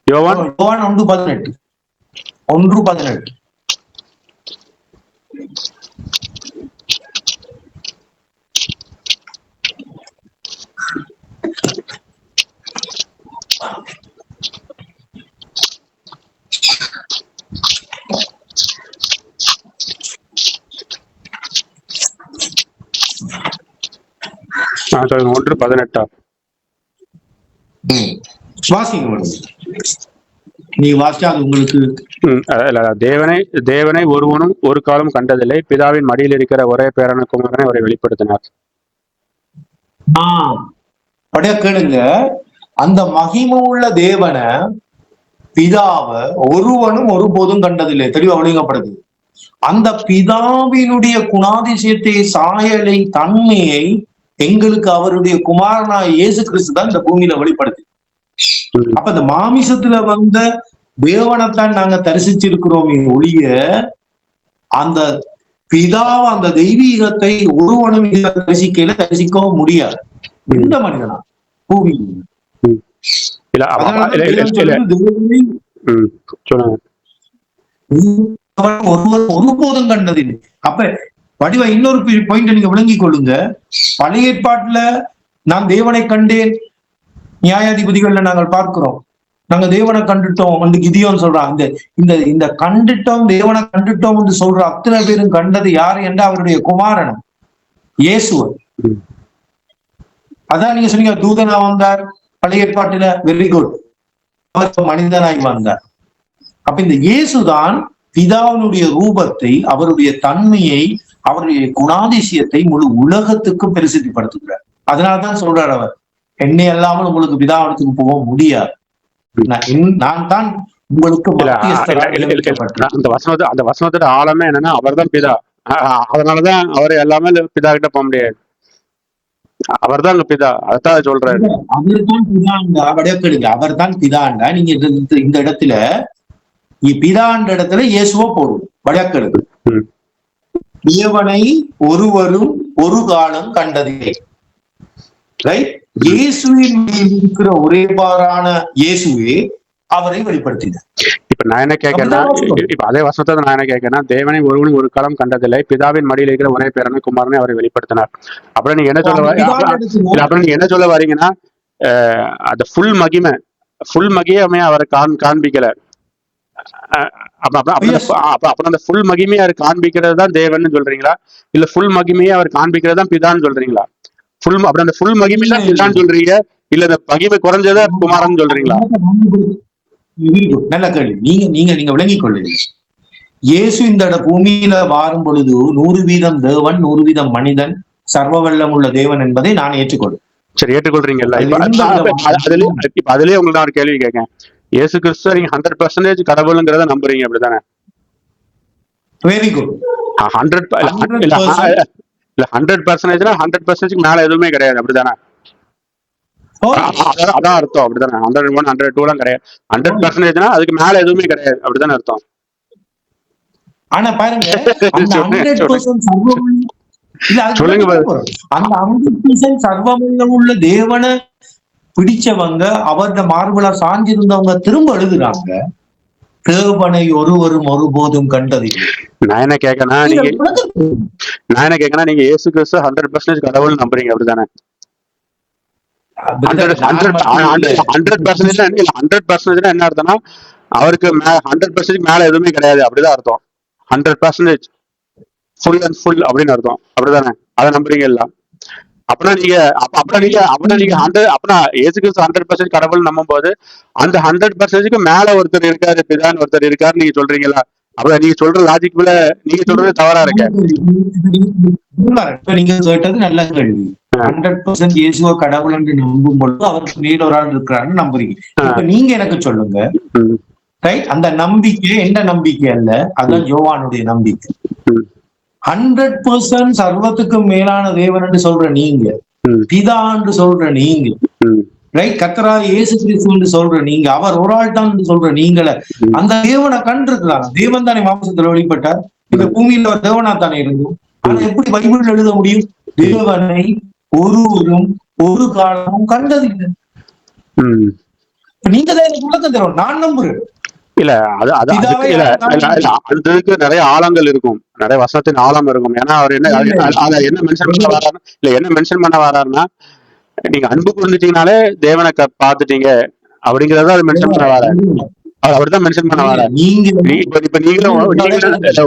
யோவான் 1:18. 1:18. சொல்லுங்க 1:18. வாசிங்க, நீ வாசிச்சா அது உங்களுக்கு. தேவனை ஒருவனும் ஒரு காலம் கண்டதில்லை, பிதாவின் மடியில் இருக்கிற ஒரே பேரான குமாரனை அவரை வெளிப்படுத்தினார். அப்படியே கேளுங்க, அந்த மகிமை உள்ள தேவனை பிதாவை ஒருவனும் ஒருபோதும் கண்டதில்லை, தெளிவா ஒழுங்கப்படுது. அந்த பிதாவினுடைய குணாதிசயத்தை, சாயலை, தன்மையை எங்களுக்கு அவருடைய குமாரனாய் இயேசு கிறிஸ்து தான் இந்த பூமியில வெளிப்படுத்து. அப்ப இந்த மாமிசத்துல வந்த தேவனைத்தான் நாங்க தரிசிச்சிருக்கிறோமே ஒழிய அந்த பிதாவை, அந்த தெய்வீகத்தை ஒருவனும் தரிசிக்கவும் முடியாது. எந்த மனிதனா பூமியில் ஒருபோதும் கண்டதில்லை. அப்ப வடிவ இன்னொரு பாயிண்ட் நீங்க விளங்கிக் கொள்ளுங்க. பழைய ஏற்பாட்டுல நான் தேவனை கண்டேன், நியாயாதிபதிகள்ல நாங்கள் பார்க்கிறோம், நாங்க தேவனை கண்டுட்டோம் வந்து கிதியோன்னு சொல்றான். இந்த கண்டுட்டோம், தேவனை கண்டுட்டோம் என்று சொல்ற அத்தனை பேரும் கண்டது யாரு என்ற அவருடைய குமாரனும் இயேசுவன். அதான் நீங்க சொன்னீங்க, தூதனா வந்தார் பழைய ஏற்பாட்டுல, வெரி குட், அவர் மனிதனாய் வந்தார். அப்ப இந்த இயேசுதான் பிதாவினுடைய ரூபத்தை, அவருடைய தன்மையை, அவருடைய குணாதிசயத்தை முழு உலகத்துக்கும் பிரசித்திப்படுத்துகிறார். அதனால்தான் சொல்றார் அவர், என்னை அல்லாமல் உங்களுக்கு பிதாவிடத்துக்கு போக முடியாது, நான் தான் உங்களுக்கு. அந்த வசனத்தோட ஆழமே என்னன்னா அவர் தான் பிதா, அதனாலதான் அவரை எல்லாமே பிதா கிட்ட போக முடியாது, அவர் தான் பிதா, அதான் சொல்றாரு. அவர்தான் பிதாண்டா, அவர் தான் பிதாண்டா. நீங்க இந்த இடத்துல பிதாண்ட இடத்துல இயேசுவோ போடுவோம் வழக்கெடுக்கு. தேவனை ஒருவரும் ஒரு காலம் கண்டதில்லை. இயேசுவின் மேல் இருக்கிற ஒரே பாரான இயேசுவே அவரை வெளிப்படுத்தினார். இப்ப நான் என்ன கேட்கிறேன்னா, இப்ப அதே வசனத்தை நான் என்ன கேட்கிறேன்னா, தேவனை ஒருவனும் ஒரு காலம் கண்டதில்லை, பிதாவின் மடியில் இருக்கிற ஒரே பேரான குமாரனை அவரை வெளிப்படுத்தினார். அப்புறம் நீங்க என்ன சொல்ல வரீங்கன்னா, அந்த ஃபுல் மகிமை அவரை காண்பிக்கல. அப்புறம் அந்த ஃபுல் மகிமையை அவர் காண்பிக்கிறது தான் தேவன் சொல்றீங்களா, இல்ல ஃபுல் மகிமையை அவர் காண்பிக்கிறது தான் பிதான்னு சொல்றீங்களா? அப்புறம் அந்த ஃபுல் மகிமை தான் பிதான்னு சொல்றீங்க, இல்ல அந்த மகிமை குறைஞ்சத குமாரன் சொல்றீங்களா? நல்ல கேள்வி. நீங்க விளங்கிக் கொள்ளுங்க. இயேசு இந்த பூமியில வாரும் பொழுது 100% தேவன் 100% மனிதன், சர்வ வல்லம் உள்ள தேவன் என்பதை நான் ஏற்றுக்கொள்றேன். சரி, ஏற்றுக்கொள்றீங்கல்ல? இப்ப அதுலயே உங்களுக்கு நான் ஒரு கேள்வி கேட்கேன். இயேசு கிறிஸ்து நீங்க 100% கடவுளுங்கிறத நம்புறீங்க, அப்படிதானே? Very good. 100% மேல எதுவுமே கிடையாது, அப்படிதானே? அதான் அர்த்தம், அப்படிதானே? 101, 102 எல்லாம் கிடையாது. 100% அதுக்கு மேல எதுவுமே கிடையாது, அப்படிதானே அர்த்தம்? ஆனா பாருங்க, சொல்லுங்க. அந்த 100% சர்வவல்லம் உள்ள தேவனை பிடிச்சவங்க அவர்த மார்புல சாஞ்சிருந்தவங்க திரும்ப எழுதுறாங்க, தேவனை ஒருவரும் ஒருபோதும் கண்டதில்லை. நான் என்ன கேட்கனா நீங்க நீங்க இயேசு கிறிஸ்து 100% கடவுள் நம்புறீங்க அப்படிதானே? 100% என்ன அர்த்தம்னா அவருக்கு 100% மேல எதுவுமே கிடையாது அப்படிதான் அர்த்தம். 100% ஃபுல் அண்ட் ஃபுல் அப்படின்னு அர்த்தம் அப்படிதானே? அதை நம்புறீங்க இல்ல? அப்படின்னா இயேசு கிறிஸ்து 100% கடவுள் நம்பும் போது அந்த 100%க்கு மேல ஒருத்தர் இருக்காரு, பிதான் ஒருத்தர் இருக்காரு நீங்க சொல்றீங்களா? அப்ப நீங்க சொல்ற லாஜிக் நீங்க சொல்றது தவறா இருக்க. நீங்க கேட்டது நல்ல கேள்வி. 100% இயேசுவ கடவுள் என்று நம்பும் பொழுது அவருக்கு மேல் ஒரு ஆள் இருக்கிறாருன்னு நம்புறீங்க. இப்ப நீங்க எனக்கு சொல்லுங்க, ரைட்? அந்த நம்பிக்கை என்ன நம்பிக்கை அல்ல, அதான் யோவானுடைய நம்பிக்கை. 100% சர்வத்துக்கும் மேலான தேவன் என்று சொல்ற நீங்க, பிதா என்று சொல்ற நீங்க, ரைட்? கர்த்தராகிய இயேசு கிறிஸ்து என்று சொல்ற நீங்க, அவர் ஒரு ஆள் தான் என்று சொல்ற நீங்கள அந்த தேவனை கண்டிருக்கிறாங்க. தேவன் தானே மாம்சத்துல வெளிப்பட்டார். இந்த பூமியில ஒரு தேவனா தானே இருந்தோம். ஆனா எப்படி பைபிள் எழுத முடியும்? தேவனை ஒருவரும் ஒரு காலமும் கண்டதில்லை. நீங்க தான் எனக்கு விளக்கம் தரும், நான் நம்புறேன். இல்ல அதுக்கு நிறைய ஆழங்கள் இருக்கும், நிறைய வசனத்தின் ஆழம் இருக்கும். ஏன்னா அவர் என்ன மென்ஷன் பண்ண வர்றாரு, இல்ல என்ன மென்ஷன் பண்ண வர்றாருன்னா, நீங்க அன்பு புரிஞ்சுட்டீங்கனாலே தேவனை பாத்துட்டீங்க அப்படிங்கறத அது மென்ஷன் பண்ண வர்றாரு. அவர்தான் மென்ஷன் பண்ண வர்றாரு. இப்ப நீங்களும்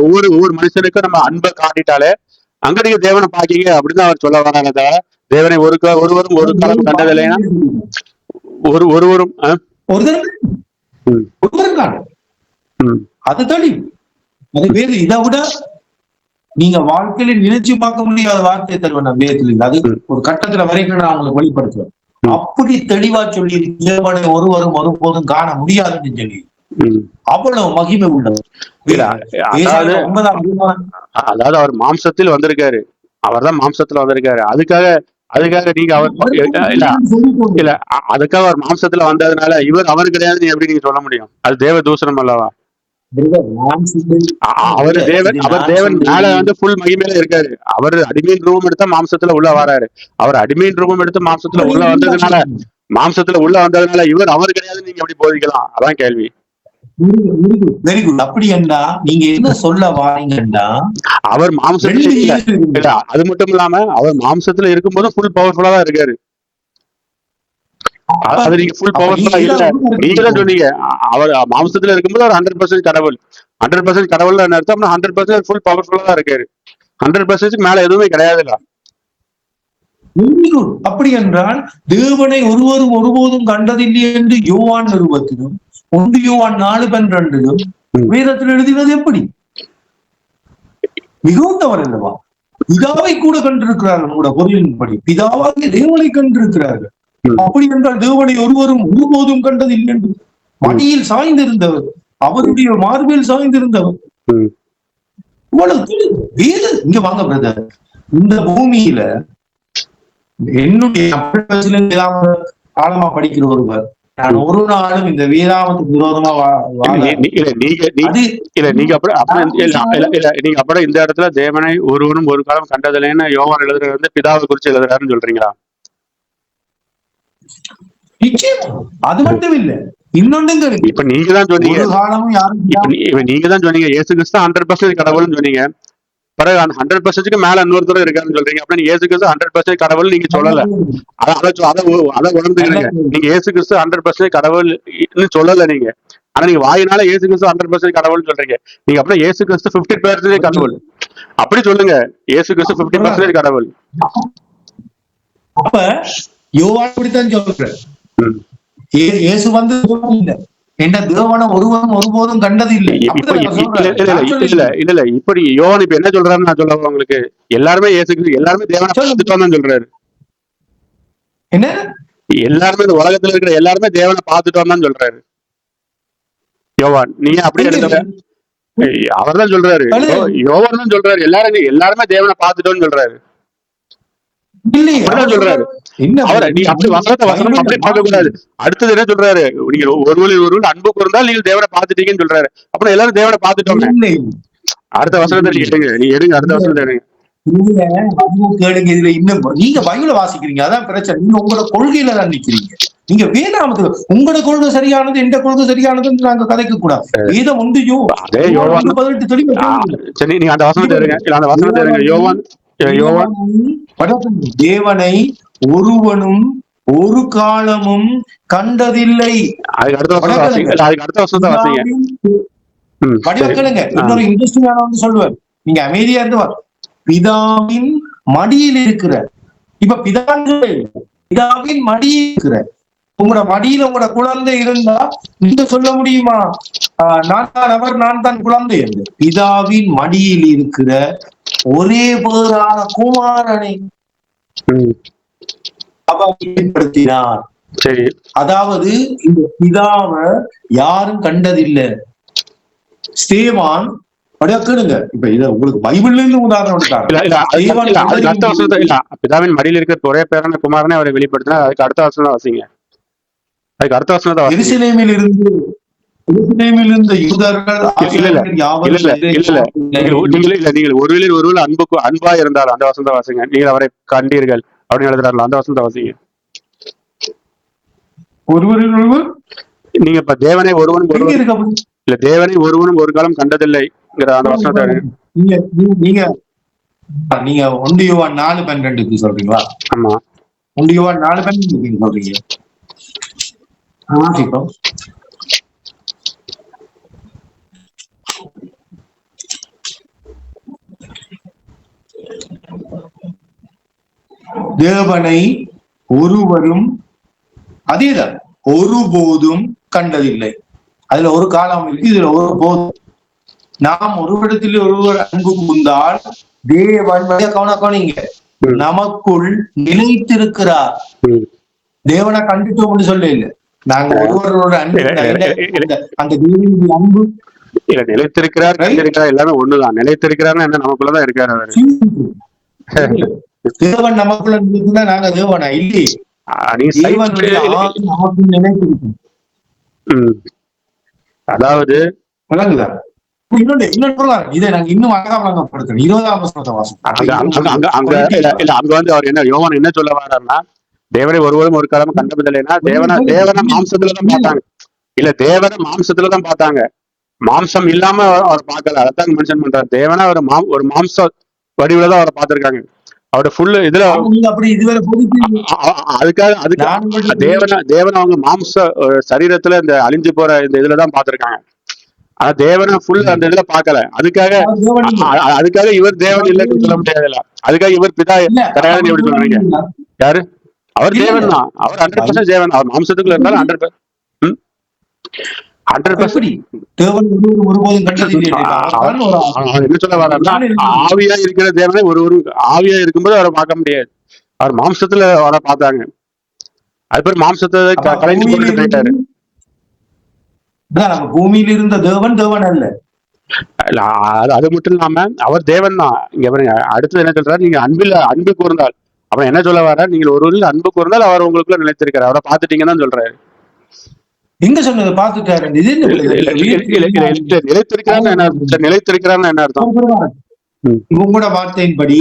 ஒவ்வொரு மனுஷனுக்கும் நம்ம அன்பை காட்டிட்டாலே அங்க நீங்க தேவனை பாக்கீங்க அப்படின்னு அவர் சொல்ல வராங்க. தவிர தேவனை ஒருவரும் ஒரு காலம் கண்டதில்லைன்னா ஒருவரும் அதுதான் இதை விட நீங்க வாழ்க்கையில நினைச்சு பார்க்க முடியாத வார்த்தை தருவேன் வேதத்துல. அது ஒரு கட்டத்துல வரைக்கும் நான் அவங்களுக்கு வெளிப்படுத்துவேன். அப்படி தெளிவா சொல்லி தேவனை ஒருவரும் ஒருபோதும் காண முடியாதுன்னு சொல்லி அவ்வளவு மகிமை உள்ளது. அதாவது அவர் மாம்சத்தில் வந்திருக்காரு, அவர் தான் மாம்சத்துல வந்திருக்காரு. அதுக்காக நீங்க அதுக்காக அவர் மாம்சத்துல வந்ததுனால அவர் கிடையாது எப்படி நீங்க சொல்ல முடியும்? அது தேவ தூஷணம் அல்லவா? அவர் தேவன் மேல வந்து ஃபுல் மகிமையில இருக்காரு. அவர் அடிமையின் ரூபம் எடுத்தா மாம்சத்துல உள்ள வராரு. அவர் அடிமையின் ரூபம் எடுத்து மாம்சத்துல உள்ள வந்ததுனால இவர் அவர் கிடையாது நீங்க எப்படி போதிக்கலாம்? அதான் கேள்வி. Very good. அப்படி என்றா நீங்க என்ன சொல்ல வாரீங்கன்னா, அவர் மாம்சத்துல அது மட்டும் இல்லாம அவர் மாம்சத்துல இருக்கும்போது ஃபுல் பவர்ஃபுல்லா தான் இருக்காரு. அது நீங்க ஃபுல் பவர்ஃபுல்லா இல்ல, நீங்க தான் சொன்னீங்க. அவர் மாம்சத்துல இருக்கும்போது அவர் 100% கடவுள். 100% கடவுள் அர்த்தம் 100% ஃபுல் பவர்ஃபுல்லா தான் இருக்காரு. 100% மேல எதுவுமே கிடையாதுல்ல. அப்படி என்றால் தேவனை ஒருவரும் ஒருபோதும் கண்டதில்லை என்று யோவான் நிருபத்திலும் 1 யோவான் 4:12 வேதத்தில் எழுதினது எப்படி? மிகவும் தவறு அல்லவா? பிதாவை கூட கண்டிருக்கிறார்கள், கூட பொருளின்படி பிதாவாகிய தேவனை கண்டிருக்கிறார்கள். அப்படி என்றால் தேவனை ஒருவரும் ஒருபோதும் கண்டதில்லை என்று மடியில் சாய்ந்திருந்தவர், அவருடைய மார்பில் சாய்ந்திருந்தவர். இங்க வாங்க பிரதர், இந்த பூமியில என்னுடைய ஆழமா படிக்கிற ஒருவர், நான் ஒரு நாளும் இந்த வேதாமத்துக்கு விரோதமா நீங்க அப்படி இந்த இடத்துல தேவனை ஒருவனும் ஒரு காலம் கண்டதில்லைன்னு யோவான் எழுதுறது வந்து பிதாவை குறிச்சு எழுதுறாருன்னு சொல்றீங்களா? நிச்சயமா அது மட்டும் இல்ல, இன்னொன்னுங்க இருக்கு. இப்ப நீங்க தான் சொன்னீங்க இயேசு கிறிஸ்து 100% கடவுள்னு சொன்னீங்க. பிறகு 100%க்கு மேல இன்னொருத்தர் இருக்காருன்னு சொல்றீங்க. அப்ப நீங்க இயேசு கிறிஸ்து 100% கடவுள் நீங்க சொல்லல. அதை உணர்ந்துக்கிறீங்க. நீங்க இயேசு கிறிஸ்து 100% கடவுள் சொல்லல நீங்க. ஆனா நீங்க வாயினால இயேசு கிறிஸ்து 100% கடவுள் சொல்றீங்க. நீங்க அப்படியே இயேசு கிறிஸ்து 50% கடவுள் அப்படி சொல்லுங்க. இயேசு கிறிஸ்து 50% கடவுள். அப்ப யோவான் அப்படித்தான் சொல்றேன். இயேசு வந்து என்ன தேவனை ஒருவரும் ஒருபோதும் கண்டதில்லை. இல்ல இப்படி யோவான் இப்ப என்ன சொல்றாருன்னு நான் சொல்ல உங்களுக்கு, எல்லாருமே எல்லாருமே தேவனை பார்த்துட்டோம் சொல்றாரு. என்ன எல்லாருமே இந்த உலகத்துல இருக்கிற எல்லாருமே தேவனை பார்த்துட்டோம் தான் சொல்றாரு யோவான். நீங்க அப்படி எடுத்த அவர் தான் சொல்றாரு, யோவான் தான் சொல்றாரு எல்லாருமே தேவனை பார்த்துட்டோம்னு சொல்றாரு. சொல்றாரு அடுத்தது என்ன சொல்றாரு, நீங்க ஒருவர் அன்பு கூர்ந்தால் நீங்கள் தேவனை பார்த்துட்டீங்கன்னு சொல்றாரு. அப்புறம் எல்லாரும் தேவனை பார்த்துட்டோம். அடுத்த வசனத்தை நீங்க எடுங்க, அடுத்த வசனத்தை எடுங்க. கேளுங்க. இதுல இன்னும் நீங்க பைபிளை வாசிக்கிறீங்க, அதான் பிரச்சனை. நீங்க உங்களோட கொள்கையில தான் நிக்கிறீங்க. நீங்க வேதாமத்துல உங்களோட கொள்கை சரியானது எந்த கொள்கை சரியானதுன்னு நாங்க கதைக்க கூடாது. வேதம் ஒன்றையோ அதே யோவான் 18 தெளிவா சொல்லுது. சரி, நீங்க அந்த வசனத்தை இருங்க, இல்ல அந்த வசனத்தை இருங்க. யோவான் தேவனை ஒருவனும் ஒரு காலமும் கண்டதில்லை. அதுக்கு அடுத்த வசனத்தை வாசிங்க. அதுக்கு அடுத்த வசனத்தை வாசிங்க. படிவக்கலுங்க. இன்னொரு இன்ட்ரெஸ்டிங்கான வந்து சொல்லுவார். நீங்க அமைதியா இருந்து பிதாவின் மடியில் இருக்கிற, இப்ப பிதாவின் மடியில் இருக்கிற, உங்களோட மடியில உங்களோட குழந்தை இருந்தா நீங்க சொல்ல முடியுமா நான் தான் அவர், நான் தான் குழந்தை என்று? பிதாவின் மடியில் இருக்கிற ஒரே பேரான குமாரனை அவர் ஏற்படுத்தினார். சரி, அதாவது இந்த பிதாவை யாரும் கண்டதில்லை. ஸ்தேவான் கேளுங்க. இப்ப இத உங்களுக்கு பைபிள்ல இருந்து உதாரணம் பிதாவின் மடியில் இருக்கிற ஒரே பேரான குமாரனை அவரை வெளிப்படுத்தினா அதுக்கு அடுத்த வசனம் வாசிங்க. அதுக்கு அடுத்த வசனத்தை எருசலேமில் இருந்த யூதர்கள் நீங்கள் ஒருவர் அன்பா இருந்தால் அந்த வசனத்தை வாசிங்க. நீங்கள் அவரை கண்டீர்கள் அப்படின்னு எழுதுறாரு, அந்த வசனத்தை வாசிங்க. ஒருவர் நீங்க இப்ப தேவனை ஒருவனும் இல்ல தேவனை ஒருவனும் ஒரு காலம் கண்டதில்லைங்கிற அந்த வசனத்தை நீங்க 1 யோவான் 4:12 சொல்றீங்களா? ஆமா, 1 யோவான் 4:12 சொல்றீங்க. தேவனை ஒருவரும் அதேதான் ஒருபோதும் கண்டதில்லை. அதுல ஒரு காலம் இருக்கு, இதுல ஒரு போதும். நாம் ஒருவரிடத்தில் ஒருவர் அன்பு கூர்ந்தால் தேவன் கவனிங்க நமக்குள் நிலைத்திருக்கிறார். தேவனை கண்டுட்டோம்னு சொல்ல இல்ல, நாங்க ஒருவரோட அன்பு அந்த அன்பு இல்ல நிலைத்திருக்கிறார் எல்லாமே ஒண்ணுதான். நிலைத்திருக்கிறார்னு என்ன நமக்குள்ளதான் இருக்காரு. தேவன் நமக்குள்ள நிலைத்திருந்தா நாங்க தேவனா இல்லையே. அதாவது இதை நாங்க இன்னும் அழகாப்படுத்தணும். 20ஆம் வசனத்தை வாசிப்போம். அங்க வந்து அவர் என்ன யோவான் என்ன சொல்ல வர்றாருன்னா, தேவனை ஒருவரும் ஒரு காலமும் கண்டதில்லைன்னா தேவனை மாம்சத்துலதான் பார்த்தாங்க. இல்ல தேவனை மாம்சத்துலதான் பார்த்தாங்க, மாம்சம் இல்லாம அவர் பார்க்கல. அதான் மென்ஷன் பண்றாரு. தேவனை ஒரு மாம்ச வடிவுல தான் அவரை பார்த்திருக்காங்க. அவரோட ஃபுல் இதுல அதுக்காக தேவனை அவங்க மாம்ச சரீரத்துல இந்த அழிஞ்சு போற இந்த இதுலதான் பார்த்திருக்காங்க. ஆனா தேவனை ஃபுல் அந்த இதுல பாக்கல. அதுக்காக இவர் தேவன் இல்லைன்னு சொல்ல முடியாதுல்ல. அதுக்காக இவர் பிதா கிடையாதுன்னு எப்படி சொல்றீங்க? யாரு? அவர் தேவன் தான். அவர் 100% தேவன். அவர் மாம்சத்துக்குள்ள இருந்தாலும் 100% என்ன சொல்ல வர்றாருன்னா, ஆவியா இருக்கிற தேவனை ஒரு ஆவியா இருக்கும்போது அவரை பார்க்க முடியாது. அவர் மாம்சத்துல அவரை பார்த்தாங்க. அது பேர் மாம்சத்தை கலைஞ்சு கொண்டு போயிட்டாரு. பூமியில இருந்த தேவன் அல்ல. அது மட்டும் இல்லாம அவர் தேவன் தான். இங்க பாருங்க, அடுத்தது என்ன சொல்றாரு? நீங்க அன்பு கூர்ந்தால், அவன் என்ன சொல்ல வர்றாரு? நீங்கள் ஒருவரில் அன்பு கூர்ந்தால் அவர் உங்களுக்குள்ள நிலைத்திருக்காரு. அவரை பார்த்துட்டீங்கன்னு தான் சொல்றாரு. எங்க சொன்னது பார்த்துட்டாரு? நிலைத்திருக்கிறான்னு என்ன அர்த்தம்? உங்களோட வார்த்தையின்படி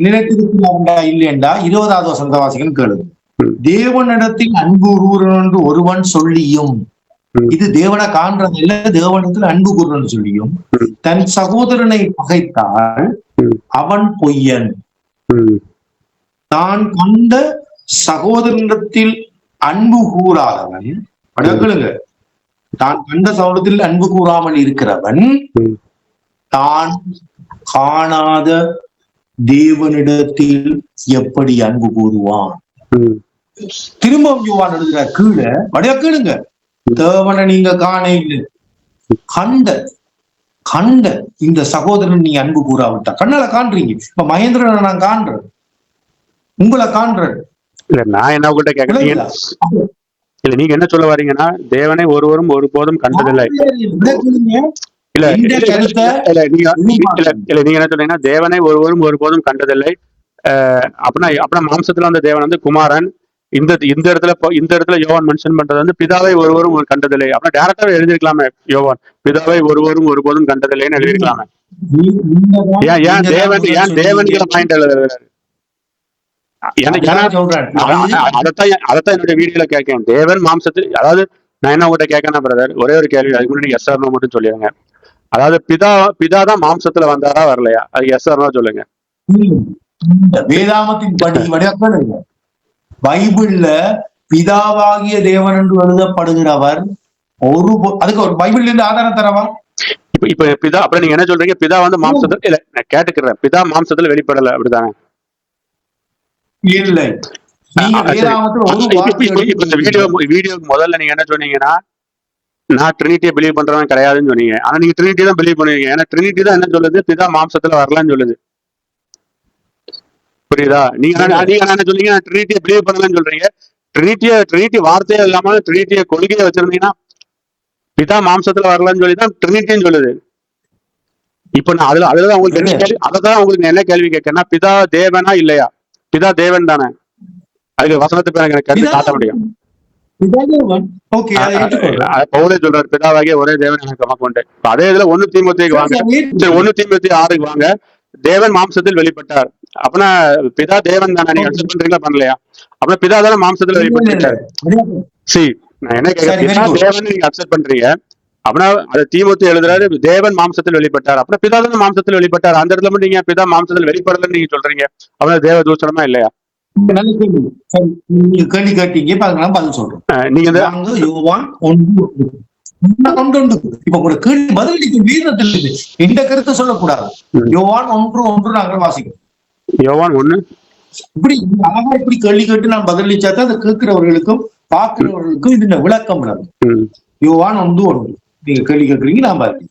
நிலைத்திருக்கிறாண்டா இல்லையண்டா 20ஆவது வசனத்தை வாசிக்கன்னு கேளுங்க. தேவனிடத்தில் அன்பு கூறுவன் என்று ஒருவன் சொல்லியும், இது தேவனை காண்றது இல்ல, தேவனிடத்தில் அன்பு கூறுவன் சொல்லியும் தன் சகோதரனை பகைத்தால் அவன் பொய்யன். தான் கண்ட சகோதரனிடத்தில் அன்பு கூறாதவன், கேளுங்க, தான் கண்ட சகோதரத்தில் அன்பு கூறாமல் இருக்கிறவன் தான் காணாத தேவனிடத்தில் எப்படி அன்பு கூறுவான்? திரும்பவும் யோவான் எழுதுற கீழே வடியா கேளுங்க, தேவனை நீங்க காண இல்லை, கண்ட இந்த சகோதரன் நீ அன்பு கூறாவிட்டா. கண்ணால காண்றீங்க. இப்ப மகேந்திரனை நான் காண்றேன், உங்களை காண்றேன். இல்ல நான் என்ன உங்கள்கிட்ட கேட்கறீங்க? இல்ல நீங்க என்ன சொல்ல வரீங்கன்னா, தேவனை ஒருவரும் ஒருபோதும் கண்டதில்லை. இல்ல நீங்க என்ன சொல்றீங்கன்னா, தேவனை ஒருவரும் ஒருபோதும் கண்டதில்லை அப்படின்னா மாம்சத்துல அந்த தேவன் வந்து குமாரன். இந்த இடத்துல யோவான் மென்ஷன் பண்றது வந்து பிதாவை ஒருவரும் கண்டதில்லை. அப்படின்னா டேரக்டாவே எழுதிருக்கலாமே, யோவான் பிதாவை ஒருவரும் ஒருபோதும் கண்டதில்லைன்னு எழுதிருக்கலாமே. ஏன் தேவன் பாயிண்ட் எழுதுறாரு? சொல்றேன். அதைத்தான் என்னுடைய வீடியோல கேட்கேன். தேவன் மாம்சத்தில், அதாவது நான் என்ன உங்கள்கிட்ட கேட்கணும் பிரதர், ஒரே ஒரு கேள்வி, அதுக்கு முன்னாடி எஸ் ஆர் நோ மட்டும் சொல்லிடுங்க. அதாவது பிதா தான் மாம்சத்துல வந்தாரா வரலையா, அது எஸ் ஆர் நோ சொல்லுங்க. வேதாமத்தின் படி பைபிள்ல பிதாவாகிய தேவன் என்று எழுதப்படுகிறவர் அதுக்கு ஒரு பைபிள்ல இருந்து ஆதாரம் தரவா? இப்ப பிதா அப்படி நீங்க என்ன சொல்றீங்க? பிதா வந்து மாம்சத்துல, இல்ல நான் கேட்டுக்கிறேன், பிதா மாம்சத்துல வெளிப்படல அப்படிதானே? இல்லை. வீடியோக்கு முதல்ல நீங்க என்ன சொன்னீங்கன்னா, நான் ட்ரினிட்டியை பிலீவ் பண்றவன் கிடையாதுன்னு சொன்னீங்க. ஆனா நீங்க ட்ரினிட்டி தான் பிலீவ் பண்ணுவீங்க. ஏன்னா ட்ரினிட்டி தான் என்ன சொல்லுது, பிதா மாம்சத்துல வரலான்னு சொல்லுது. புரியுதா? நீங்க என்ன சொல்றீங்க, நான் ட்ரினிட்டியை பிலீவ் பண்ணலன்னு சொல்றீங்க. ட்ரினிட்டி வார்த்தையே இல்லாம ட்ரினிட்டியை கொள்கையை வச்சிருந்தீங்கன்னா பிதா மாம்சத்துல வரலான்னு சொல்லி தான் ட்ரினிட்டின்னு சொல்லுது. இப்ப நான் அதுலதான் உங்களுக்கு என்ன கேள்வி, அதான் உங்களுக்கு என்ன கேள்வி கேட்கறேன்னா, பிதா தேவனா இல்லையா? பிதா தேவன் தானே. அதுக்கு வசனத்தை எனக்கு கருத்து காட்ட முடியும். பவுலே சொல்றாரு, பிதாவாகிய ஒரே தேவன் எனக்கு நமக்கு உண்டு. அதே இதுல 1 தீமோத்தேயுக்கு வாங்க, 1 தீமோத்தேயு 6க்கு வாங்க. தேவன் மாம்சத்தில் வெளிப்பட்டார். அப்படின்னா பிதா தேவன் தானே, நீங்க அக்செப்ட் பண்றீங்களா பண்ணலையா? அப்படின்னா பிதா தானே மாம்சத்துல வெளிப்பட்டார். சரி, நான் என்ன கேட்கிறேன், தேவன் நீங்க அக்செப்ட் பண்றீங்க. அப்படின்னா அது தீமோத்தேயு எழுதுறாரு, தேவன் மாம்சத்தில் வெளிப்பட்டார். அப்படின்னா பிதா தானே மாம்சத்தில் வெளிப்பட்டார். அந்த இடத்துல மட்டும் நீங்க பிதா மாம்சத்தில் வெளிப்படலன்னு நீங்க சொல்றீங்க. அப்படின்னா தேவ தூஷணமா இல்லையா? நீங்க கேள்வி கேட்டீங்க, பதில் சொல்றேன். நீங்க யோவான் 1 இப்ப கூட கேள்வி பதிலளிக்க வீரத்தில் இந்த கருத்தை சொல்லக்கூடாது. யோவான் 1:1 நாங்கள் வாசிக்கிறோம். யோவான் 1 இப்படி அழகா இப்படி கேள்வி கேட்டு நான் பதிலளிச்சாதான் அதை கேட்கிறவர்களுக்கும் பார்க்கிறவர்களுக்கும் இதுல விளக்கம் நடக்கும். யோவான் 1:1 நீங்க கேள்வி கேட்கிறீங்க, நான் பதில்.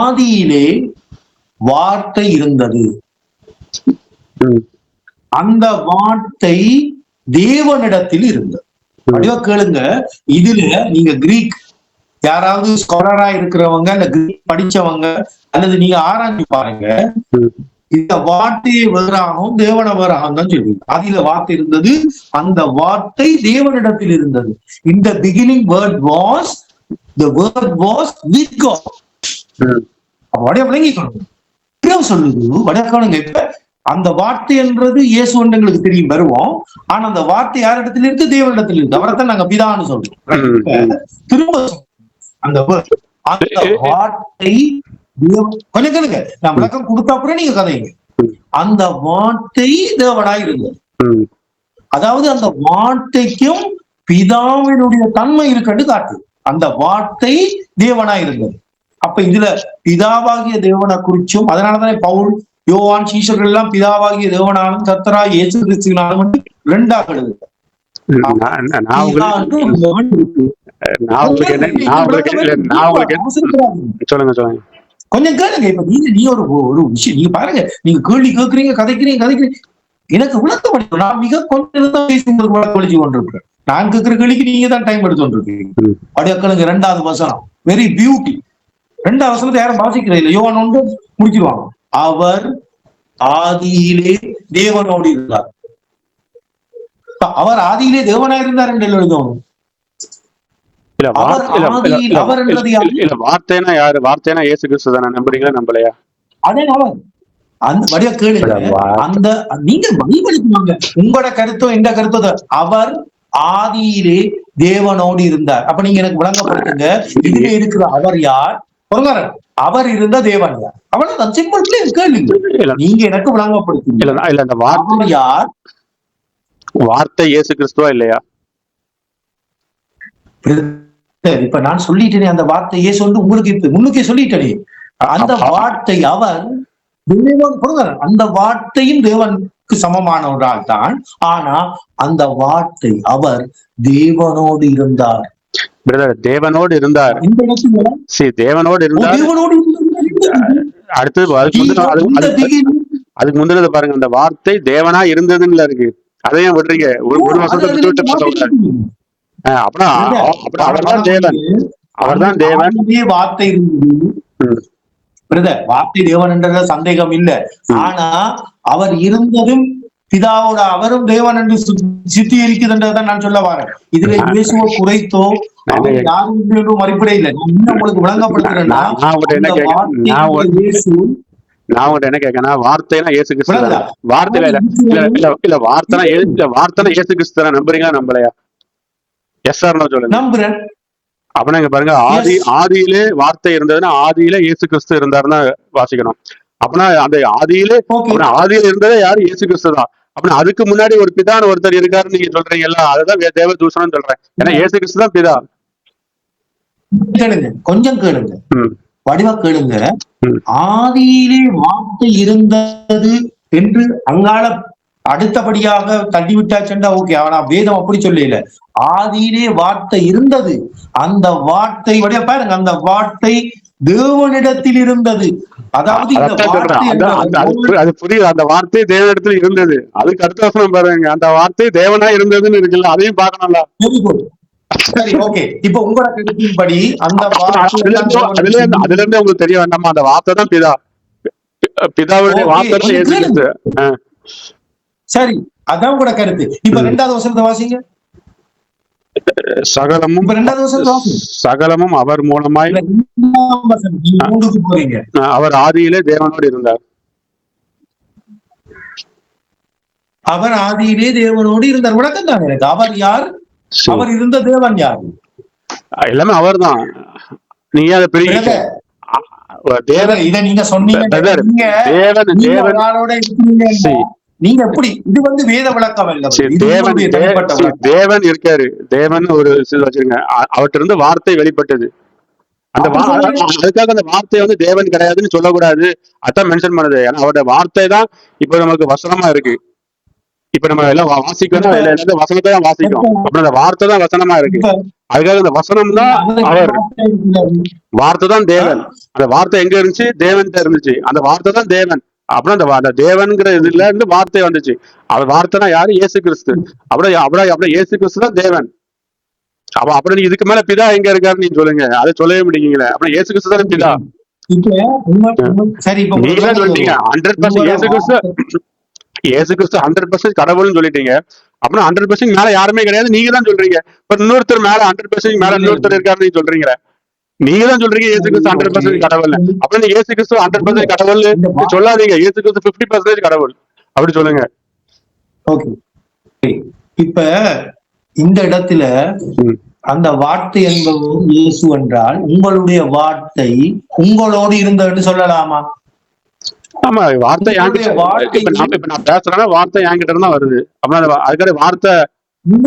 ஆதியிலே வார்த்தை இருந்தது, அந்த வார்த்தை தேவனிடத்தில் இருந்தது. அப்படியே கேளுங்க. இதுல நீங்க கிரீக் யாராவது ஸ்காலரா இருக்கிறவங்க, இல்ல கிரீக் படிச்சவங்க, அல்லது நீங்க ஆராய்ச்சி பாருங்க, இந்த வார்த்தையை வேறாகவும் தேவன வேறாகவும் தான் சொல்லுவீங்க. அதில வார்த்தை இருந்தது, அந்த வார்த்தை தேவனிடத்தில் இருந்தது. In the beginning word was, the word was with God. சொல்லுது வடக்கானுங்க. இப்ப அந்த வார்த்தை என்றது இயேசு எங்களுக்கு தெரியும், வருவோம். ஆனா அந்த வார்த்தை யாரிடத்துல இருக்கு? தேவனிடத்தில் இருக்கு. அவரைத்தான் நாங்க பிதான்னு சொல்றோம். திரும்ப அந்த வார்த்தை கொஞ்சம் கேளுங்க, நான் விளக்கம் கொடுத்தா அப்புறம் நீங்க கதைங்க. அந்த வார்த்தை தேவனாய் இருந்தது. அதாவது அந்த வார்த்தைக்கும் பிதாவினுடைய தன்மை இருக்குன்னு காட்டு. அந்த வார்த்தை தேவனாய் இருந்தது. அப்ப இதுல பிதாவாகிய தேவனை குறிச்சும், அதனாலதானே பவுல் யோவான் சீஷர்கள் எல்லாம் பிதாவாகிய தேவனாலும் கர்த்தராகிய இயேசு கிறிஸ்துவினாலும் 2ஆக எழுதுகிறார். சொல்லுங்க. கொஞ்சம் கேளுங்க. இப்ப நீ ஒரு விஷயம் நீங்க பாருங்க, நீங்க கேள்வி கேட்கறீங்க, கதைக்கிறீங்க. எனக்கு விளக்கம் அளிக்கும். நான் மிக கொஞ்சம் தான் பேசும்போது விளக்கம் அளிச்சு கொண்டிருக்கிறேன். நான் கேட்கிற கேள்விக்கு நீங்க தான் டைம் எடுத்து கொண்டிருக்கீங்க. அப்படியே கேளுங்க. 2வது வசனம் வெரி பியூட்டி. 2வது வசனத்தை யாரும் வாசிக்கிறேன் இல்லை. யோவான் 1 முடிச்சிருவாங்க. அவர் ஆதியிலே தேவனோடு இருந்தார். அவர் ஆதியிலே தேவனா இருந்தார் என்று எழுதணும். வார்த்தைனா யாரு? வார்த்தைனா இயேசு கிறிஸ்து தானே. நம்புறீங்களா நம்பலையா? அதே அவர் அந்த வழியா கேளுங்க. அந்த நீங்க பைபிளுக்கு உங்களோட கருத்தோ எந்த கருத்தோ, அவர் ஆதியிலே தேவனோடு இருந்தார். அப்ப நீங்க எனக்கு விளங்கப்படுத்துங்க, இதுல இருக்கிற அவர் யார்? அவர் இருந்த தேவன் யார்? அவ்வளவுதான். சிம்பிள் கேள்வி. நீங்க எனக்கு விளங்கப்படுத்துங்க. அவர் யார்? வார்த்தை இயேசு கிறிஸ்துவா இல்லையா? இப்ப நான் சொல்லிட்டேனே, அந்த வார்த்தை இயேசு வந்து உங்களுக்கு இப்ப முன்னுக்கே சொல்லிட்டேனே. அந்த வார்த்தை அவர் தேவன். அந்த வார்த்தையும் தேவனுக்கு சமமானவரால் தான். ஆனா அந்த வார்த்தை அவர் தேவனோடு இருந்தார். தேவனோடு இருந்தார். தேவனோடு இருந்தார். அடுத்தது அதுக்கு முந்தினது பாருங்க. அந்த வார்த்தை தேவனா இருந்ததுன்னு இருக்கு. அதையும் விடுறீங்க. ஒரு வருஷத்துக்கு அவர்தான் தேவன். அவர்தான் தேவன். வார்த்தை வார்த்தை தேவன் என்ற சந்தேகம் இல்ல. ஆனா அவர் இருந்ததும் பிதாவோட அவரும் தேவன் என்று சித்தீகரிக்குதுன்றதான் நான் சொல்ல வரேன். இதுல இயேசுவை குறைத்தோ யாரும் மறுப்படை இல்லை. உங்களுக்கு விளங்கப்படுத்துறேன்னா நான் உங்கள்ட்ட என்ன கேட்கறேன்னா, வார்த்தைனா இயேசு கிறிஸ்து தானே? விளங்குதா? வார்த்தையில இல்ல இல்ல இல்ல இல்ல வார்த்தைனா இயேசு கிறிஸ்து தானே? நம்புறீங்களா நம்பலையா? எஸ் ஆர் நோ சொல்லுங்க. நம்புறேன். அப்படின்னா இங்க பாருங்க, எஸ். ஆதியிலே வார்த்தை இருந்ததுன்னா ஆதியிலே இயேசு கிறிஸ்து இருந்தாருன்னா வாசிக்கணும். அப்படின்னா அந்த ஆதியிலே, ஓகே. அப்படின்னா ஆதியில இருந்ததே யாரு? இயேசு கிறிஸ்து தான். அப்படின்னா அதுக்கு முன்னாடி ஒரு பிதான்னு ஒருத்தர் இருக்காருன்னு நீங்க சொல்றீங்கல்ல, அதுதான் தேவ தூஷணம் சொல்றேன். ஏன்னா இயேசு கிறிஸ்து தான் பிதா. கேளுங்க, கொஞ்சம் கேளுங்க, ம், வடிவா கேளுங்க. ம். ஆதியிலே வார்த்தை இருந்தது என்று அங்கால அடுத்தபடியாக தள்ளிவிட்டாச்சுண்டா ஓகே. ஆனா வேதம் அப்படி சொல்லல. ஆதியிலே வார்த்தை இருந்தது, அந்த வார்த்தை வழியா பாருங்க, அந்த வார்த்தை தேவனிடத்தில் இருந்தது. அதாவது இந்த அதான் சொல்றேன். வார்த்தை அது புரியுது. அந்த வார்த்தை தேவனிடத்துல இருந்தது. அதுக்கு அடுத்த வசனம் பாருங்க, அந்த வார்த்தை தேவனா இருந்ததுன்னு இருக்குல்ல, அதையும் பார்க்கணும்ல. சரி, ஓகே. இப்ப உங்களோட கருத்தின்படி அந்த அதுல இருந்து உங்களுக்கு தெரிய வேண்டாமா, அந்த வார்த்தை தான் பிதா. பிதாவுடைய வார்த்தை தான் இயேசு கிறிஸ்து. சரி, அதான் கூட கருத்து. இப்ப ரெண்டாவது வசனத்தை வாசிங்க. சகலமும் அவர் மூலமாய் போறீங்க. அவர் ஆதியிலே தேவனோடு இருந்தார். அவர் ஆதியிலே தேவனோடு இருந்தார். விளக்கம் தான் எனக்கு. அவர் யார்? அவர் இருந்த தேவன் யார்? எல்லாமே அவர் தான். நீங்க அதை பெரிய தேவன் இதை நீங்க சொன்னீங்க. நீங்க எப்படி? இது வந்து வேத விளக்கம் அல்ல. தேவன் இருக்காரு. தேவன் ஒரு வச்சிருங்க. அவர்கிட்ட இருந்து வார்த்தை வெளிப்பட்டது. அந்த அதுக்காக அந்த வார்த்தை வந்து தேவன் கிடையாதுன்னு சொல்லக்கூடாது. அதான் மென்ஷன் பண்ணுது. ஏன்னா அவருடைய வார்த்தை தான் இப்ப நமக்கு வசனமா இருக்கு. இப்ப நம்ம எல்லாம் வாசிக்கணும், வசனத்தை தான் வாசிக்கணும். அப்புறம் அந்த வார்த்தை தான் வசனமா இருக்கு. அதுக்காக அந்த வசனம் தான் அவர். வார்த்தை தான் தேவன். அந்த வார்த்தை எங்க இருந்துச்சு? தேவன் இருந்துச்சு. அந்த வார்த்தை தான் தேவன். அப்புறம் அந்த தேவன்கிற இதுல இருந்து வார்த்தை வந்துச்சு. அவர் வார்த்தைனா யாரு? இயேசு கிறிஸ்து. அப்படியே இயேசு கிறிஸ்து தான் தேவன். அப்புறம் இதுக்கு மேல பிதா எங்க இருக்காருன்னு நீங்க சொல்லுங்க. அதை சொல்லவே முடியுங்களே. அப்புறம் இயேசு கிறிஸ்து தானே பிதா. நீங்க தான் சொல்லிட்டீங்க 100% இயேசு கிறிஸ்து 100% கடவுள்னு சொல்லிட்டீங்க. அப்புறம் 100% மேல யாருமே கிடையாது நீங்க தான் சொல்றீங்க. இப்ப இன்னொருத்தர் மேல 100% மேல இன்னொருத்தர் இருக்காருன்னு நீங்க சொல்றீங்க. நீங்க தான் சொல்றீங்க இயேசு கிறிஸ்து 100% கடவுள். அப்புறம் நீங்க இயேசு கிறிஸ்து 100% கடவுள் சொல்லாதீங்க. இயேசு கிறிஸ்து 50% கடவுள் அப்படி சொல்லுங்க. இப்ப இந்த இடத்துல அந்த வார்த்தை என்பது இயேசு என்றால் உங்களுடைய வார்த்தை உங்களோடு இருந்ததுன்னு சொல்லலாமா? ஆமா, வார்த்தை இப்ப நான் பேசுறேன்னா வார்த்தை என்கிட்ட இருந்தா வருது. அப்படின்னா அதுக்காக வார்த்தை நான்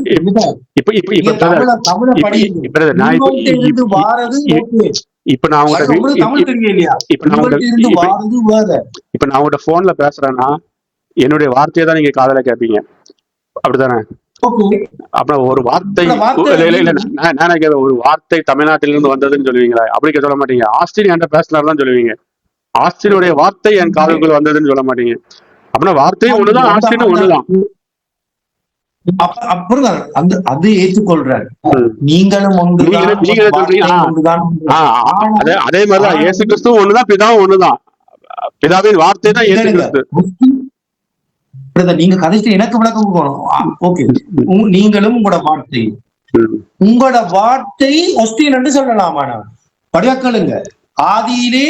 உங்கள்ட்ட போன்ல பேசுறேன்னா என்னுடைய வார்த்தையை தான் நீங்க காதுல கேட்பீங்க. அப்படித்தானே? அப்புறம் ஒரு வார்த்தை ஒரு வார்த்தை தமிழ்நாட்டிலிருந்து வந்ததுன்னு சொல்லுவீங்களா? அப்படி சொல்ல மாட்டீங்க. ஆஸ்தின் என்கிட்ட பேசினார்தான் சொல்லுவீங்க. ஆஸ்தினுடைய வார்த்தை என் காதுக்குள் வந்ததுன்னு சொல்ல மாட்டீங்க. அப்படின்னா வார்த்தையும் ஒண்ணுதான், ஆஸ்தினும் ஒண்ணுதான். அது ஏற்றுக்கொள்றாரு. நீங்களும் அதே மாதிரிதான் இயேசு கிறிஸ்துவும் ஒண்ணுதான், பிதாவும் ஒண்ணுதான். பிதாவின் வார்த்தை தான் இயேசு கிறிஸ்து. நீங்க கதைச்சு எனக்கு விளக்கம் போகணும். ஓகே, நீங்களும் உங்களோட வார்த்தை ஒஸ்தீன் என்று சொல்லலாமா? படியாக்களுங்க, ஆதியிலே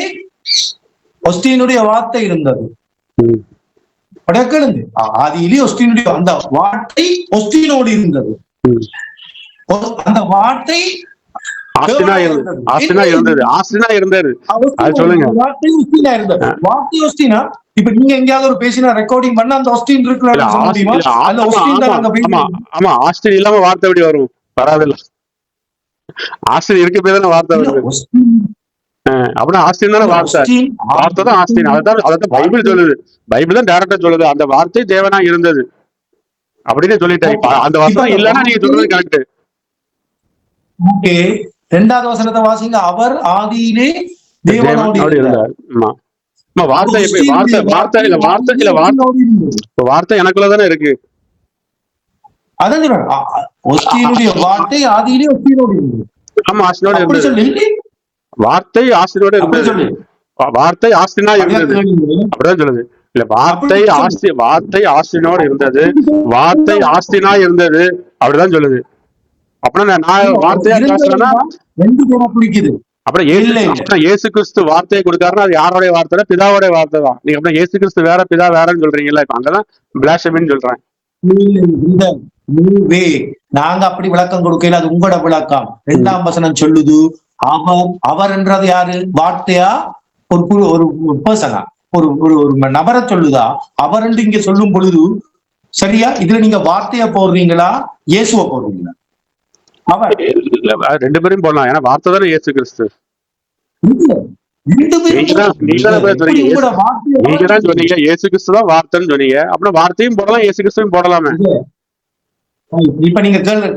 ஒஸ்தீனுடைய வார்த்தை இருந்தது. ஆதியிலே ஒஸ்தீனுடைய அந்த வார்த்தை ஒஸ்தீனோடு இருந்தது. அந்த வார்த்தை இப்ப நீங்க எங்கேயாவது ஒரு பேசினா ரெக்கார்டிங் பண்ண அந்த ஒஸ்டின் இருக்கு. ஆமா, ஆஸ்தின் இல்லாம வார்த்தை எப்படி வரும்? வராது. ஆஸ்தின் இருக்க பேர் தானே வார்த்தை வருது. அப்படின்னா ஆஸ்தின் தானே வார்த்தை. வார்த்தை தான் ஆஸ்தின். அதான் பைபிள் சொல்லுது. பைபிள் தான் டைரக்டா சொல்லுது. அந்த வார்த்தை தேவனா இருந்தது அப்படின்னு சொல்லிட்டேன். அந்த வசனம் இல்லைன்னா நீங்க சொல்றது கரெக்ட். ஓகே, இரண்டாவது வசனத்தை வாசிங்க. அவர் ஆதியிலே தேவனோடு இருந்தார். வார்த்தை எனக்குள்ளதானே இருக்கு. அதான் வார்த்தை ஆதியிலே ஒஸ்தினோடு இருந்தது. ஆமா, ஆஸ்தினோடு இருந்தது. வார்த்தை ஆஸ்தினோடு இருந்தது. வார்த்தை ஆஸ்தினா இருந்தது அப்படிதான் சொல்லுது. இல்ல, வார்த்தை ஆஸ்தினோடு இருந்தது. வார்த்தை ஆஸ்தினா இருந்தது அப்படிதான் சொல்லுது. அப்படின்னா நான் வார்த்தையா பேசுறேன்னா அப்புறம் இல்ல இயேசு கிறிஸ்து வார்த்தையை கொடுக்காருன்னா அது யாரோடைய வார்த்தை? பிதாவோடைய வார்த்தை தான். நீங்க அப்புறம் இயேசு கிறிஸ்து வேற, பிதா வேறன்னு சொல்றீங்களா? இப்ப அங்கதான் பிளாஸ்பமின்னு சொல்றேன். நாங்க அப்படி விளக்கம் கொடுக்கல, அது உங்களோட விளக்கம். 2ஆம் வசனம் சொல்லுது, அவர் என்றது யாரு? வார்த்தையா? ஒரு பர்சனா? ஒரு நபரை சொல்லுதா அவர் என்று இங்க சொல்லும் பொழுது? சரியா? இதுல நீங்க வார்த்தைய போடுறீங்களா, இயேசுவ போடுறீங்களா? அவர் 2 பேரும் போடலாம். ஏன்னா வார்த்தை தானே இயேசு கிறிஸ்து. நீங்க தான் சொன்னீங்க இயேசு கிறிஸ்து தான் வார்த்தைன்னு சொன்னீங்க. அப்புறம் வார்த்தையும் போடலாம், இயேசு கிறிஸ்துவும் போடலாமே. இப்ப நீங்க கேள்ற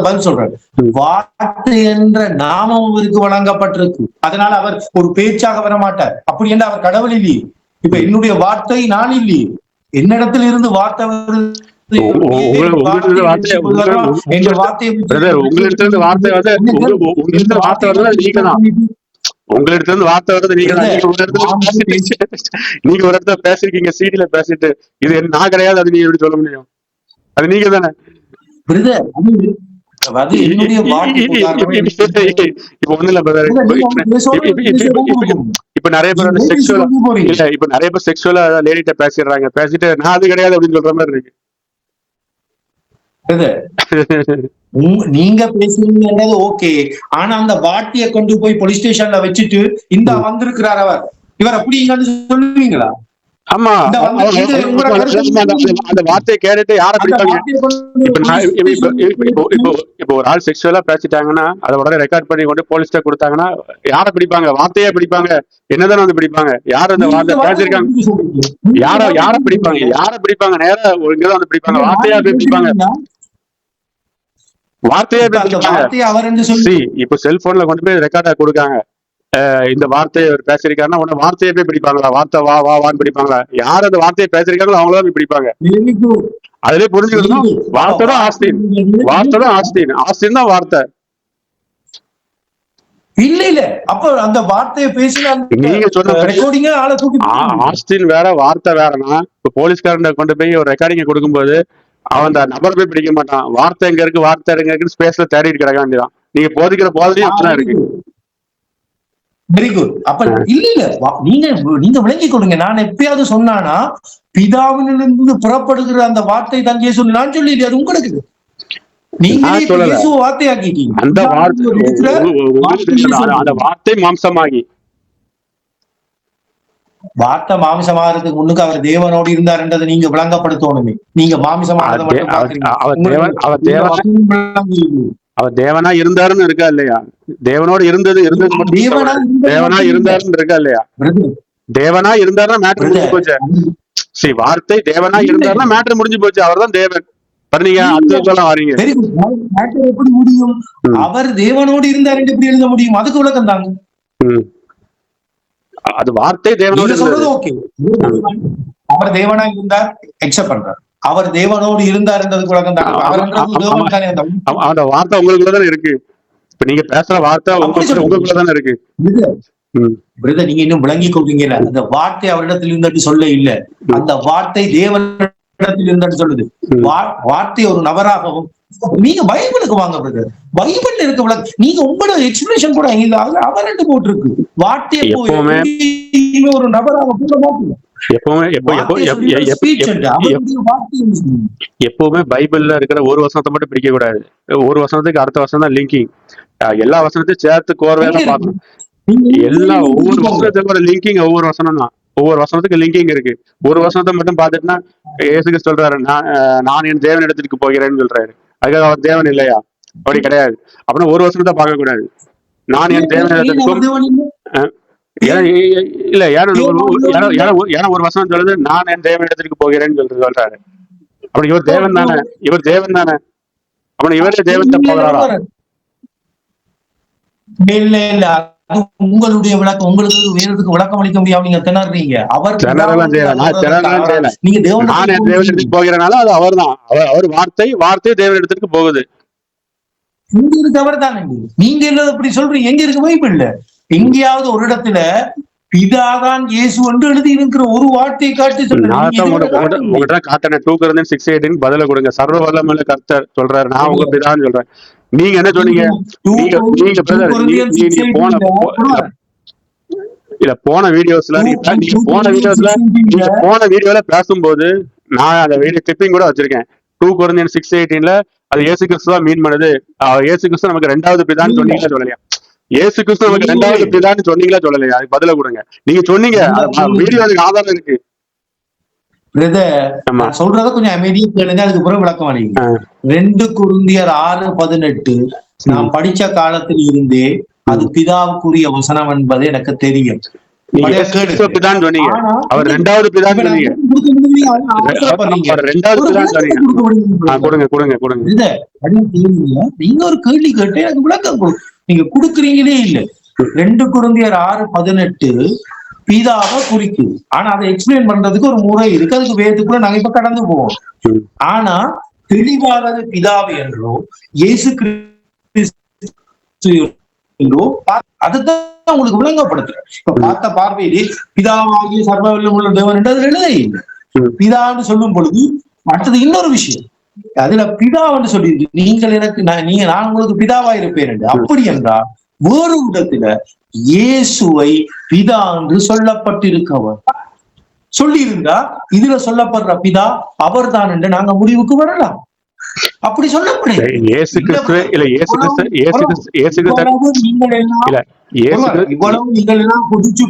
பதில் சொல்றேன். வார்த்தை என்ற நாமம் அவருக்கு வழங்கப்பட்டிருக்கு. அதனால அவர் ஒரு பேச்சாக வர மாட்டார். அப்படி என்று அவர் கடவுள் இல்லையே. இப்ப என்னுடைய வார்த்தை நான் இல்லையே, என்னிடத்தில் இருந்து வார்த்தை உங்களிடத்துல வார்த்தை வருது. நீங்க ஒரு இடத்துல பேசிருக்கீங்க, சிடில பேசிட்டு, இது நான் கிடையாது அது நீங்க எப்படி சொல்ல முடியும்? அது நீங்க தானே. இப்ப ஒண்ணு இல்ல பிரதர், இப்ப நிறைய பேர் செக்ஷுவலா இல்ல, இப்ப நிறைய பேர் செக்ஷுவலா லேடிட்ட பேசிடுறாங்க, பேசிட்டு நான் அது கிடையாது அப்படின்னு சொல்ற மாதிரி இருக்கு. நீங்க பேசுறீங்கன்றது ஓகே, ஆனா அந்த வார்த்தையை கொண்டு போய் போலீஸ் ஸ்டேஷன்ல வச்சுட்டு இந்த வந்திருக்கிறார் அவர், இவர் அப்படி சொல்லுவீங்களா? ஆமா, அந்த வார்த்தையை கேட்டுட்டு யாரை பிடிப்பாங்க? இப்போ ஒரு ஆள் செக்ஷுவலா பேசிட்டாங்கன்னா அதை உடனே ரெக்கார்ட் பண்ணி கொண்டு போலீஸ்ட கொடுத்தாங்கன்னா யாரை பிடிப்பாங்க? வார்த்தையா பிடிப்பாங்க? என்னதானே வந்து பிடிப்பாங்க? யார் அந்த வார்த்தை பேசிருக்காங்க? யாரை பிடிப்பாங்க? யாரை பிடிப்பாங்க? நேரா இங்கதான் வந்து பிடிப்பாங்க. வார்த்தையா பிடிப்பாங்க, வார்த்தையா பிடிப்பாங்க. இப்ப செல்போன்ல கொண்டு போய் ரெக்கார்டா கொடுக்காங்க, இந்த வார்த்தையை பேசிருக்காருன்னா உடனே வார்த்தையை போய் பிடிப்பாங்களா? வார்த்தை வா வா வான்னு பிடிப்பாங்களா? யார் அந்த வார்த்தையை பேசிருக்காங்களோ அவங்களதான் போய் பிடிப்பாங்க. அதுலயே புரிஞ்சுக்கணும், வார்த்தை தான் ஆஸ்தின், வார்த்தை தான் ஆஸ்தின், ஆஸ்தின் தான் வார்த்தை. இல்ல இல்ல, அப்ப அந்த வார்த்தையை பேசினா நீங்க சொன்ன ஆஸ்தின் வேற, வார்த்தை வேறனா. இப்ப போலீஸ்காரன் கொண்டு போய் ஒரு ரெக்கார்டிங்க கொடுக்கும்போது அவன் அந்த நபரை போய் பிடிக்க மாட்டான். வார்த்தை எங்க இருக்கு, வார்த்தை எங்க இருக்குன்னு ஸ்பேஸ்ல தேடிட்டு கிடக்க வேண்டியதான். நீங்க போதிக்கிற போதிலையும் அப்படிதான் இருக்கு. Very good. அப்ப இல்ல இல்ல, நீங்க விளங்கி கொடுங்க. நான் எப்பயாவது சொன்னானா பிதாவினிலிருந்து புறப்படுகிற அந்த வார்த்தை தான் இயேசு, நான் சொல்லி அது உங்களுக்கு நீங்க வார்த்தையாக்கிட்டீங்க. அந்த வார்த்தை மாம்சமாகி, வார்த்தை மாமிசமாகிறதுக்கு முன்னுக்கு அவர் தேவனோடு இருந்தார்ன்றதை நீங்க விளங்கப்படுத்தணுமே. நீங்க மாமிசமானதை அவர் தேவனா இருந்தாருன்னு இருக்கா இல்லையா? தேவனோடு இருந்தது தேவனா இருந்தாருன்னு இருக்கா இல்லையா? தேவனா இருந்தாருன்னா மேட்டர் முடிஞ்சு போச்சு. சரி, வார்த்தை தேவனா இருந்தாருன்னா மேட்டர் முடிஞ்சு போச்சு. அவர் தான் தேவன். நீங்க அர்த்தம் வரீங்க. எப்படி முடியும்? அவர் தேவனோடு இருந்தார் என்று எப்படி எழுத முடியும்? அதுக்கு விளக்கம் தாங்க. அது வார்த்தை தேவனோடு சொல்றது ஓகே. அவர் தேவனா இருந்தார், எக்ஸெப்ட் பண்றார். அவர் தேவனோடு இருந்தார் என்றதுக்கு விளக்கம் தாங்க. அந்த வார்த்தை உங்களுக்குள்ளதானே இருக்கு. இப்ப நீங்க பேசுற வார்த்தை உங்களுக்குள்ளதானே இருக்கு. பிரதர், நீங்க இன்னும் விளங்கி கொள்வீங்கல்ல, அந்த வார்த்தை அவரிடத்தில் இருந்தது சொல்ல இல்ல, அந்த வார்த்தை தேவனிடத்தில் இருந்தது சொல்லுது. வார்த்தை ஒரு நபராகவும். நீங்க பைபிளுக்கு வாங்க பிரதர், பைபிள்ல இருக்க விளக்கம் நீங்க உங்களோட எக்ஸ்பிளேஷன் கூட அவர் போட்டிருக்கு. வார்த்தையை ஒரு நபராக எப்பவுமே பைபிள்ல இருக்கிற ஒரு வசனத்தை மட்டும் பிடிக்க கூடாது. ஒரு வசனத்துக்கு அடுத்த வசனம் தான் லிங்கிங். எல்லா வசனத்தையும் சேர்த்து கோர்வையா பார்க்கணும். ஒவ்வொரு வசனத்துக்கு லிங்கிங், ஒவ்வொரு வசனம் தான். ஒவ்வொரு வசனத்துக்கு லிங்கிங் இருக்கு. ஒரு வசனத்தை மட்டும் பார்த்துட்டுனா இயேசு சொல்றாரு, நான் என் தேவன் இடத்துக்கு போகிறேன்னு சொல்றாரு. அதுக்காக அவர் தேவன் இல்லையா? அப்படி கிடையாது. அப்படின்னா ஒரு வசனத்தை பார்க்க கூடாது. நான் என் தேவன் இடத்துக்கும் இல்ல, ஏன்னா ஒரு வசனம் சொல்லுது நான் என் தேவன் இடத்திற்கு போகிறேன்னு சொல்றாரு. அப்படி இவர் தேவன் தானே, இவர் தேவன் தானே, அப்படி இவரே தேவன் போகிறாரா? இல்ல இல்ல, உங்களுடைய விளக்கம் உங்களுக்கு வேறதுக்கு விளக்கம் அளிக்க முடியாது. நீங்க திணறீங்க. அவர் நீங்க தேவன் போகிறனால அது அவர் தான். அவர் வார்த்தை தேவன் இடத்திற்கு போகுது. இங்க இருக்கவர் தானே. நீங்க என்ன அப்படி சொல்றீங்க? எங்க இருக்கு பைபிள்ல? எங்கேயாவது ஒரு இடத்துல பிதாதான் இயேசு என்று எழுதி இருக்கிற ஒரு வார்த்தையை காட்டி உங்ககிட்ட காட்டின 2 Corinthians 6:18 பதில கொடுங்க. சர்வ வல்லமையுள்ள கர்த்தர் சொல்றாரு, நான் உங்க பிதான்னு சொல்றேன். நீங்க என்ன சொன்னீங்க? நீங்க நீங்க brother, நீங்க போன வீடியோஸ்ல நீங்க போன வீடியோல பேசும்போது நான் அந்த வீடியோ கிளிப்பிங் கூட வச்சிருக்கேன். 2 Corinthians 6:18 அது இயேசு கிறிஸ்து தான் மீன் பண்ணுது. இயேசு கிறிஸ்து நமக்கு 2வது பிதான்னு சொன்னீங்களா சொல்லலையா? இயேசு கிறிஸ்து நமக்கு 2வது பிதான்னு சொன்னீங்களா சொல்லலையா? அதுக்கு பதில கொடுங்க. நீங்க சொன்னீங்க, வீடியோ அதுக்கு ஆதாரம் இருக்கு. சொல்றத கொஞ்சம் அமைதியா கேளுங்க, அதுக்கு பிறகு விளக்கம் அளிங்க. 2 Corinthians 6:18 நான் படிச்ச காலத்தில் இருந்தே அது பிதாவுக்குரிய வசனம் என்பது எனக்கு தெரியும். பிதான் சொன்னீங்க, அவர் 2வது பிதான் சொன்னீங்க. நீங்க ஒரு கேள்வி கேட்டு எனக்கு விளக்கம் நீங்க கொடுக்குறீங்களே இல்ல. 2 Corinthians 6:18 பிதாவை குறிக்குது. ஆனா அதை எக்ஸ்பிளைன் பண்றதுக்கு ஒரு முறை இருக்கு. அதுக்கு வேதத்துக்குள்ள நாங்க இப்ப கடந்து போவோம். ஆனா தெளிவாக பிதாவை என்றோ இயேசு கிறிஸ்து என்றோ அதுதான் உங்களுக்கு விளங்கப்படுத்துறேன். இப்ப பார்த்த பார்வையிலே பிதாவாகிய சர்வவல்லமை உள்ள தேவன் என்று அதுல எழுத இல்லை. பிதான்னு சொல்லும் பொழுது அடுத்தது இன்னொரு விஷயம், அதுல பிதான்னு சொல்லி நீங்கள் எனக்கு நான் உங்களுக்கு பிதாவா இருப்பேன் என்று. அப்படி என்றால் வேறு இடத்துல இயேசுவை பிதா என்று சொல்லப்பட்டிருக்கவர் சொல்லி இருந்தா இதுல சொல்லப்படுற பிதா அவர் தான் என்று நாங்க முடிவுக்கு வரலாம். அப்படி சொல்லப்படுது. இவ்வளவு நீங்கள் எல்லாம் குதிச்சு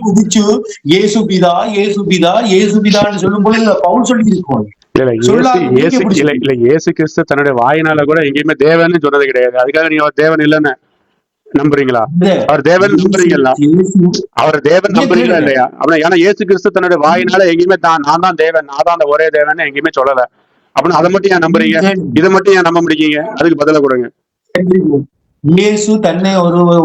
இயேசு பிதா இயேசு பிதா இயேசு பிதான்னு சொல்லும் பொழுது பவுல் சொல்லி இருக்கோம். இயேசு கிறிஸ்து தன்னுடைய வாயினால கூட எங்கேயுமே தேவன்னு சொன்னது கிடையாது. அதுக்காக நீங்க தேவன் இல்லைன்னு நம்புறீங்களா? அவர் தேவன் நம்புறீங்களா? அவர் தேவன் நம்புறீங்களா இல்லையா? அப்படின்னா ஏன்னா இயேசு கிறிஸ்து தன்னுடைய வாயினால எங்கேயுமே நான் தான் தேவன், நான் தான் அந்த ஒரே தேவன் எங்கேயுமே சொல்லல. அப்படின்னா அதை மட்டும் ஏன் நம்புறீங்க? இதை மட்டும் ஏன் நம்ப முடியுங்க? அதுக்கு பதில கொடுங்க. இயேசு தன்னை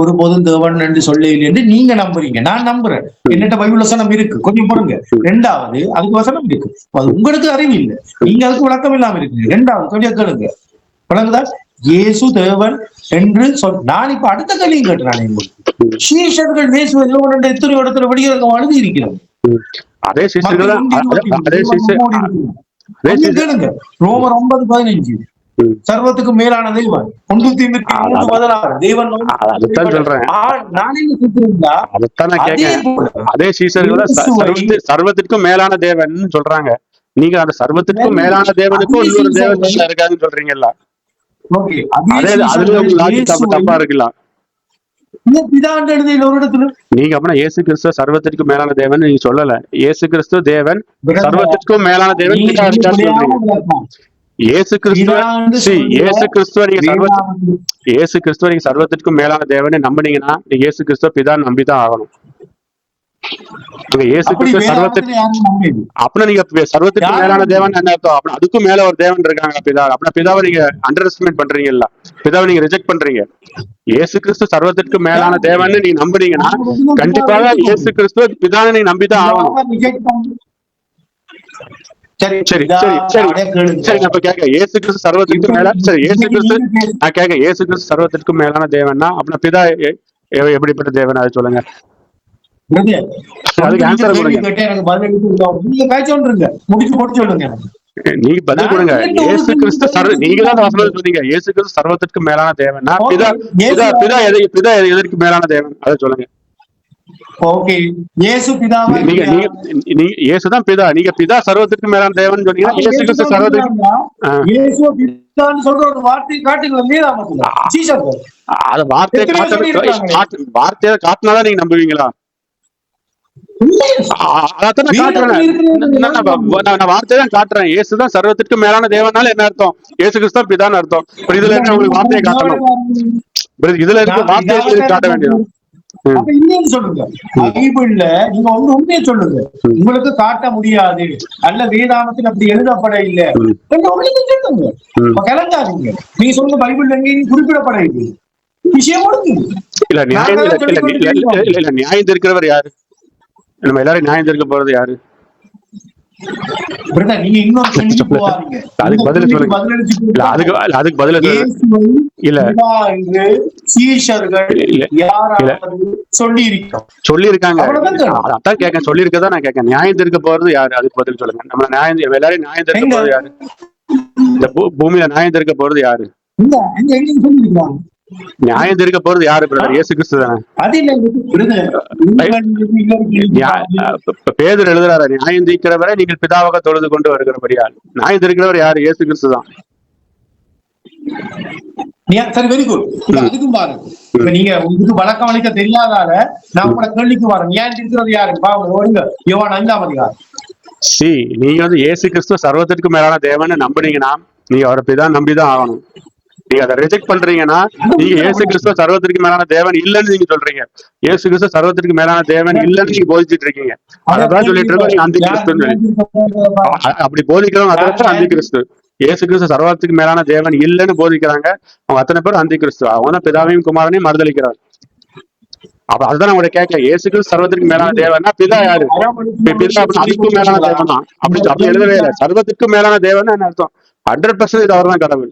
ஒருபோதும் தேவன் என்று சொல்ல இல்லை என்று நீங்க நம்புறீங்க, நான் நம்புறேன். என்னட்ட பைபிள் வசனம் இருக்கு, கொஞ்சம் பாருங்க. 2வது அதுக்கு வசனம் இருக்கு, அது உங்களுக்கு அறிவு இல்லை, நீங்க அதுக்கு விளக்கம் இல்லாம இருக்கு. 2வது சொல்லியா கேளுங்க, விளங்குதா? இயேசு தேவன் என்று நான் இப்ப அடுத்த கேள்வியும் கேட்டுறானே, சீஷர்கள் இயேசு தேவன் என்ற எத்தனை இடத்துல வெளியிறங்க அழுதி இருக்கிறாங்க. அதே சீஷர்கள் கேளுங்க. ரோமர் 9:15 சர்வத்துக்கு மேலான தெய்வம் 316 தெய்வன். அதே சீஷர்கள் சர்வத்திற்கும் மேலான தேவன் சொல்றாங்க. நீங்க அந்த சர்வத்திற்கும் மேலான தேவனுக்கும் இன்னொரு தேவன் இருக்காங்கன்னு சொல்றீங்கல்ல. தப்பா இருக்கலாம். நீங்க அப்படின்னா இயேசு கிறிஸ்து சர்வத்திற்கும் மேலான தேவன் நீங்க சொல்லல. இயேசு கிறிஸ்து தேவன், சர்வத்திற்கும் மேலான தேவன் இயேசு கிறிஸ்துவ நீங்க சர்வத்திற்கும் மேலான தேவனை நம்பினீங்கன்னா நீங்க இயேசு கிறிஸ்துவ பிதான் நம்பிதான் ஆகணும். இயேசு கிறிஸ்து அப்படின்னா நீங்க சர்வத்திற்கு மேலான தேவன் என்ன அர்த்தம்? அப்படின்னா அதுக்கும் மேல ஒரு தேவன் இருக்காங்க பிதா. அப்படின்னா பிதாவை நீங்க அண்டர் எஸ்டிமேட் பண்றீங்கல்ல, பிதாவை நீங்க ரிஜெக்ட் பண்றீங்க. இயேசு கிறிஸ்து சர்வத்திற்கு மேலான தேவன் நீங்க நம்புனீங்கன்னா கண்டிப்பாக இயேசு கிறிஸ்துவ பிதாவை நீங்க நம்பிதான் ஆகணும். சரி சரி சரி சரி சரி நான் இப்ப கேட்க, இயேசு கிறிஸ்து சர்வத்திற்கு மேல, சரி இயேசு கிறிஸ்து நான் கேட்க, இயேசு கிறிஸ்து சர்வத்திற்கு மேலான தேவன்னா அப்படின்னா பிதா எப்படிப்பட்ட தேவன் அதை சொல்லுங்க. அதுக்கு ஆன்சர் கொடுங்க. நீங்க பதில் கொடுங்க. இயேசு கிறிஸ்து நீங்க தான் வசனம் சொன்னீங்க, இயேசு கிறிஸ்து சர்வத்திற்கு மேலான தேவன்னா பிதா பிதா பிதா எதற்கு மேலான தேவன் அதை சொல்லுங்க. இயேசுதான் பிதா, நீங்க பிதா சர்வத்திற்கு மேலான தேவன் சொன்னீங்கன்னா இயேசு கிறிஸ்து சர்வத்திற்கு வார்த்தையை காட்டினாதான் நீங்க நம்புவீங்களா? நான் வார்த்தைதான் காட்டுறேன். இயேசுதான் சர்வத்திற்கு மேலான தேவனால என்ன அர்த்தம்? இயேசு கிறிஸ்து பிதான்னு அர்த்தம். இதுல இருந்து உங்களுக்கு வார்த்தையை காட்டணும். இதுல இருந்து வார்த்தையை காட்ட வேண்டியது. சொல்லுங்க, பைபிள்ல நீங்க உண்மையை சொல்லுங்க. உங்களுக்கு காட்ட முடியாது அல்ல, வேதாமத்தில் அப்படி எழுதப்பட இல்லை சொல்லுங்க, கிளங்காதீங்க. நீங்க சொல்லுங்க, பைபிள் எங்கேயும் குறிப்பிடப்பட இல்லை, விஷயம் இல்ல. நியாயம் இருக்கிறவர் யாரு? நம்ம எல்லாரும் நியாயம் இருக்க போறது யாரு? அதுக்கு பதில் சொல்லுங்க. அதுக்கு பதில் இல்ல சொல்லி இருக்காங்க. அதான் கேட்க, சொல்லி இருக்கதான் நான் கேட்க. நியாயம் இருக்க போறது யாரு? அதுக்கு பதில் சொல்லுங்க. நம்ம நியாயம் எல்லாரும் நியாயம் இருக்க போறது யாரு? இந்த பூமியில நியாயம் இருக்க போறது யாரு? இல்ல அங்க எங்க சொல்லிருக்காங்க நியாயம் தீர்க்க போறது யாரு பிரதர்? இயேசு கிறிஸ்து தானே. அது இல்ல பேதுரு எழுதுறாரு, நியாயம் தீர்க்கிறவரை நீங்கள் பிதாவாக தொழுது கொண்டு வருகிறபடியால். நியாயம் தீர்க்கிறவர் யாரு? இயேசு கிறிஸ்து தான். சரி, வெரி குட். அதுக்கும் பாருங்க, இப்ப நீங்க உங்களுக்கு வழக்கம் அளிக்க தெரியாதால நான் உங்களை கேள்விக்கு வரேன். நியாயம் தீர்க்கிறது யாரு? பாருங்க, யோவான் 5ஆம் அதிகாரம். நீங்க வந்து இயேசு கிறிஸ்து சர்வத்திற்கு மேலான தேவன் நம்புனீங்கன்னா நீங்க அவரை பிதா நம்பிதான் ஆகணும். நீங்க அதை ரிஜெக்ட் பண்றீங்கன்னா நீங்க இயேசு கிறிஸ்துவ சர்வத்திற்கு மேலான தேவன் இல்லைன்னு நீங்க சொல்றீங்க. இயேசு கிறிஸ்து சர்வத்திற்கு மேலான தேவன் இல்லைன்னு நீங்க போதிச்சுட்டு இருக்கீங்க. அதான் சொல்லிட்டு இருக்கோம் நீங்க அந்தி கிறிஸ்துன்னு சொல்லி. அப்படி போதிக்கிறவங்க அத்தனை பேர் அந்தி கிறிஸ்து. இயேசு கிறிஸ்து சர்வத்துக்கு மேலான தேவன் இல்லைன்னு போதிக்கிறாங்க. அவங்க அத்தனை பேர் அந்தி கிறிஸ்து. அவங்க தான் பிதாவையும் குமாரனையும் மறுதளிக்கிறாங்க. அப்ப அதுதான் உங்களை கேட்க, இயேசு கிறிஸ்து சர்வத்திற்கு மேலான தேவன்னா பிதா யாரு? பிதா அதுக்கும் மேலான தேவன் தான். அப்படி எழுதவே இல்லை. சர்வத்துக்கு மேலான தேவன் என்ன அர்த்தம்? 100% அவர் தான் கடவுள்.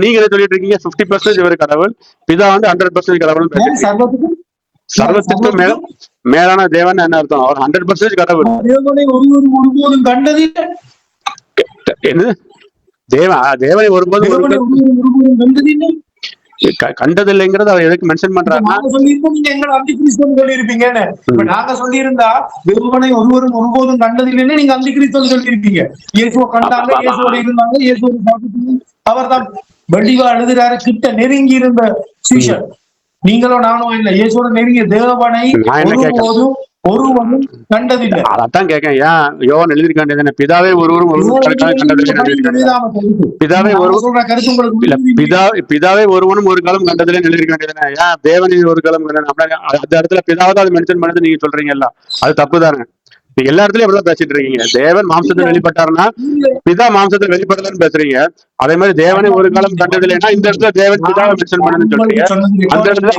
நீங்க என்ன சொல்லிட்டு இருக்கீங்க? 50% இவர் கடவுள், பிதா வந்து 100% கடவுள். சர்வத்துக்கு மேலான தேவன் என்ன அர்த்தம்? அவர் 100% கடவுள். என்ன தேவனை ஒருபோதும் கண்டதில்லைங்கிறது அவர் எதுக்கு மென்ஷன் பண்றாருன்னா, நாங்க சொல்லியிருந்தா தேவனை ஒருவரும் ஒருபோதும் கண்டதில்லைன்னு நீங்க அந்தி கிறிஸ்து சொல்லியிருப்பீங்க. இயேசுவை கண்டாங்க, இயேசுவோட இருந்தாங்க, இயேசுவோட அவர் தான் வடிவா எழுதுறாரு. கிட்ட நெருங்கி இருந்த சீஷர் நீங்களும் நானும் இல்ல, இயேசுவோட நெருங்கிய தேவனை ஒருபோதும் ஒருவனும் கண்டதில்லை. அதான் கேட்கேன், ஏன் யோவான் எழுதியிருக்காங்க பிதாவே ஒருவரும் பிதாவே ஒருவனும் ஒரு காலம் கண்டதில்லை எழுதியிருக்காங்க. ஏன் தேவனின் ஒரு காலம் அந்த இடத்துல பிதாவை அது மென்ஷன் பண்ணது நீங்க சொல்றீங்கல்ல, அது தப்பு தானே. எல்லா இடத்துலயும் எப்படிதான் பேசிட்டு இருக்கீங்க? தேவன் மாம்சத்தில் வெளிப்பட்டாருன்னா பிதா மாம்சத்தில் வெளிப்படலன்னு பேசுறீங்க. அதே மாதிரி தேவனை ஒரு காலம் கண்டதில்லைன்னா இந்த இடத்துல தேவன் பிதாவை மென்ஷன் பண்ணலன்னு சொல்றீங்க.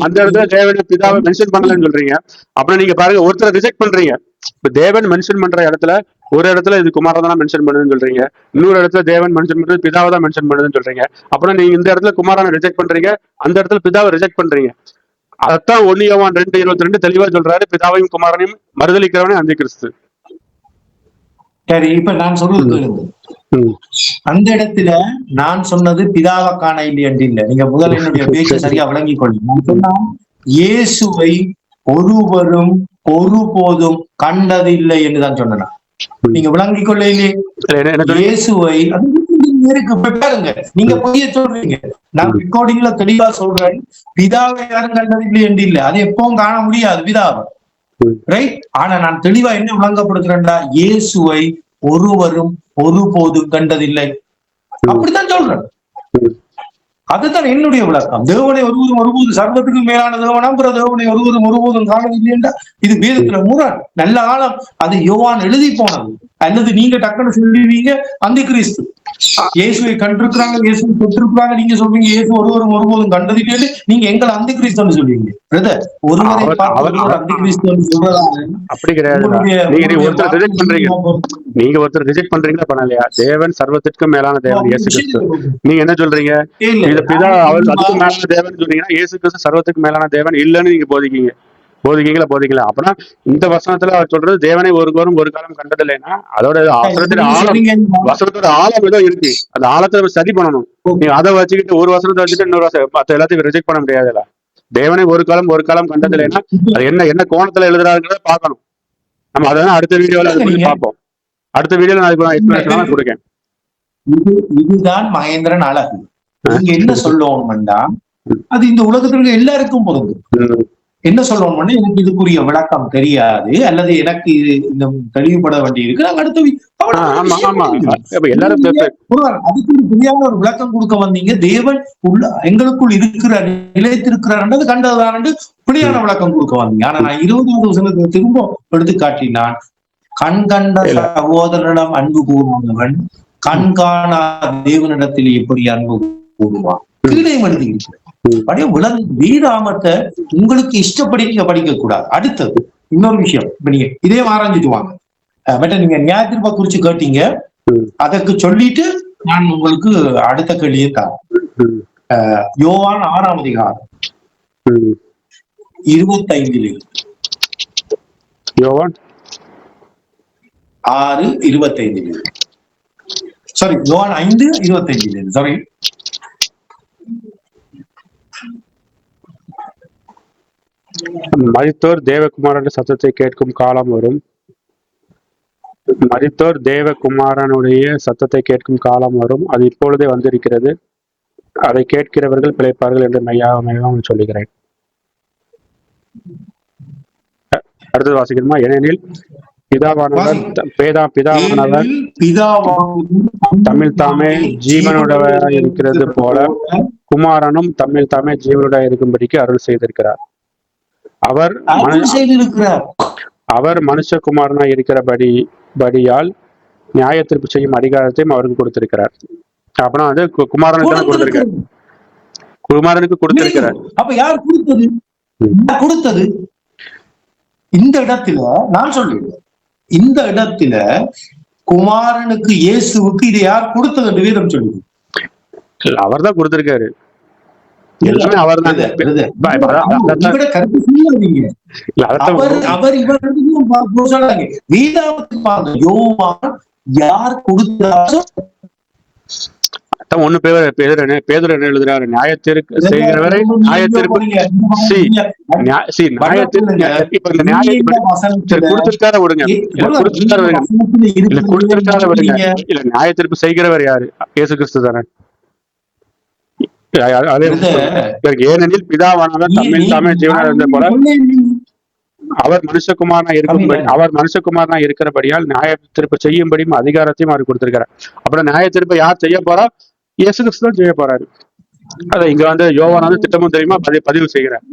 அந்த இடத்துல தேவனை பிதாவை மென்ஷன் பண்ணலன்னு சொல்றீங்க. அப்புறம் நீங்க பாருங்க, ஒருத்தரை ரிஜெக்ட் பண்றீங்க. இப்ப தேவன் மென்ஷன் பண்ற இடத்துல ஒரு இடத்துல இது குமாரை தான் மென்ஷன் பண்ணுதுன்னு சொல்றீங்க, இன்னொரு இடத்துல தேவன் மென்ஷன் பண்றது பிதாவை தான் மென்ஷன் பண்ணுதுன்னு சொல்றீங்க. அப்புறம் நீங்க இந்த இடத்துல குமாரனை ரிஜெக்ட் பண்றீங்க, அந்த இடத்துல பிதாவை ரிஜெக்ட் பண்றீங்க. அதான் 1 யோவான் 2:22 தெளிவா சொல்றாரு, பிதாவையும் குமாரனையும் மறுதலிக்கிறவனே அந்தி கிறிஸ்து. சரி, இப்ப நான் சொல்றது அந்த இடத்துல நான் சொன்னது பிதாவை காண இல்லை என்று இல்லை. நீங்க முதல்ல என்னுடைய பேச்சை சரியா விளங்கிக் கொள்ளுங்க. இயேசுவை ஒருவரும் ஒருபோதும் கண்டதில்லை என்றுதான் சொன்னா. நீங்க விளங்கிக் கொள்ள இல்லையே இயேசுவை. பாருங்க, நீங்க பொய்ய சொல்றீங்க. நான் ரெக்கார்டிங்ல தெளிவா சொல்றேன், பிதாவை யாரும் கண்டதில்லை என்று இல்லை. அதை எப்பவும் காண முடியாது பிதாவை, ரைட்? ஆனா நான் தெளிவா என்ன விளங்கப்படுத்துறேன்டா, இயேசுவை ஒருவரும் ஒருபோதும் கண்டதில்லை, அப்படித்தான் சொல்றேன். அதுதான் என்னுடைய விளக்கம். தேவனை ஒருவரும் ஒருபோதும் சர்வத்துக்கு மேலான தேவனாம் தேவனை ஒருவரும் ஒருபோதும் காணவில்லை என்றா இது வேதத்துல முரண். நல்ல காலம் அது யோவான் எழுதி போனது, அல்லது நீங்க டக்குன்னு சொல்லுவீங்க அந்தி கிறிஸ்து. இயேசுவை கண்டிருக்கிறாங்க, இயேசுவை பெற்றிருக்கிறாங்க, நீங்க சொல்றீங்க இயேசு ஒருவரும் ஒருபோதும் கண்டதில்லை, நீங்க எங்களை அந்தி கிறிஸ்துன்னு சொல்லுவீங்க. பிரதர், ஒருவரை பார்த்து அந்தி கிறிஸ்துன்னு சொல்றதாங்க அப்படி கிடையாது. நீங்க ஒருத்தர் ரிஜெக்ட் பண்றீங்களா பண்ணலையா? தேவன் சர்வத்திற்கு மேலான தேவன் இயேசு கிறிஸ்து. நீங்க என்ன சொல்றீங்க? பிதா அவர் அதுக்கு மேலான தேவன் சொல்றீங்கன்னா இயேசு கிறிஸ்து சர்வத்துக்கு மேலான தேவன் இல்லைன்னு நீங்க போதிக்கல. அப்படின்னா இந்த வசனத்துல அவர் சொல்றது தேவனை ஒருவரும் ஒரு காலம் கண்டதில்லைன்னா அதோட வசனத்தோட ஆழம் ஏதோ இருக்கு. அந்த ஆழத்தை சரி பண்ணணும். நீங்க அதை வச்சுக்கிட்டு ஒரு வசனத்தை வச்சுட்டு இன்னொரு மத்த எல்லாத்தையும் ரிஜெக்ட் பண்ண முடியாதுல்ல. தேவனை ஒரு காலம் கண்டதில்லைன்னா அது என்ன கோணத்துல எழுதுறாருங்கிறத பாக்கணும். நம்ம அதான் அடுத்த வீடியோல பார்ப்போம். அடுத்த வீடியோல நான் எக்ஸ்பிளனேஷன் கொடுக்கேன். இதுதான் மகேந்திரன் அழகு. நீங்க என்ன சொல்லணும்னா அது இந்த உலகத்துல எல்லாருக்கும் பொருந்தும். என்ன சொல்லணும்னா எனக்கு இதுக்குரிய விளக்கம் தெரியாது, அல்லது எனக்கு இந்த தெளிவுபட வேண்டி இருக்கு, நாங்க அடுத்த அதுக்கு தெரியாத ஒரு விளக்கம் கொடுக்க வந்தீங்க. தேவன் எங்களுக்குள் இருக்கிறார், நிலைத்திருக்கிறார் கண்டதான் பிள்ளையான விளக்கம் கொடுக்க வந்தீங்க. ஆனா நான் 20வது வசனத்தை திரும்ப எடுத்து காட்டினான். கண் கண்ட சகோதரனிடம் அன்பு கூறுவவன் கண்காணா தேவனிடத்தில் எப்படி அன்பு கூறுவான்? கீழே எழுதி இருக்கிறேன். வீராமத்தை உங்களுக்கு இஷ்டப்படி நீங்க படிக்க கூடாது. அடுத்தது இன்னொரு விஷயம், இப்ப நீங்க இதே ஆராய்ஞ்சிட்டு வாங்க. பட் நீங்க நியாயத்திற்ப குறிச்சு கேட்டீங்க, அதற்கு சொல்லிட்டு நான் உங்களுக்கு அடுத்த கேள்வியை தரேன். யோவான் 6ஆம் அதிகாரம் 25 யோவான் 6:25 சாரி யோவான் 5:25 சாரி மரித்தோர் தேவகுமாரனுடைய சத்தத்தை கேட்கும் காலம் வரும். மரித்தோர் தேவகுமாரனுடைய சத்தத்தை கேட்கும் காலம் வரும், அது இப்பொழுதே வந்திருக்கிறது. அதை கேட்கிறவர்கள் பிழைப்பார்கள் என்று மெய்யாக சொல்லுகிறேன். அடுத்தது வாசிக்கணுமா? ஏனெனில் பிதாவானவர் தமிழ் தாமே ஜீவனுடைய இருக்கிறது போல குமாரனும் தமிழ் தாமே ஜீவனுடைய இருக்கும்படிக்கு அருள் செய்திருக்கிறார். அவர் மனுஷகுமாரனாய் இருக்கிறபடியால் நியாய தீர்ப்பு செய்யும் அதிகாரத்தையும் அவருக்கு கொடுத்திருக்கிறார். அப்படின்னா வந்து குமாரனுக்கு தான் கொடுத்திருக்காரு. குமாரனுக்கு கொடுத்திருக்கிறார். அப்ப யார் கொடுத்தது? இந்த இடத்துல நான் சொல்லுவேன், இந்த இடத்துல குமாரனுக்கு இயேசுவுக்கு இதை யார் கொடுத்தது என்று வேதம் சொல்லுது. அவர் தான் கொடுத்திருக்காரு. எல்லாமே அவர் தான். யார் கொடுத்தாரோ ஒண்ணு பேதுரு என்ன எழுதுறாரு? நியாயத்திற்கு செய்கிறவரை கொடுத்திருக்கார விடுங்க, இல்ல நியாயத்திற்கு செய்கிறவர் யாரு? இயேசு கிறிஸ்து தானே. ஏனெனில் பிதாவானவர் தமிழ் தாமே ஜீவனாக இருந்த போல அவர் மனுஷகுமாரனா இருக்கிறபடியால் நியாய தீர்ப்பு செய்யும்படி அதிகாரத்தையும் அவர் கொடுத்திருக்கிறார். அப்புறம் நியாய தீர்ப்பை யார் செய்ய போறா? இயேசு கிறிஸ்து தான் செய்ய போறாரு. அதை இங்க வந்து யோவான் வந்து திட்டமும் தெரியுமா பதிவு செய்கிறார்.